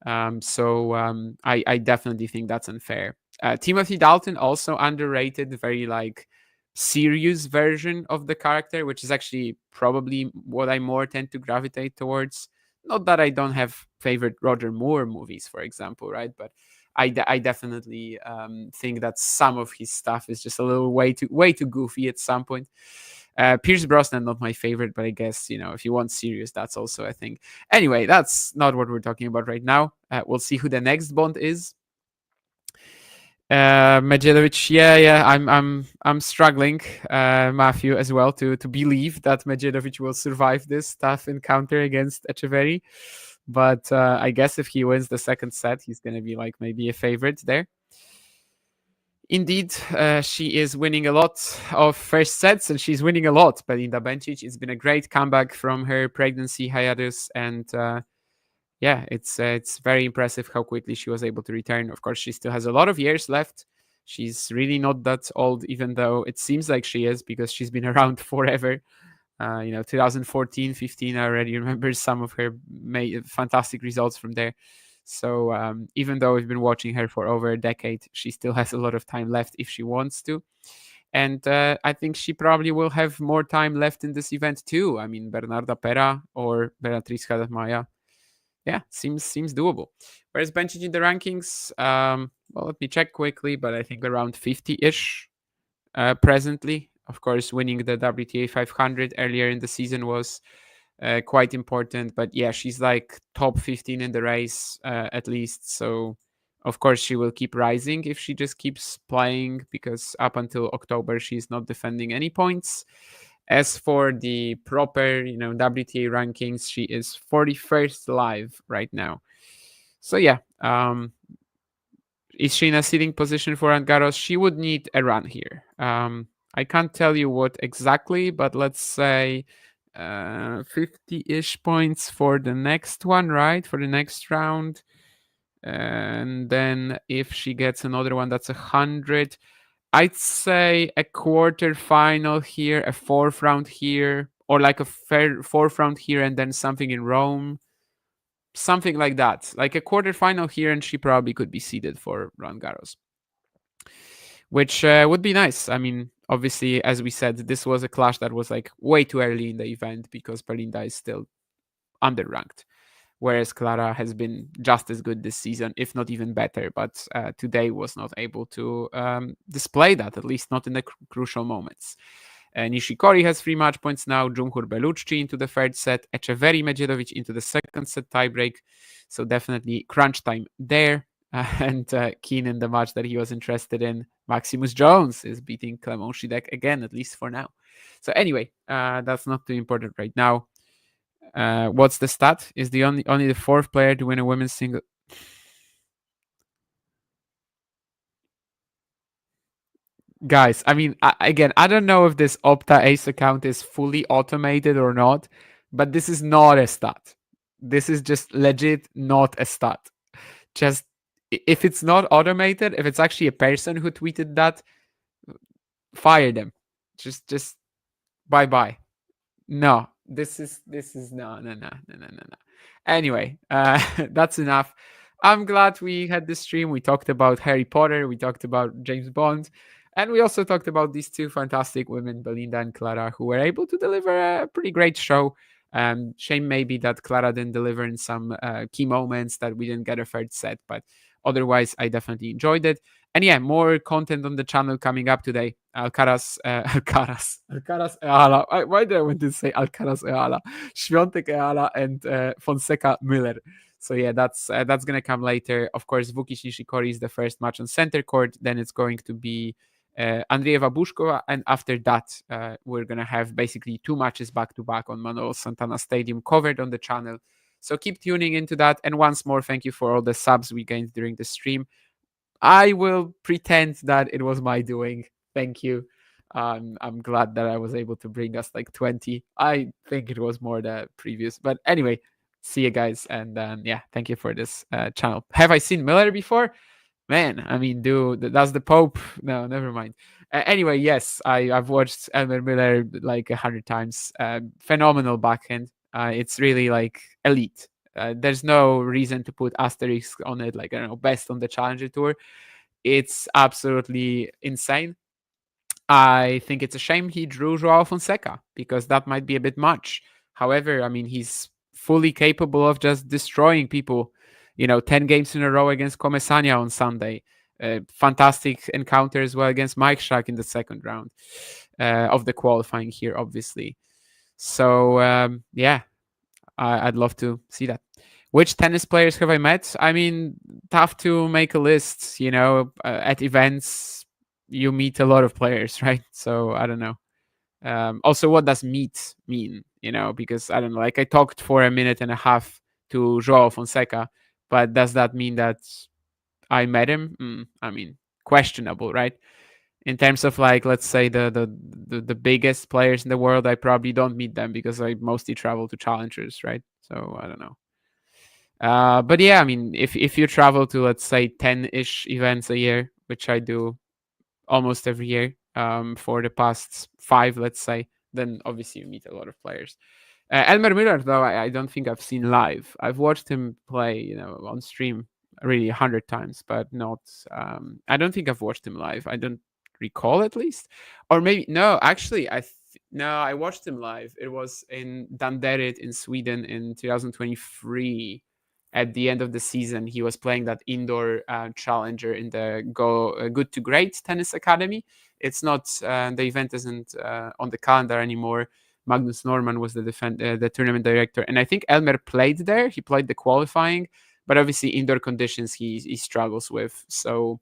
I definitely think that's unfair. Timothy Dalton also underrated, very like serious version of the character, which is actually probably what I more tend to gravitate towards. Not that I don't have favorite Roger Moore movies, for example, right? But I definitely think that some of his stuff is just a little way too goofy at some point. Pierce Brosnan, not my favorite, but I guess, if you want serious, that's also a thing. Anyway, that's not what we're talking about right now. We'll see who the next Bond is. Medjedovic, yeah, I'm struggling, Matthew, as well, to believe that Medjedovic will survive this tough encounter against Echeverry. But I guess if he wins the second set, he's going to be like maybe a favorite there. Indeed, she is winning a lot of first sets, and she's winning a lot. Belinda Bencic, it's been a great comeback from her pregnancy hiatus, and it's very impressive how quickly she was able to return. Of course, she still has a lot of years left. She's really not that old, even though it seems like she is, because she's been around forever. 2014, 15, I already remember some of her fantastic results from there. So even though we've been watching her for over a decade, she still has a lot of time left if she wants to. And I think she probably will have more time left in this event too. I mean, Bernarda Pera or Beatriz Haddad-Maia. Yeah, seems doable. Whereas Bencic in the rankings, well, let me check quickly, but I think around 50-ish presently. Of course, winning the WTA 500 earlier in the season was quite important. But yeah, she's like top 15 in the race at least. So of course she will keep rising if she just keeps playing, because up until October she's not defending any points. As for the proper, WTA rankings, she is 41st live right now. So yeah, is she in a sitting position for Roland Garros? She would need a run here. I can't tell you what exactly, but let's say 50-ish points for the next one, right? For the next round. And then if she gets another one, that's 100. I'd say a quarter final here, a fourth round here, or like a fourth round here and then something in Rome. Something like that. Like a quarter final here, and she probably could be seeded for Roland Garros, which would be nice. I mean, obviously, as we said, this was a clash that was like way too early in the event because Belinda is still underranked, whereas Clara has been just as good this season, if not even better. But today was not able to display that, at least not in the crucial moments. Nishikori has 3 match points now. Jumhur Bellucci into the third set. Echeverry Medjedovic into the second set tiebreak. So definitely crunch time there. And keen in the match that he was interested in, Maximus Jones is beating Clement Swiatek again, at least for now. So anyway, that's not too important right now. What's the stat? Is the only the fourth player to win a women's single? Guys, I mean, again, I don't know if this Opta Ace account is fully automated or not, but this is not a stat. This is just legit not a stat. Just if it's not automated, if it's actually a person who tweeted that, fire them. Just bye. No, this is no. Anyway, that's enough. I'm glad we had this stream. We talked about Harry Potter, we talked about James Bond, and we also talked about these two fantastic women, Belinda and Clara, who were able to deliver a pretty great show. Shame maybe that Clara didn't deliver in some key moments, that we didn't get a third set, but otherwise I definitely enjoyed it. And yeah, more content on the channel coming up today. Alcaraz Eala. Why did I want to say Alcaraz Eala? Swiatek Eala and Fonseca Müller. So yeah, that's gonna come later. Of course, Vukic Nishikori is the first match on center court. Then it's going to be Andreeva Bushkova, and after that, we're going to have basically 2 matches back-to-back on Manolo Santana Stadium covered on the channel. So keep tuning into that. And once more, thank you for all the subs we gained during the stream. I will pretend that it was my doing. Thank you. I'm glad that I was able to bring us like 20. I think it was more the previous. But anyway, see you guys. And yeah, thank you for this channel. Have I seen Miller before? Man, I mean, dude, that's the Pope. No, never mind. Anyway, yes, I've watched Elmer Miller like 100 times. Phenomenal backhand. It's really like elite. There's no reason to put asterisk on it, like, I don't know, best on the Challenger Tour. It's absolutely insane. I think it's a shame he drew Joao Fonseca, because that might be a bit much. However, I mean, he's fully capable of just destroying people. 10 games in a row against Comesania on Sunday. Fantastic encounter as well against Mike Schack in the second round of the qualifying here, obviously. So, yeah, I'd love to see that. Which tennis players have I met? I mean, tough to make a list. At events, you meet a lot of players, right? So I don't know. Also, what does meet mean? Because I don't know. Like, I talked for a minute and a half to Joao Fonseca, but does that mean that I met him? I mean, questionable, right? In terms of, like, let's say the biggest players in the world, I probably don't meet them because I mostly travel to challengers, right? So I don't know. But yeah, I mean, if you travel to, let's say, 10-ish events a year, which I do almost every year for the past 5, let's say, then obviously you meet a lot of players. Elmer Miller, though, I don't think I've seen live. I've watched him play, on stream really 100 times, but not. I don't think I've watched him live. I don't recall, at least. Or maybe no. Actually, I watched him live. It was in Danderyd in Sweden in 2023. At the end of the season, he was playing that indoor challenger in the Good to Great Tennis Academy. It's not, the event isn't on the calendar anymore. Magnus Norman was the tournament director. And I think Elmer played there. He played the qualifying, but obviously indoor conditions he struggles with. So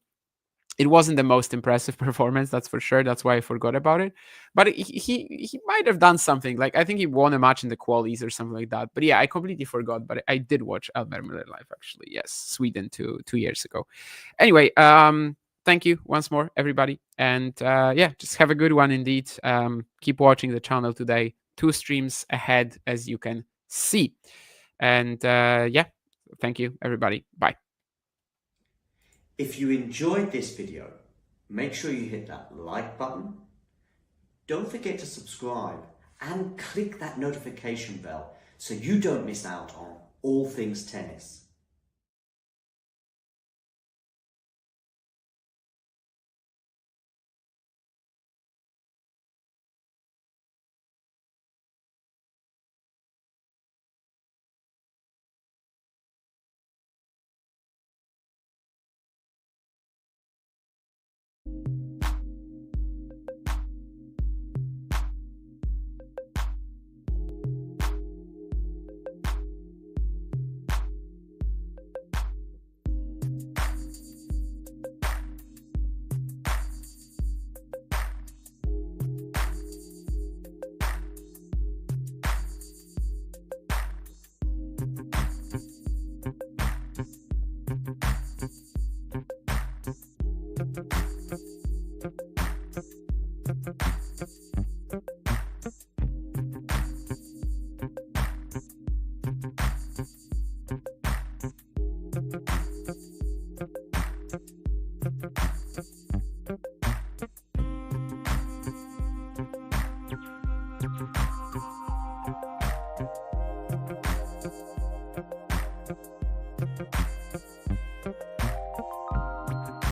it wasn't the most impressive performance, that's for sure. That's why I forgot about it. But he might have done something. Like, I think he won a match in the qualies or something like that. But yeah, I completely forgot. But I did watch Elmer Miller live, actually. Yes, Sweden 2 years ago. Anyway, thank you once more, everybody. And yeah, just have a good one indeed. Keep watching the channel today. 2 streams ahead, as you can see. And yeah, thank you, everybody. Bye. If you enjoyed this video, make sure you hit that like button. Don't forget to subscribe and click that notification bell so you don't miss out on all things tennis.